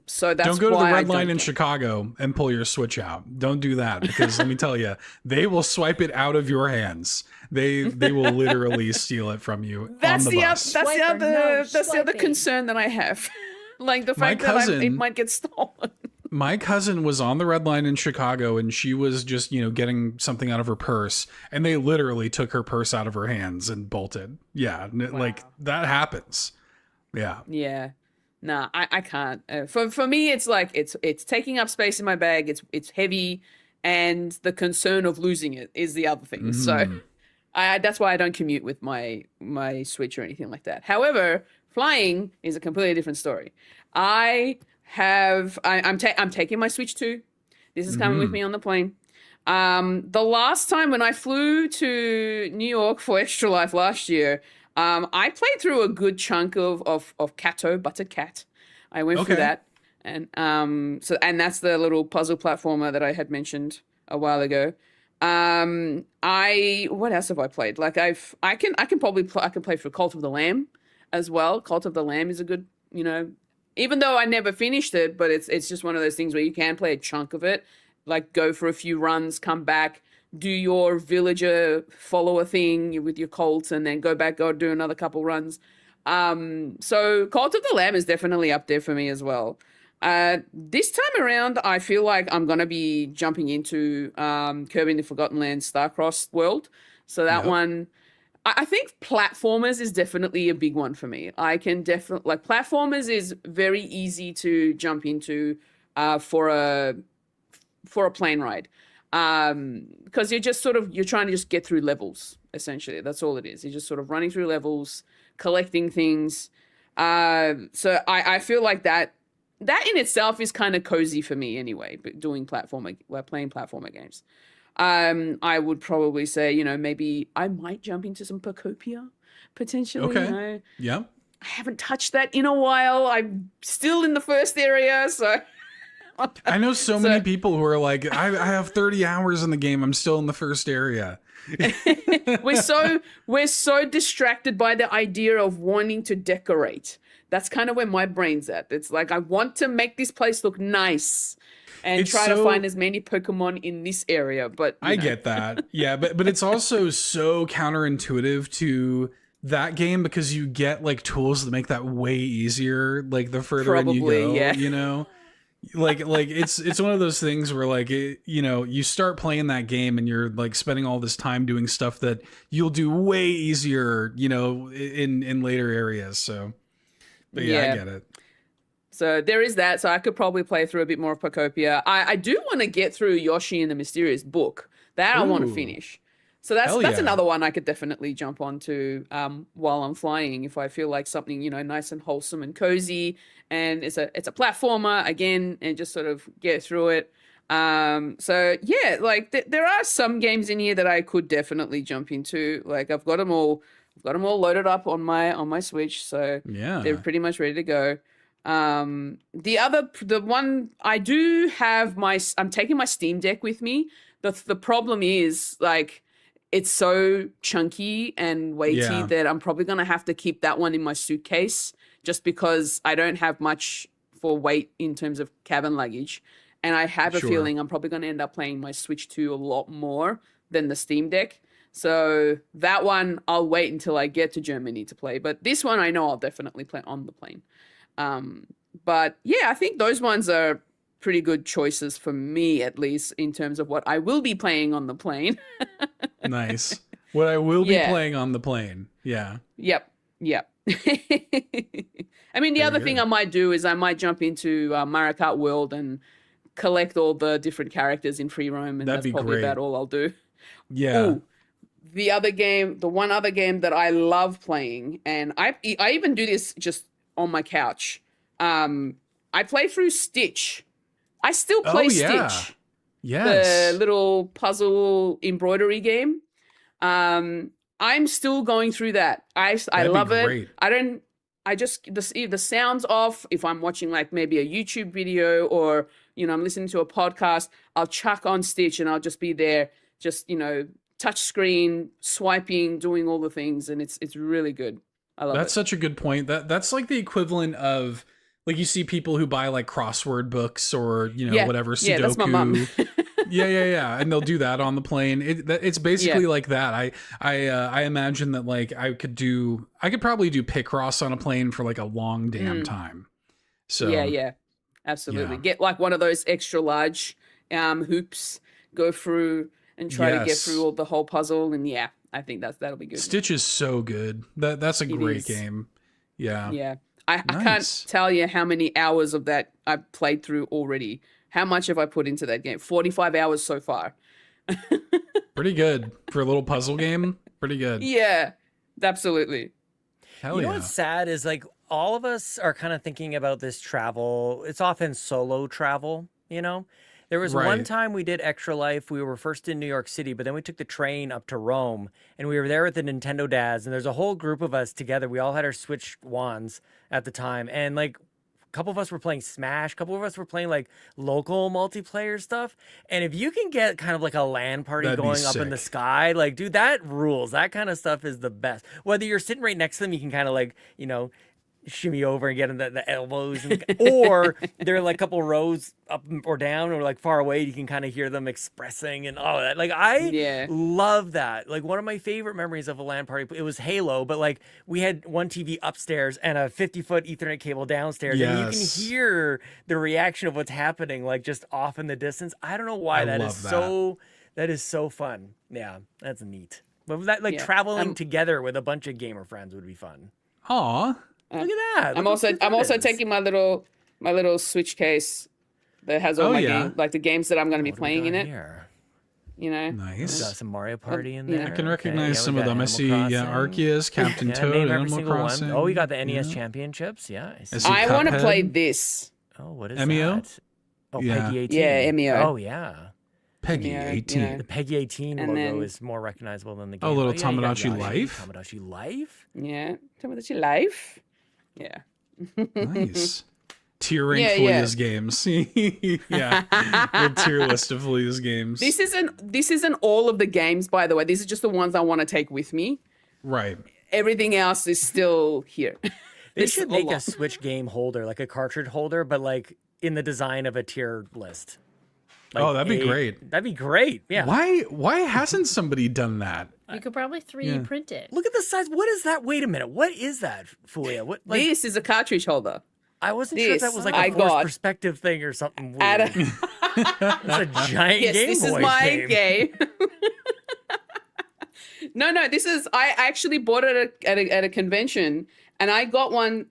So that's don't go to the why red line in Chicago and pull your Switch out. Don't do that, because let me tell you, they will swipe it out of your hands. They will literally steal it from you on the bus. That's the other concern that I have. Like the fact that it might get stolen. My cousin was on the red line in Chicago, and she was just, getting something out of her purse, and they literally took her purse out of her hands and bolted. Yeah. Wow. Like that happens. Yeah. Yeah. Nah, I can't. For me, it's like it's taking up space in my bag. It's heavy, and the concern of losing it is the other thing. So that's why I don't commute with my Switch or anything like that. However, flying is a completely different story. I'm taking my Switch too. This is coming with me on the plane. The last time when I flew to New York for Extra Life last year, I played through a good chunk of Kato, Buttered Cat. I went through that, and that's the little puzzle platformer that I had mentioned a while ago. What else have I played? Like I can play through Cult of the Lamb as well. Cult of the Lamb is a good, even though I never finished it, but it's just one of those things where you can play a chunk of it, like go for a few runs, come back, do your villager follower thing with your Colts, and then go do another couple runs. So Cult of the Lamb is definitely up there for me as well. This time around, I feel like I'm going to be jumping into Kirby and the Forgotten Land Starcross World. So that one, I think platformers is definitely a big one for me. I can definitely, like, platformers is very easy to jump into for a plane ride. Because you're trying to just get through levels, essentially. That's all it is. You're just sort of running through levels, collecting things. So I feel like that in itself is kind of cozy for me anyway, but playing platformer games. I would probably say, maybe I might jump into some Pocopia, potentially. Okay. Yeah. I haven't touched that in a while. I'm still in the first area, so... I know so many people who are like, I have 30 hours in the game. I'm still in the first area. We're so distracted by the idea of wanting to decorate. That's kind of where my brain's at. It's like, I want to make this place look nice and try to find as many Pokemon in this area. But I get that. Yeah, but it's also so counterintuitive to that game, because you get like tools that make that way easier, like the further in you go, like it's one of those things where like you start playing that game and you're like spending all this time doing stuff that you'll do way easier in later areas. So but I get it. So there is that. So I could probably play through a bit more of Pocopia. I do want to get through Yoshi and the Mysterious Book. That I want to finish. So that's another one I could definitely jump onto while I'm flying if I feel like something, nice and wholesome and cozy, and it's a platformer again, and just sort of get through it. So yeah, like there are some games in here that I could definitely jump into. Like I've got them all loaded up on my Switch, so they're pretty much ready to go. The one I do have I'm taking my Steam Deck with me. The problem is like, it's so chunky and weighty that I'm probably going to have to keep that one in my suitcase, just because I don't have much for weight in terms of cabin luggage. And I have a feeling I'm probably going to end up playing my Switch 2 a lot more than the Steam Deck. So that one, I'll wait until I get to Germany to play. But this one, I know I'll definitely play on the plane. But yeah, I think those ones are pretty good choices for me, at least in terms of what I will be playing on the plane. Nice. What I will be playing on the plane. Yeah. Yep. I mean, the other thing I might do is I might jump into Mario Kart World and collect all the different characters in free roam, and that's probably about all I'll do. Yeah. Ooh, the one other game that I love playing, and I even do this just on my couch. I play through Stitch. I still play Stitch. Yes. The little puzzle embroidery game. I'm still going through that. I love it. The sound's off. If I'm watching like maybe a YouTube video or, I'm listening to a podcast, I'll chuck on Stitch and I'll just be there, just, touch screen, swiping, doing all the things. And it's really good. I love it. That's such a good point. That's like the equivalent of, like, you see people who buy like crossword books or, whatever, Sudoku. Yeah, that's my mom. Yeah. And they'll do that on the plane. It's basically like that. I imagine that like I could probably do Picross on a plane for like a long damn time. So yeah, absolutely. Get like one of those extra large hoops, go through and try to get through the whole puzzle. And I think that'll be good. Stitch is so good. That's a great game. Yeah. Yeah. I can't tell you how many hours of that I've played through already. How much have I put into that game? 45 hours so far. Pretty good for a little puzzle game. Pretty good. Yeah, absolutely. Hell you know what's sad is like all of us are kind of thinking about this travel. It's often solo travel, There was one time we did Extra Life. We were first in New York City, but then we took the train up to Rome, and we were there with the Nintendo dads, and there's a whole group of us together. We all had our Switch wands at the time, and like a couple of us were playing Smash, a couple of us were playing like local multiplayer stuff. And if you can get kind of like a LAN party going up in the sky, like, dude, that rules. That kind of stuff is the best. Whether you're sitting right next to them, you can kind of like, shimmy over and get in the elbows, or they're like a couple rows up or down or like far away. You can kind of hear them expressing and all that. Like I love that. Like one of my favorite memories of a LAN party, it was Halo, but like we had one TV upstairs and a 50-foot Ethernet cable downstairs, and you can hear the reaction of what's happening, like just off in the distance. I don't know why that is so fun. Yeah, that's neat. But that traveling together with a bunch of gamer friends would be fun. Aw. Look at that. I'm also taking my little Switch case that has all my games, like the games that I'm going to be playing in it. Here? Nice. Got some Mario Party in there. I can recognize some of them. I see Arceus, Captain Toad, Animal Crossing. Oh, you got the NES Championships. Yeah. I want to play this. Oh, what is MEO? that? Oh, Peggy 18. Yeah, MEO. Oh, yeah. Peggy 18. The Peggy 18 logo is more recognizable than the game. Oh, little Tamagotchi Life? Tamagotchi Life? Yeah, Tamagotchi Life. Yeah. Nice. Tier rank Flea's games. Yeah. The tier list of Flea's games. This isn't all of the games, by the way. These are just the ones I want to take with me. Right. Everything else is still here. They should make a Switch game holder, like a cartridge holder, but like in the design of a tier list. Like that'd be great. That'd be great. Yeah. Why hasn't somebody done that? You could probably 3D print it. Look at the size. What is that? Wait a minute. What is that, Fulia? What? Like, this is a cartridge holder. I wasn't sure if that was like a forced perspective thing or something weird. It's a giant Game Boy this is my game. No, this is. I actually bought it at a convention, and I got one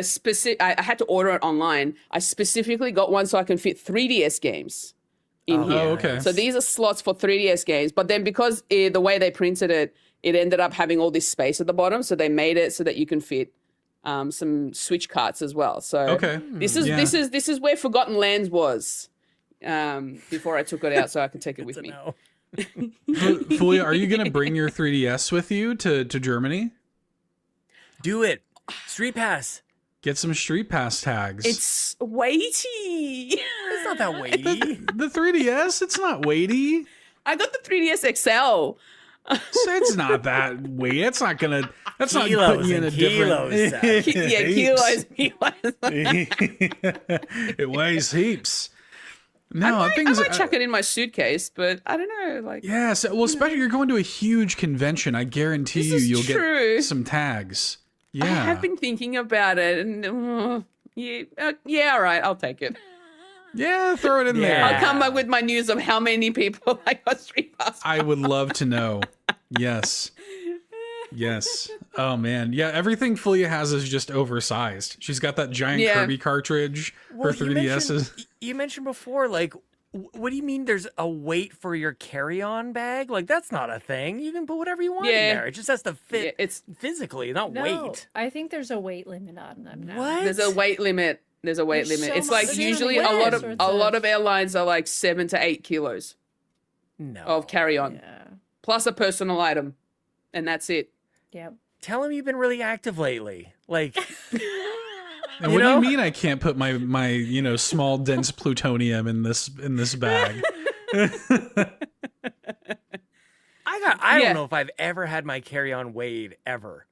specific. I had to order it online. I specifically got one so I can fit 3DS games in here. Oh, okay. So these are slots for 3DS games, but then because the way they printed it, it ended up having all this space at the bottom. So they made it so that you can fit some Switch carts as well. So this is where Forgotten Lands was before I took it out, so I could take it with me. Fulia, are you going to bring your 3DS with you to Germany? Do it. Street Pass. Get some Street Pass tags. It's weighty. It's not that weighty. The 3DS, it's not weighty. I got the 3DS XL. So it's not that weighty. That's not gonna. That's kilos not putting you in a different. Kilos. It weighs heaps. No, I might chuck it in my suitcase, but I don't know. Like, yeah. So, well, especially you're going to a huge convention. I guarantee you'll get some tags. Yeah, I have been thinking about it, and all right, I'll take it. Yeah, throw it in there. I'll come up with my news of how many people I got Street Pass. I would love to know. Yes. Oh man, yeah. Everything Fulia has is just oversized. She's got that giant Kirby cartridge. Her 3DS is. You mentioned before, like What do you mean there's a weight for your carry-on bag? Like, that's not a thing. You can put whatever you want in there. It just has to fit it's physically, not weight. I think there's a weight limit on them now. What? There's a weight limit. There's a weight limit. so It's much- like there's usually even a lot of airlines are like 7 to 8 kilos No. of carry-on Yeah. plus a personal item, and that's it. Yep. Tell him you've been really active lately. Like, And what do you mean I can't put my small dense plutonium in this bag? I don't know if I've ever had my carry-on weighed ever.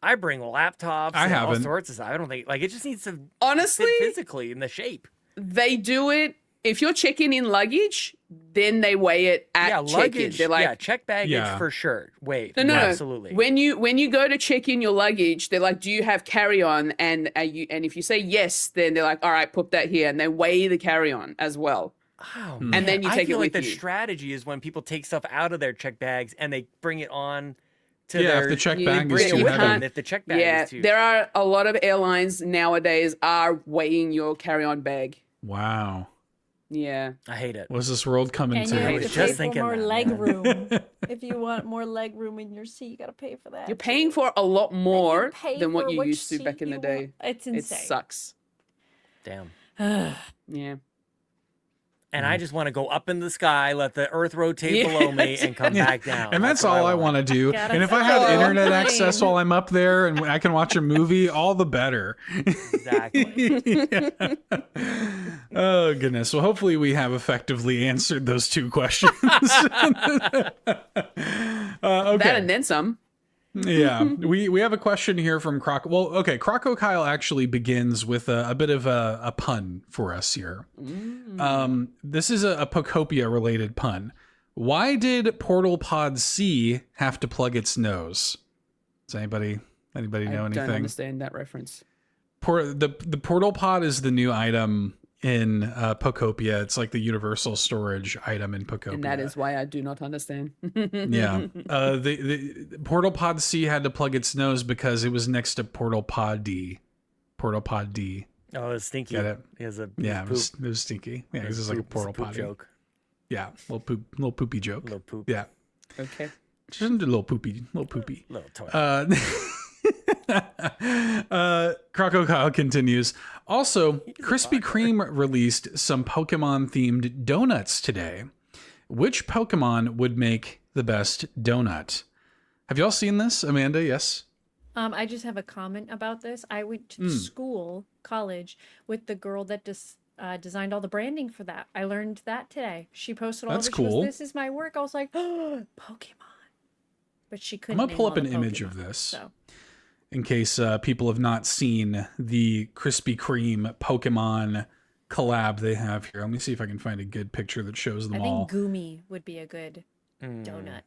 I bring laptops and all haven't. sorts of stuff. I don't think it just needs to Honestly, fit physically in the shape. they do it. If you're checking in luggage, then they weigh it at check-in. Luggage. They're like, check baggage Yeah. for sure. Wait, no, absolutely. When you go to check in your luggage, they're like, "Do you have carry-on?" And if you say yes, then they're like, "All right, put that here," and they weigh the carry-on as well. Oh, And then you I take feel it like with the you. strategy is when people take stuff out of their check bags and they bring it on to Yeah, their. if the check You bag bring is it too with heavy. you. If the check bag Yeah, is too. there are a lot of airlines nowadays are weighing your carry-on bag. Wow. Yeah. I hate it. What's this world coming And to? you have was to just pay for thinking more that, leg man. room. If you want more leg room in your seat, you got to pay for that. You're paying for a lot And more you pay than what for you which used to seat back in the you day. want. It's It insane. sucks. Damn. Yeah. And I just want to go up in the sky, let the earth rotate Yeah. below me, and come back down. And that's all I want to do. Gotta And if I fly have on internet plane. access while I'm up there and I can watch a movie, all the better. Exactly. Oh, goodness. Well, hopefully we have effectively answered those two questions. Okay. That and then some. Yeah, we have a question here from Croc. Well, okay, Croco Kyle actually begins with a bit of a pun for us here. This is a Pokopia related pun. Why did Portal Pod C have to plug its nose? Does anybody know I anything? don't understand that reference. The Portal Pod is the new item in Pokopia. It's like the universal storage item in Pokopia. And that is why I do not understand. Yeah. The Portal Pod C had to plug its nose because it was next to Portal Pod D. Portal Pod D. Oh, it's stinky. Get it? He has a Yeah, it poop. was stinky. Yeah, this is like a Poop- Portal it's poop Pod joke. Yeah, little poopy joke. Little poop. Yeah, Okay. just a little poopy. Little toy. Croco Kyle continues. Also, Krispy Kreme released some Pokemon-themed donuts today. Which Pokemon would make the best donut? Have y'all seen this, Amanda? Yes. I just have a comment about this. I went to college, with the girl that designed all the branding for that. I learned that today. She posted all That's of it. She cool. goes, "This is my work." I was like, "Oh, Pokemon!" But she I'm couldn't. gonna name pull all up an the image Pokemon, of this So in case people have not seen the Krispy Kreme Pokemon collab they have here. Let me see if I can find a good picture that shows them I all. think Gumi would be a good donut.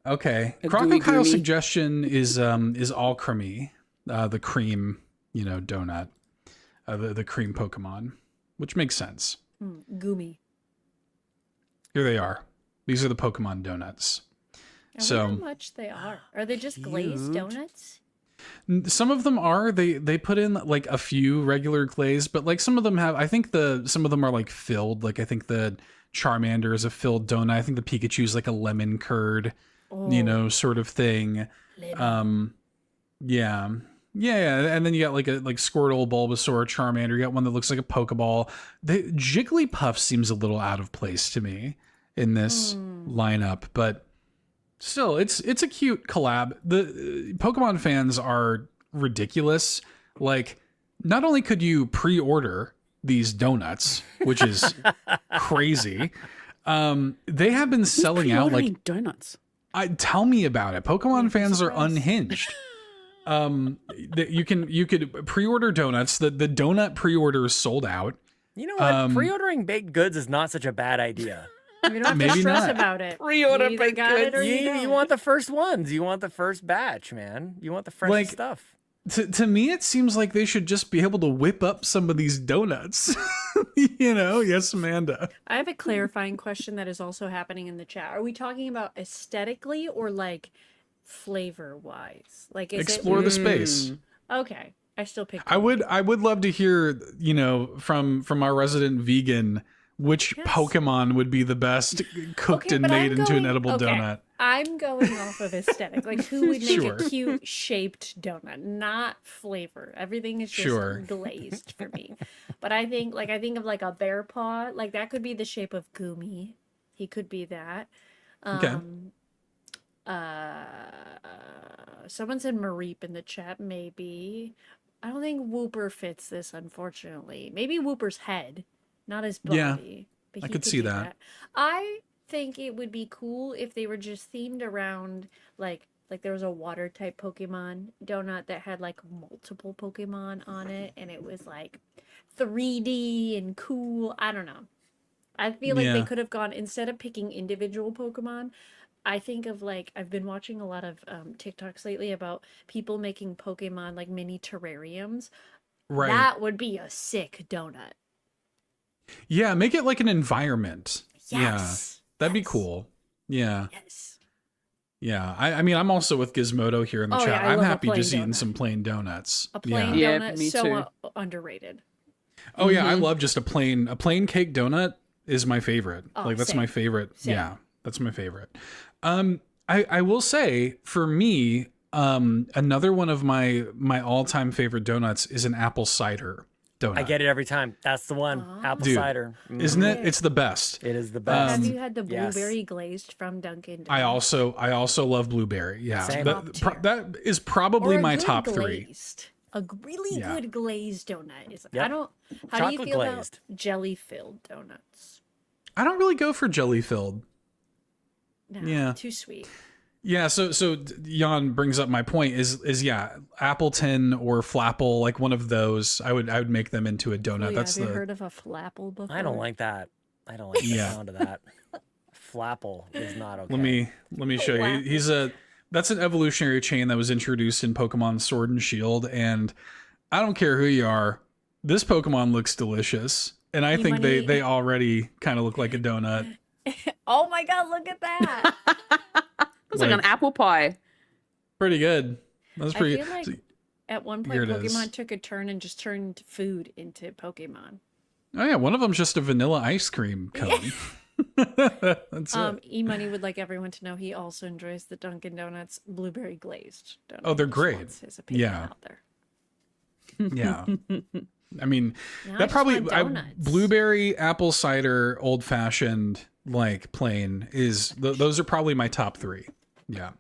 Okay. A Croco gooey Kyle's gooey. suggestion is all creamy, the cream, donut, the cream Pokemon, which makes sense. Gumi. Here they are. These are the Pokemon donuts. I So- wonder how much they are. Are they just glazed Cute. donuts? Some of them are they put in like a few regular glaze, but like some of them have. I think some of them are like filled. Like I think the Charmander is a filled donut. I think the Pikachu is like a lemon curd, sort of thing. Yeah. And then you got like Squirtle, Bulbasaur, Charmander. You got one that looks like a Pokeball. The Jigglypuff seems a little out of place to me in this lineup, but still, it's a cute collab. The Pokemon fans are ridiculous. Like, not only could you pre-order these donuts, which is crazy, they have been selling out like donuts. tell me about it. Pokemon fans are unhinged. You could pre-order donuts. The donut pre-order is sold out. You know what? Pre-ordering baked goods is not such a bad idea. You don't have Maybe to stress not. about it. Pre-order You either baked got it or goods. you You don't. want the first ones. You want the first batch, man. You want the fresh Like- stuff. To me, it seems like they should just be able to whip up some of these donuts. Yes, Amanda. I have a clarifying question that is also happening in the chat. Are we talking about aesthetically or like flavor wise? Like, is Explore the space. Okay, I still pick. I would love to hear, from our resident vegan, which Pokemon would be the best cooked and but made I'm into an going- edible okay, donut. I'm going off of aesthetic. Like, who would make Sure. a cute shaped donut, not flavor. Everything is just Sure. glazed for me. But I think of like a bear paw. Like, that could be the shape of Gumi. He could be that. Okay. Someone said Mareep in the chat. Maybe. I don't think Whooper fits this, unfortunately. Maybe Whooper's head, not his body. Yeah, but I he could see do that. I think it would be cool if they were just themed around like there was a water type Pokemon donut that had like multiple Pokemon on it, and it was like 3D and cool. I don't know. I feel like they Yeah. could have gone, instead of picking individual Pokemon, I think of like, I've been watching a lot of TikToks lately about people making Pokemon like mini terrariums. Right. That would be a sick donut. Yeah, make it like an environment. Yes. Yeah. That'd be Yes. cool. Yeah. Yes. Yeah. I mean, I'm also with Gizmodo here in the Oh, chat. yeah, I I'm love a happy plain just eating donut. some plain donuts. A plain Yeah, donut, me so too. underrated. Oh yeah, I love just a plain cake donut is my favorite. Oh, Like that's same. my favorite. Same. Yeah, that's my favorite. I will say for me, another one of my all-time favorite donuts is an apple cider donut. I get it every time. That's the one. Apple Dude, cider. Isn't it? It's the best. It is the best. Have you had the yes. blueberry glazed from Dunkin'? I also love blueberry. Yeah, Same. that is probably Or a my good top three. glazed. A really Yeah. good glazed donut is. Yep. I don't. How do you Chocolate feel glazed. about jelly filled donuts? I don't really go for jelly filled. No, Yeah. too sweet. Yeah, so Jan brings up my point is yeah, Appleton or Flapple, like one of those. I would make them into a donut. Oh, yeah, That's have you the heard of a flapple before? I don't like that. I don't like the Yeah. sound of that. Flapple is not okay. let me show you. That's an evolutionary chain that was introduced in Pokemon Sword and Shield, and I don't care who you are, this Pokemon looks delicious, and I think money. they already kind of look like a donut. Oh my god! Look at that. Looks like an apple pie. Pretty good. That's pretty. I feel like so- at one here point it is. Pokemon took a turn and just turned food into Pokemon. oh yeah, one of them's just a vanilla ice cream cone. That's it. E-Money would like everyone to know he also enjoys the Dunkin' Donuts blueberry glazed donut. Oh, they're Just great. wants his opinion Yeah. out there. Yeah. I mean, Now I that just probably want donuts. blueberry, apple cider, old fashioned, like plain is those are probably my top three. Yeah.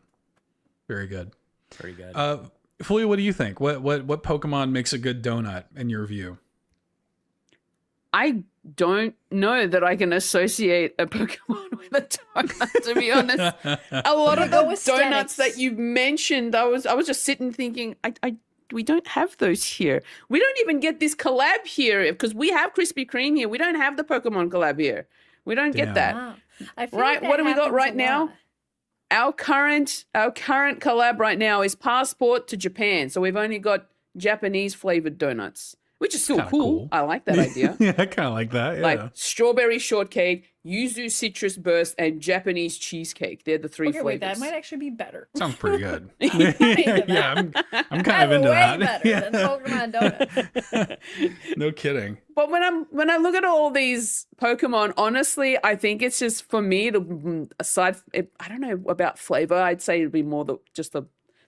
Very good. Pretty good. Fully, what do you think? What Pokemon makes a good donut in your view? I don't know that I can associate a Pokemon with a donut, to be honest. A lot of Go the with donuts aesthetics. that you've mentioned, I was just sitting thinking, we don't have those here. We don't even get this collab here because we have Krispy Kreme here. We don't have the Pokemon collab here. We don't Damn. get that. Wow. I feel Right, like that what do we got happens right a now? lot. Our current collab right now is Passport to Japan. So we've only got Japanese flavored donuts, which is still Kinda cool. cool. I like that idea. Yeah, I kind of like that. Yeah. Like strawberry shortcake, yuzu citrus burst, and Japanese cheesecake. They're the three Okay, wait, flavors. that might actually be better. Sounds pretty good. into yeah, I'm kind of That's into way that. better Yeah. than Pokemon donuts. No kidding. But when I look at all these Pokemon, honestly, I think it's just for me I don't know about flavor. I'd say it'd be more just the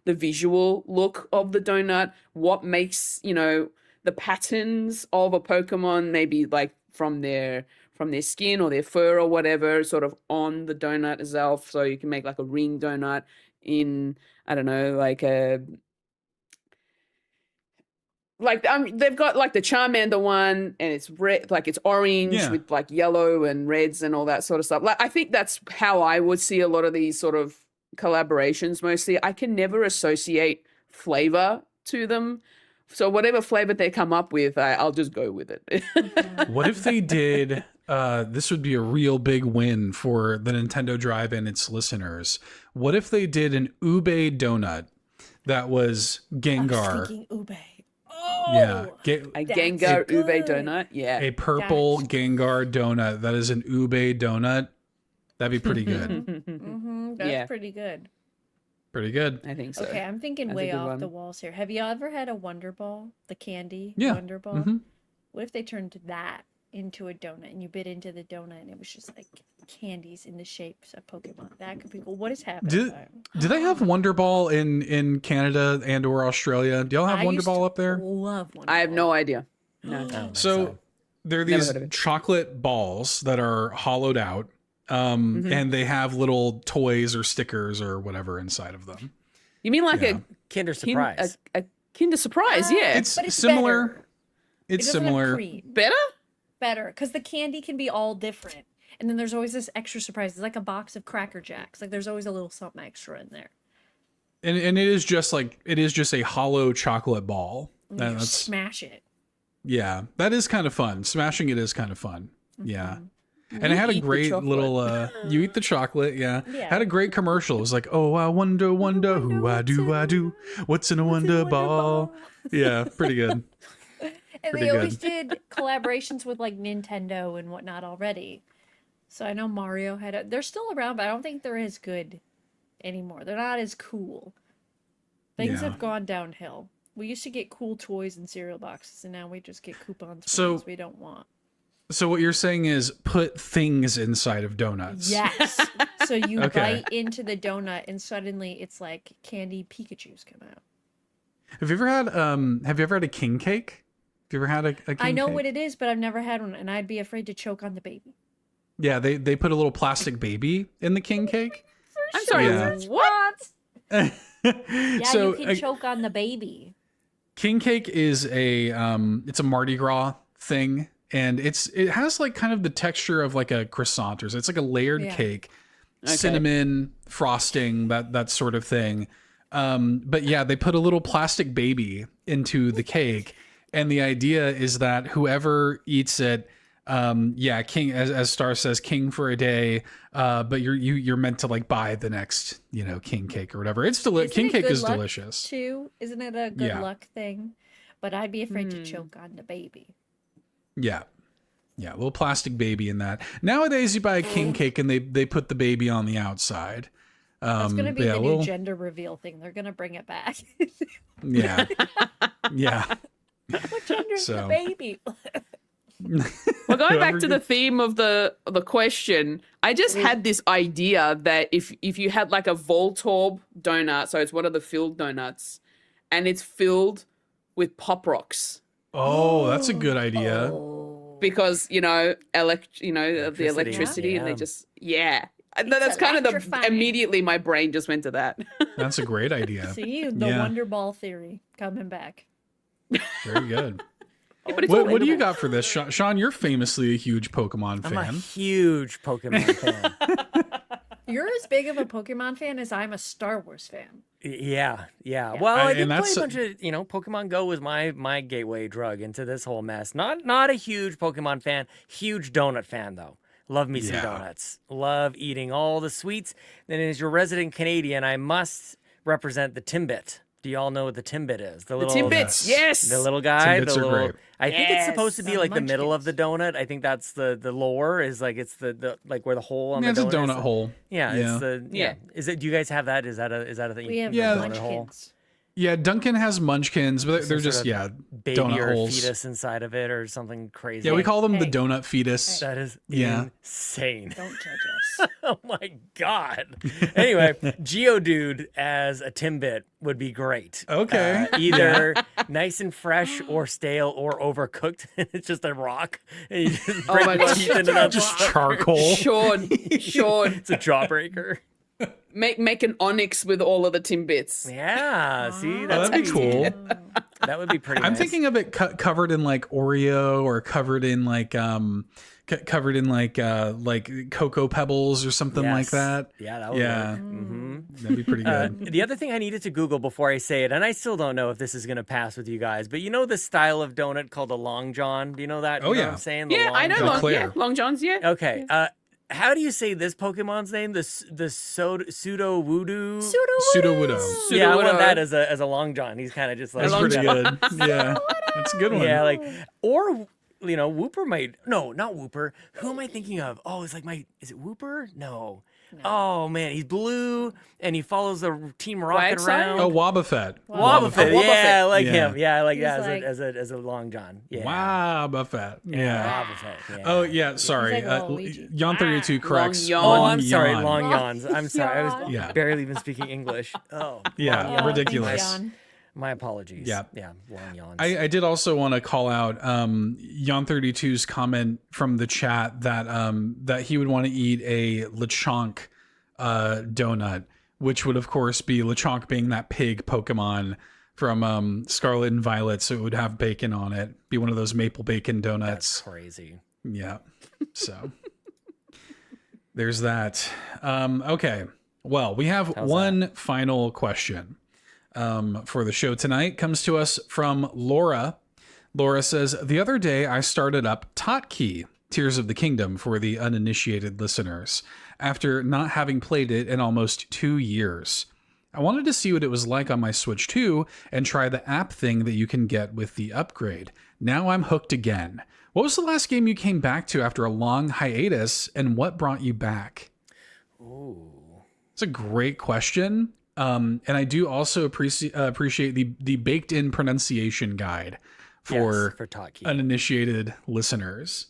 visual look of the donut. What makes the patterns of a Pokemon, maybe like from their skin or their fur or whatever, sort of on the donut itself. So you can make like a ring donut in, I don't know, they've got like the Charmander one, and it's red, like it's orange Yeah. with like yellow and reds and all that sort of stuff. Like I think that's how I would see a lot of these sort of collaborations. Mostly, I can never associate flavor to them. So whatever flavor they come up with, I'll just go with it. What if they did? This would be a real big win for the Nintendo Drive and its listeners. What if they did an ube donut that was I Gengar? was thinking ube. Oh, Yeah, A That's Gengar good. ube donut, yeah. a purple That's- Gengar donut that is an ube donut. That'd be pretty good. That's Yeah. pretty good. Pretty good. I think so. Okay, I'm thinking That's a way good off one. the walls here. Have you ever had a Wonder Ball? The candy Yeah. Wonder Ball? Mhm. What if they turned that into a donut and you bit into the donut and it was just like candies in the shapes of Pokemon. That could be cool. What is happening? Do they have Wonder Ball in Canada and or Australia? Do y'all have Wonder Ball up there? Love Wonder I have Ball. no idea. Oh, So there are Never these heard of it. chocolate balls that are hollowed out, and they have little toys or stickers or whatever inside of them. You mean like Yeah. Kinder Surprise. a Kinder Surprise? Yeah. It's But it's similar. better. It's It doesn't have similar. cream. Better? Better, because the candy can be all different. And then there's always this extra surprise. It's like a box of Cracker Jacks. Like there's always a little something extra in there. And it is just a hollow chocolate ball. And you That's smash it. yeah, that is kind of fun. Smashing it is kind of fun. Yeah. And it You had a eat the great chocolate. little you eat the chocolate, yeah. Yeah. Had a great commercial. It was like, "Oh, I wonder who I do. What's in a wonder ball?" Yeah, pretty good. And Pretty they always good. did collaborations with like Nintendo and whatnot already. So I know Mario they're still around, but I don't think they're as good anymore. They're not as cool. Things Yeah. have gone downhill. We used to get cool toys and cereal boxes, and now we just get coupons for So- things we don't want. So what you're saying is put things inside of donuts. Yes. So you Okay. bite into the donut, and suddenly it's like candy Pikachus come out. Have you ever had a king cake? Have you ever had a king I know cake? what it is, but I've never had one, and I'd be afraid to choke on the baby. Yeah, they put a little plastic baby in the king cake. I'm sorry. Yeah. What? Yeah, So, you can choke on the baby. king cake is it's a Mardi Gras thing, and it has like kind of the texture of like a croissant, or it's like a layered Yeah. cake, cinnamon frosting, that sort of thing. But yeah, they put a little plastic baby into the cake, and the idea is that whoever eats it, king, as Star says, king for a day, but you're meant to like buy the next king cake or whatever. It's Isn't king it cake good is luck, delicious. Too, isn't it a good Yeah. luck thing? But I'd be afraid to choke on the baby. Yeah. Yeah, a little plastic baby in that. Nowadays, you buy a king cake and they put the baby on the outside. That's gonna be yeah, the little- new gender reveal thing. They're gonna bring it back. Yeah. Yeah. What gender is the So- baby? Well, going back Whoever to the theme of the question, I just had this idea that if you had like a Voltorb donut, so it's one of the filled donuts, and it's filled with Pop Rocks, Oh, that's a good idea. because the Electricity, electricity, and they yeah. just And It's that's kind of the electrifying. immediately my brain just went to that. That's a great idea. See, the Yeah. Wonder Ball theory coming back. Very good. But it's all What do you edible. got for this, Sean? Sean, you're famously a huge Pokemon I'm a fan. huge Pokemon fan. You're as big of a Pokemon fan as I'm a Star Wars fan. Yeah. Well, I did and play a that's- bunch of, Pokemon Go was my gateway drug into this whole mess. Not a huge Pokemon fan, huge donut fan though. Love me some Yeah. donuts. Love eating all the sweets. Then as your resident Canadian, I must represent the Timbit. Do you all know what the Timbit is? The little Timbits, yes. The little guy, Timbits the are little. great. I think it's supposed to Yes, be like the middle of munchkins. the donut. I think that's the lore is like it's the like where the hole on Yeah, it's the a donut. donut is. hole. Yeah, Yeah. it's the Yeah. Is it? Do you guys have that? Is that a thing? We have Yeah. Donut hole? munchkins. Yeah, Duncan has munchkins, but they're Some just, sort of baby donut or holes. fetus inside of it or something crazy. Yeah, we call them the Hey. donut fetus. That is Yeah. insane. Don't judge us. Oh my god. Anyway, Geodude as a Timbit would be great. Okay. Either nice and fresh or stale or overcooked. It's just a rock. And you just Oh break my your gosh. teeth into that Just rock. charcoal. Sean, It's a jawbreaker. make an onyx with all of the Timbits. Yeah. See, Oh, that's that'd be cool. That would be pretty I'm nice. thinking of it covered in like Oreo or covered in like like Cocoa Pebbles or something like Yes. that. Yeah, that would Yeah. work. Mm-hmm. That'd be pretty good. The other thing I needed to Google before I say it, and I still don't know if this is going to pass with you guys, but you know this style of donut called a Long John? Do you know that? Oh, You know yeah. what I'm saying? The Yeah, I know Long John. Claire. Long Johns, yeah. Okay. How do you say this Pokemon's name? The pseudo voodoo. Pseudo Widow. Yeah, I want Pseudo-Widow. that as a Long John. He's kind of just like That's Long pretty John. good. Yeah, that's a good one. yeah, like or Whooper might. No, not Whooper. Who am I thinking of? Oh, is it Whooper? No. Oh man, he's blue and he follows the Team Rocket Wagside? around. Oh, Wobbuffet. Wobbuffet. Yeah, I like him. Yeah, I like He's that like- as a long john. Yeah. Wobbuffet. Yeah. Wobbuffet. Yeah. Oh yeah, sorry. He's like Luigi. Yon32 corrects. yawn. Oh, long I'm sorry. yawn. Long yawns. I'm sorry. I was Yeah. barely even speaking English. Oh. Yeah, long yawns. ridiculous. Thanks, John. My apologies. Yeah. Yeah. Long yawns. I did also want to call out Yon32's comment from the chat that he would want to eat a Lechonk donut, which would of course be Lechonk being that pig Pokemon from Scarlet and Violet, so it would have bacon on it. Be one of those maple bacon donuts. That's crazy. Yeah. So there's that. Okay. Well, we have one final question for the show tonight. Comes to us from Laura. Laura says, the other day I started up Totkey, Tears of the Kingdom, for the uninitiated listeners, after not having played it in almost 2 years. I wanted to see what it was like on my Switch 2 and try the app thing that you can get with the upgrade. Now I'm hooked again. What was the last game you came back to after a long hiatus, and what brought you back? Ooh. It's a great question. And I do also appreciate the baked-in pronunciation guide for Totkey. uninitiated listeners.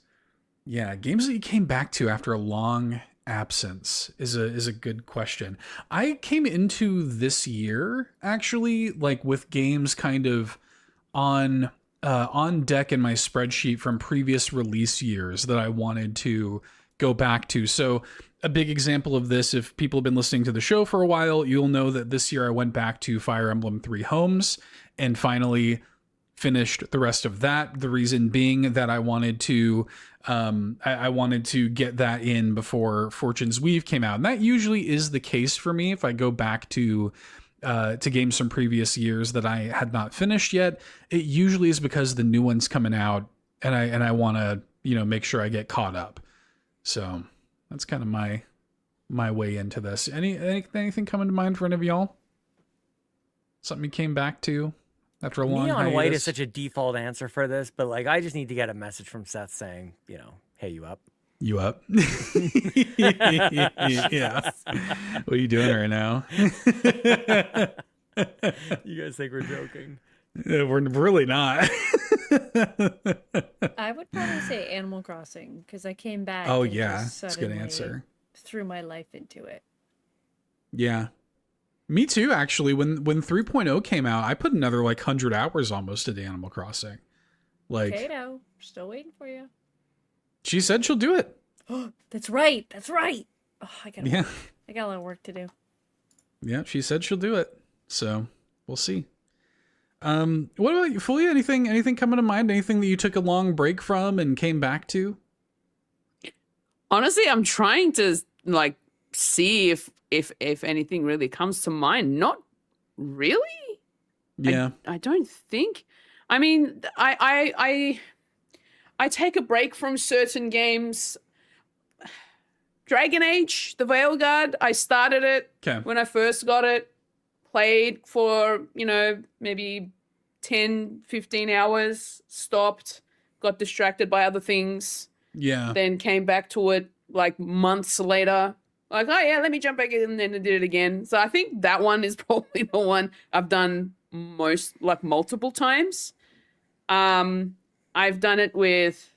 Yeah, games that you came back to after a long absence is a good question. I came into this year actually like with games kind of on deck in my spreadsheet from previous release years that I wanted to go back to. So a big example of this, if people have been listening to the show for a while, you'll know that this year I went back to Fire Emblem Three Homes and finally finished the rest of that. The reason being that I wanted to I wanted to get that in before Fortune's Weave came out. And that usually is the case for me if I go back to games from previous years that I had not finished yet. It usually is because the new one's coming out and I want to, make sure I get caught up. So that's kind of my way into this. Anything coming to mind for any of y'all? Something you came back to after a long Neon hiatus? White is such a default answer for this, but I just need to get a message from Seth saying, hey, you up? You up? Yeah. What are you doing right now? You guys think we're joking? We're really not. I would probably say Animal Crossing because I came back. Oh and yeah, just that's a good suddenly answer. Threw my life into it. Yeah. Me too, actually. When 3.0 came out, I put another 100 hours almost into Animal Crossing. Kato, still waiting for you. She said she'll do it. That's right. That's right. Oh, I got Yeah. a lot of work to do. Yeah, she said she'll do it. So we'll see. What about you, Fulia? Anything coming to mind? Anything that you took a long break from and came back to? Honestly, I'm trying to see if anything really comes to mind. Not really. Yeah. I don't think. I mean, I take a break from certain games. Dragon Age, the Veilguard, I started it when I first got it. Played for, maybe 10, 15 hours, stopped, got distracted by other things. Yeah. Then came back to it months later. Oh yeah, let me jump back in, and then I did it again. So I think that one is probably the one I've done multiple times. I've done it with,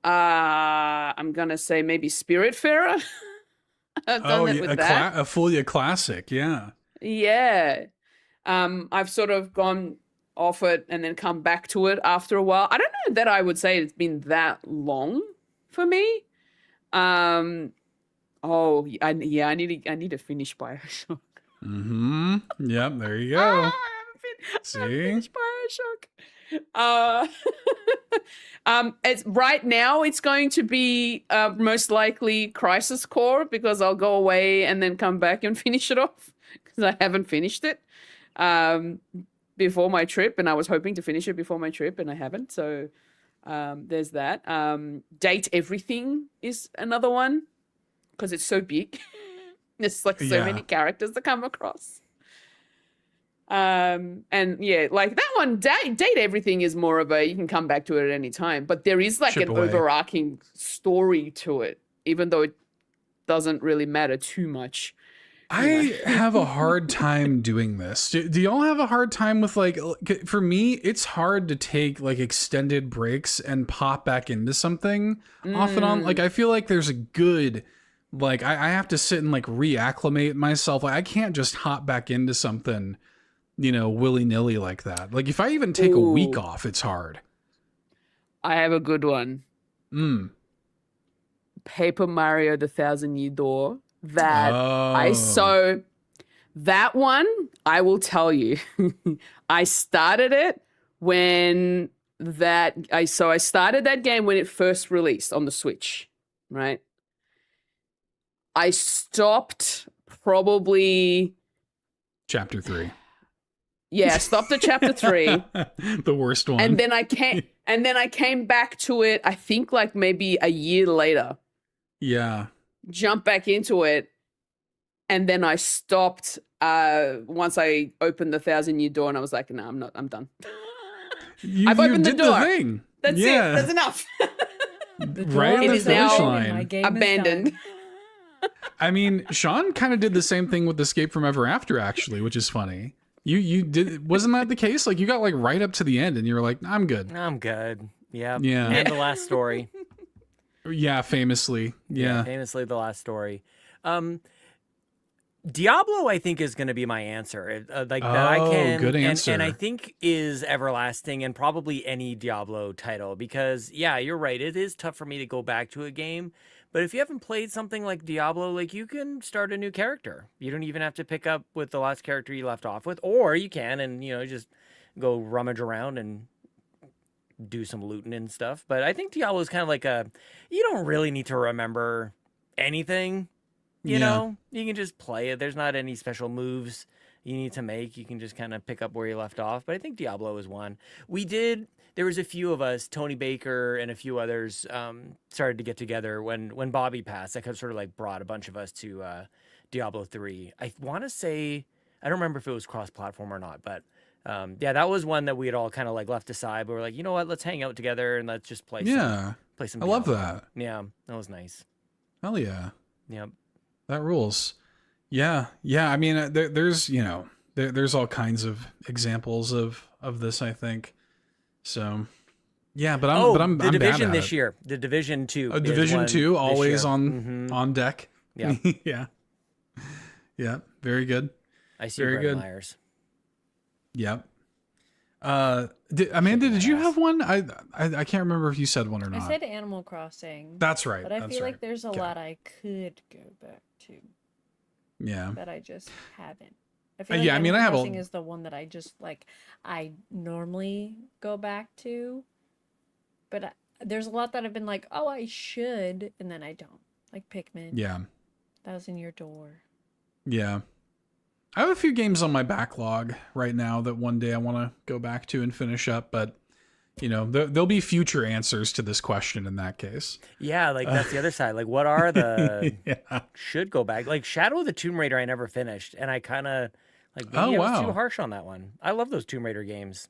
I'm going to say maybe Spiritfarer. I've done it with that. A Fulia classic, yeah. Yeah. I've sort of gone off it and then come back to it after a while. I don't know that I would say it's been that long for me. I need to finish BioShock. Mm-hmm. Yep, there you go. I haven't See? finished BioShock. It's right now. It's going to be most likely Crisis Core because I'll go away and then come back and finish it off because I haven't finished it before my trip, and I was hoping to finish it before my trip, and I haven't. So there's that. Date Everything is another one because it's so big. There's so many characters to come across. And yeah, like that one, date everything is more of a, you can come back to it at any time, but there is like Chip an away. overarching story to it, even though it doesn't really matter too much. I have a hard time doing this. Do y'all have a hard time with, like, for me, it's hard to take like extended breaks and pop back into something off and on. Like, I feel like there's a good, like, I have to sit and like reacclimate myself. Like, I can't just hop back into something, you know, willy nilly like that. Like, if I even take a week off, it's hard. I have a good one. Paper Mario: The Thousand Year Door. That that one, I will tell you, I started it when I started that game when it first released on the Switch, right? I stopped probably Chapter 3. Yeah, stopped at chapter 3. The worst one. And then I came back to it, I think like maybe a year later. Yeah. Jump back into it, and then I stopped once I opened the 1,000 Year Door, and I was like, no, I'm done. I've opened the door. Thing. That's it. That's enough. Right on the finish line. Abandoned. I mean, Sean kind of did the same thing with Escape from Ever After, actually, which is funny. You did, wasn't that the case? Like, you got like right up to the end, and you were like, I'm good. Yeah. Yeah. And the last story. Yeah, famously. Yeah. Famously the last story. Diablo, I think, is going to be my answer. That I can, good answer. And I think is everlasting, and probably any Diablo title, because yeah, you're right. It is tough for me to go back to a game, but if you haven't played something like Diablo, like, you can start a new character. You don't even have to pick up with the last character you left off with, or you can, and just go rummage around and do some looting and stuff. But I think Diablo is kind of like you don't really need to remember anything, you know? You can just play it. There's not any special moves you need to make. You can just kind of pick up where you left off. But I think Diablo is one. There was a few of us, Tony Baker and a few others, started to get together when Bobby passed. That kind of sort of like brought a bunch of us to Diablo 3. I want to say, I don't remember if it was cross-platform or not, but yeah, that was one that we had all kind of like left aside, but we're like, you know what, let's hang out together and let's just play some I love that. Yeah, that was nice. Hell yeah. Yep. That rules. Yeah. I mean, there's there's all kinds of examples of this, I think. So yeah, but I'm the Division bad at this year. The Division 2. Division 2 always on deck. Yeah. Yeah. Very good. I see. Very good. Myers. Yep. Amanda, did you have one? I can't remember if you said one or not. I said Animal Crossing. That's right. But I feel like there's a lot I could go back to. Yeah. That I just haven't. I feel like Animal Crossing is the one that I just like. I normally go back to, but there's a lot that I've been like, oh, I should, and then I don't. Like Pikmin. Yeah. 1,000 Year Door. Yeah. I have a few games on my backlog right now that one day I want to go back to and finish up, but there'll be future answers to this question in that case. Yeah, like that's the other side. Like, what are the should go back? Like Shadow of the Tomb Raider, I never finished, and I kind of like maybe I was too harsh on that one. I love those Tomb Raider games.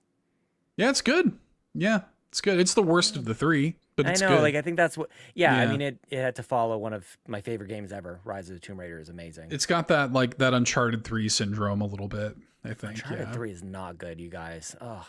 Yeah, it's good. Yeah, it's good. It's the worst of the three, but it's I know. good. Like I think that's what. Yeah, I mean it had to follow one of my favorite games ever. Rise of the Tomb Raider is amazing. It's got that like that Uncharted 3 syndrome a little bit, I think. Uncharted 3 is not good, you guys. Oh.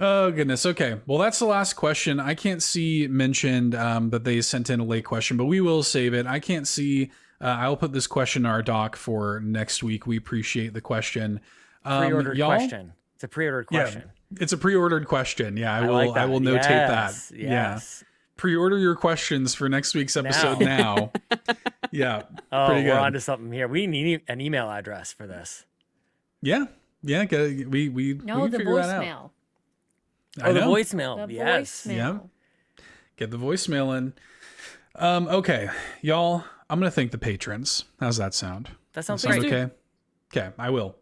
Oh goodness. Okay. Well, that's the last question. I can't see mentioned that they sent in a late question, but we will save it. I can't see. I'll put this question in our doc for next week. We appreciate the question. Pre-ordered question. It's a pre-ordered question. Yeah, it's a pre-ordered question. Yeah, I will. Like that. I will notate that. Yes. Yeah. Pre-order your questions for next week's episode now. Yeah. Oh, pretty good. We're onto something here. We need an email address for this. Yeah. We the can figure that out. voicemail. The voicemail. The yes. voicemail. Yeah. Get the voicemail in. Okay, y'all. I'm gonna thank the patrons. How's that sound? That sounds great. great. Okay. Okay, I will.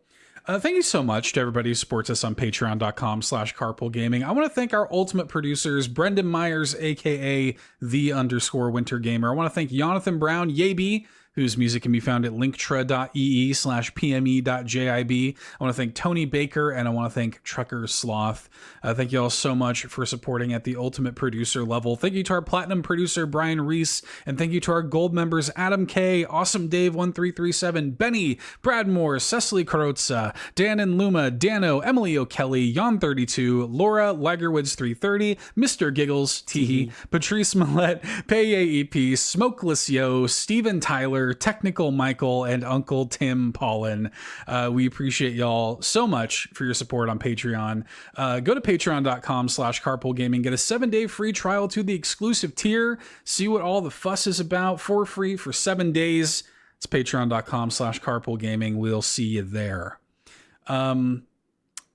Thank you so much to everybody who supports us on patreon.com/carpoolgaming. I want to thank our ultimate producers, Brendan Myers, aka _Winter Gamer. I want to thank Jonathan Brown, Yaby, whose music can be found at linktra.ee/pme.jib. I want to thank Tony Baker, and I want to thank Trucker Sloth. Thank you all so much for supporting at the ultimate producer level. Thank you to our platinum producer, Brian Reese, and thank you to our gold members, Adam K, Awesome Dave 1337, Benny, Brad Moore, Cecily Carrozza, Dan and Luma, Dannohh, Emily O'Kelly, Jan32, Laura, Lagerwoods 330, Mr. Giggles, Teehee, Patrice Mallette, Peje EP, Smokeless Joe, Steven Tyler, Technical Michael, and Uncle Tim Paullin. We appreciate y'all so much for your support on Patreon. Go to patreon.com/carpoolgaming, get a 7-day free trial to the exclusive tier, see what all the fuss is about for free for 7 days. It's patreon.com/carpoolgaming. We'll see you there.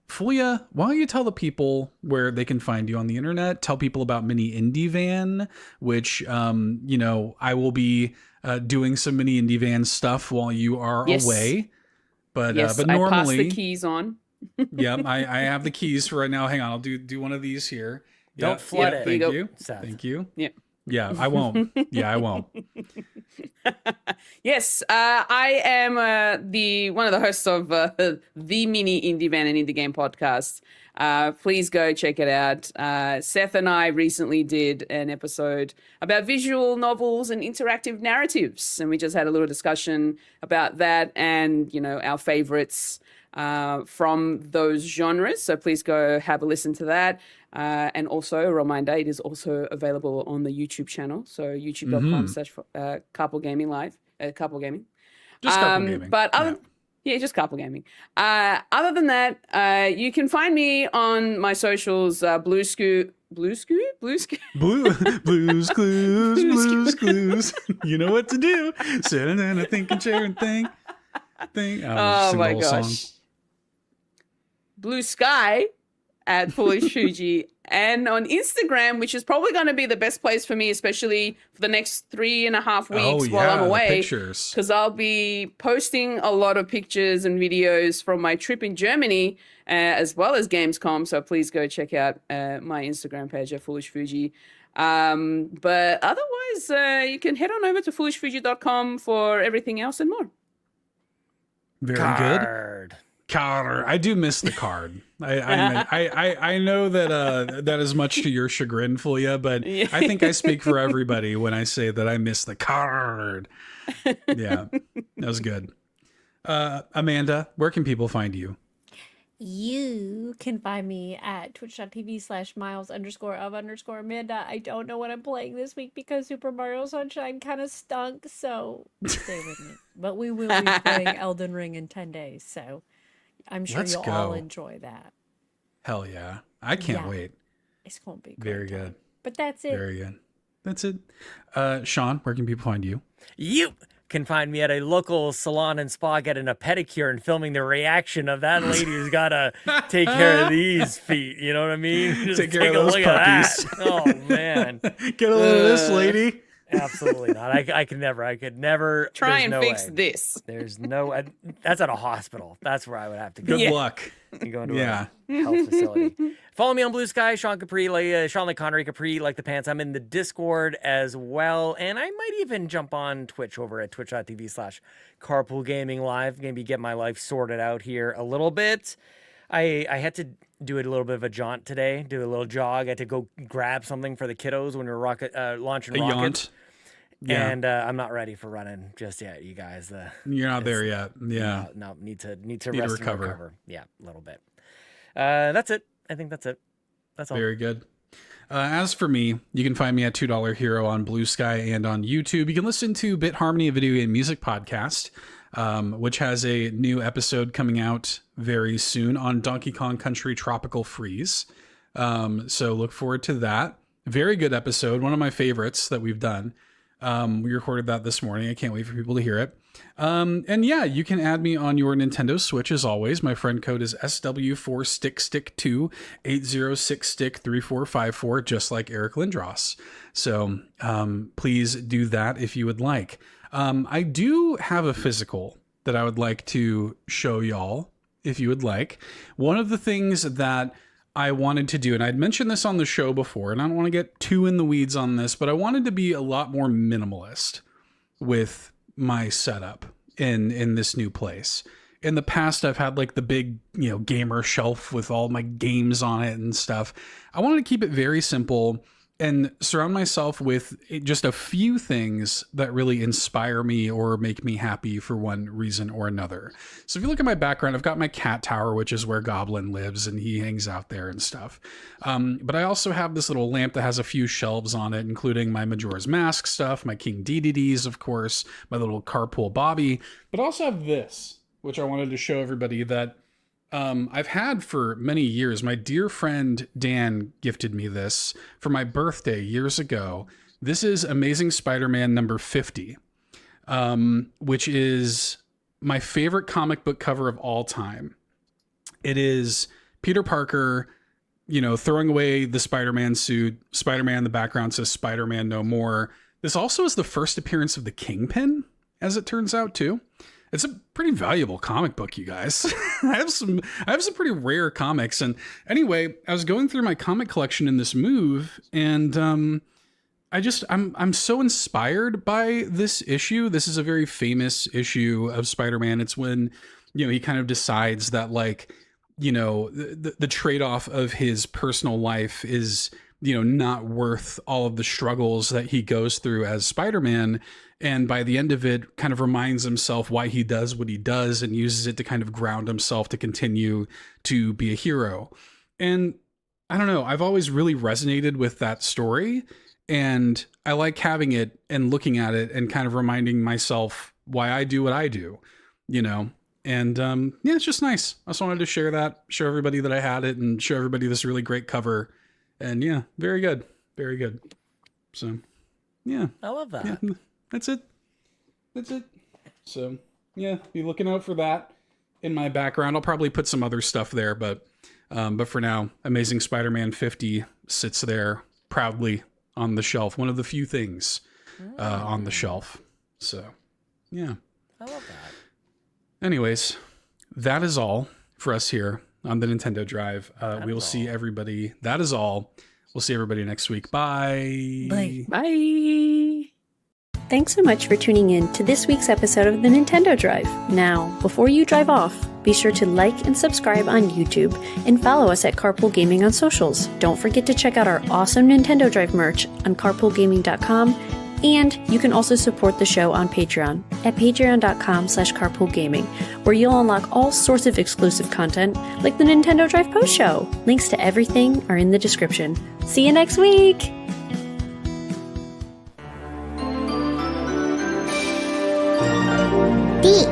Fulia, why don't you tell the people where they can find you on the internet? Tell people about Mini Indie Van, which, I will be doing some Mini Indie Van stuff while you are away. But normally, I pass the keys on. Yeah, I have the keys for right now. Hang on, I'll do one of these here. Don't flood it. Thank you. Thank you. Yeah. Yeah, I won't. I won't. Yes, I am one of the hosts of the Mini Indie Van and Indie Game podcast. Please go check it out. Seth and I recently did an episode about visual novels and interactive narratives, and we just had a little discussion about that and, our favorites from those genres. So please go have a listen to that. And also a reminder, it is also available on the YouTube channel. So youtube.com/Carpool Gaming Live. Carpool Gaming. Just Carpool Gaming. But just Carpool Gaming. Other than that, you can find me on my socials, Blues Clues. You know what to do. Sitting and a thinking, sharing thing. Oh my gosh. Blue Sky at Foolish Fuji, and on Instagram, which is probably going to be the best place for me, especially for the next 3.5 weeks while I'm away, because I'll be posting a lot of pictures and videos from my trip in Germany, as well as Gamescom. So please go check out my Instagram page at Foolish Fuji. But otherwise, you can head on over to foolishfuji.com for everything else and more. Very good. Card. I do miss the card. I know that is much to your chagrin, Fulia, but I think I speak for everybody when I say that I miss the card. Yeah, that was good. Amanda, where can people find you? You can find me at twitch.tv/miles_of_Amanda. I don't know what I'm playing this week because Super Mario Sunshine kind of stunk, so stay with me. But we will be playing Elden Ring in 10 days, so I'm sure you'll all enjoy that. Hell yeah. I can't wait. It's going to be great. Very good. But that's it. Very good. That's it. Sean, where can people find you? You can find me at a local salon and spa getting a pedicure and filming the reaction of that lady who's got to take care of these feet. You know what I mean? Just take care of those puppies. Oh, man. Get a load of this, lady. Absolutely not. I could never try and fix this. There's no. That's at a hospital. That's where I would have to go. Good luck. You go into a health facility. Follow me on Blue Sky, Sean Capri, Sean like Connery Capri, like the pants. I'm in the Discord as well, and I might even jump on Twitch over at twitch.tv/Carpool Gaming Live. Maybe get my life sorted out here a little bit. I had to do a little bit of a jaunt today, do a little jog. I had to go grab something for the kiddos when we were launching rockets. Yeah. And I'm not ready for running just yet, you guys. You're not there yet. Yeah. No, need to rest recover. and recover. Yeah, a little bit. That's it. I think that's it. That's all. Very good. As for me, you can find me at $2 Hero on Blue Sky and on YouTube. You can listen to Bit Harmony, a video game music podcast, which has a new episode coming out very soon on Donkey Kong Country Tropical Freeze. So look forward to that. Very good episode. One of my favorites that we've done. We recorded that this morning. I can't wait for people to hear it. And yeah, you can add me on your Nintendo Switch as always. My friend code is SW4StickStick2 806Stick3454, just like Eric Lindros. So please do that if you would like. I do have a physical that I would like to show y'all if you would like. One of the things that I wanted to do, and I'd mentioned this on the show before, and I don't want to get too in the weeds on this, but I wanted to be a lot more minimalist with my setup in this new place. In the past, I've had like the big, gamer shelf with all my games on it and stuff. I wanted to keep it very simple and surround myself with just a few things that really inspire me or make me happy for one reason or another. So if you look at my background, I've got my cat tower, which is where Goblin lives, and he hangs out there and stuff. But I also have this little lamp that has a few shelves on it, including my Majora's Mask stuff, my King DDDs, of course, my little Carpool Bobby, but I also have this, which I wanted to show everybody that I've had for many years. My dear friend Dan gifted me this for my birthday years ago. This is Amazing Spider-Man number 50, which is my favorite comic book cover of all time. It is Peter Parker, throwing away the Spider-Man suit. Spider-Man in the background says Spider-Man no more. This also is the first appearance of the Kingpin, as it turns out, too. It's a pretty valuable comic book, you guys. I have some pretty rare comics. And anyway, I was going through my comic collection in this move, and I'm so inspired by this issue. This is a very famous issue of Spider-Man. It's when, he kind of decides that, like, the trade-off of his personal life is, not worth all of the struggles that he goes through as Spider-Man. And by the end of it, kind of reminds himself why he does what he does and uses it to kind of ground himself to continue to be a hero. And I don't know, I've always really resonated with that story. And I like having it and looking at it and kind of reminding myself why I do what I do, And it's just nice. I just wanted to share that, show everybody that I had it, and show everybody this really great cover. And yeah, very good. Very good. So, yeah. I love that. Yeah. That's it. So, yeah, be looking out for that in my background. I'll probably put some other stuff there, but for now, Amazing Spider-Man 50 sits there proudly on the shelf. One of the few things on the shelf. So, yeah. I love that. Anyways, that is all for us here on the Nintendo Drive. We will see everybody. That is all. We'll see everybody next week. Bye. Bye. Bye. Thanks so much for tuning in to this week's episode of the Nintendo Drive. Now, before you drive off, be sure to like and subscribe on YouTube and follow us at Carpool Gaming on socials. Don't forget to check out our awesome Nintendo Drive merch on carpoolgaming.com, and you can also support the show on Patreon at patreon.com/carpoolgaming, where you'll unlock all sorts of exclusive content like the Nintendo Drive post show. Links to everything are in the description. See you next week! Beak.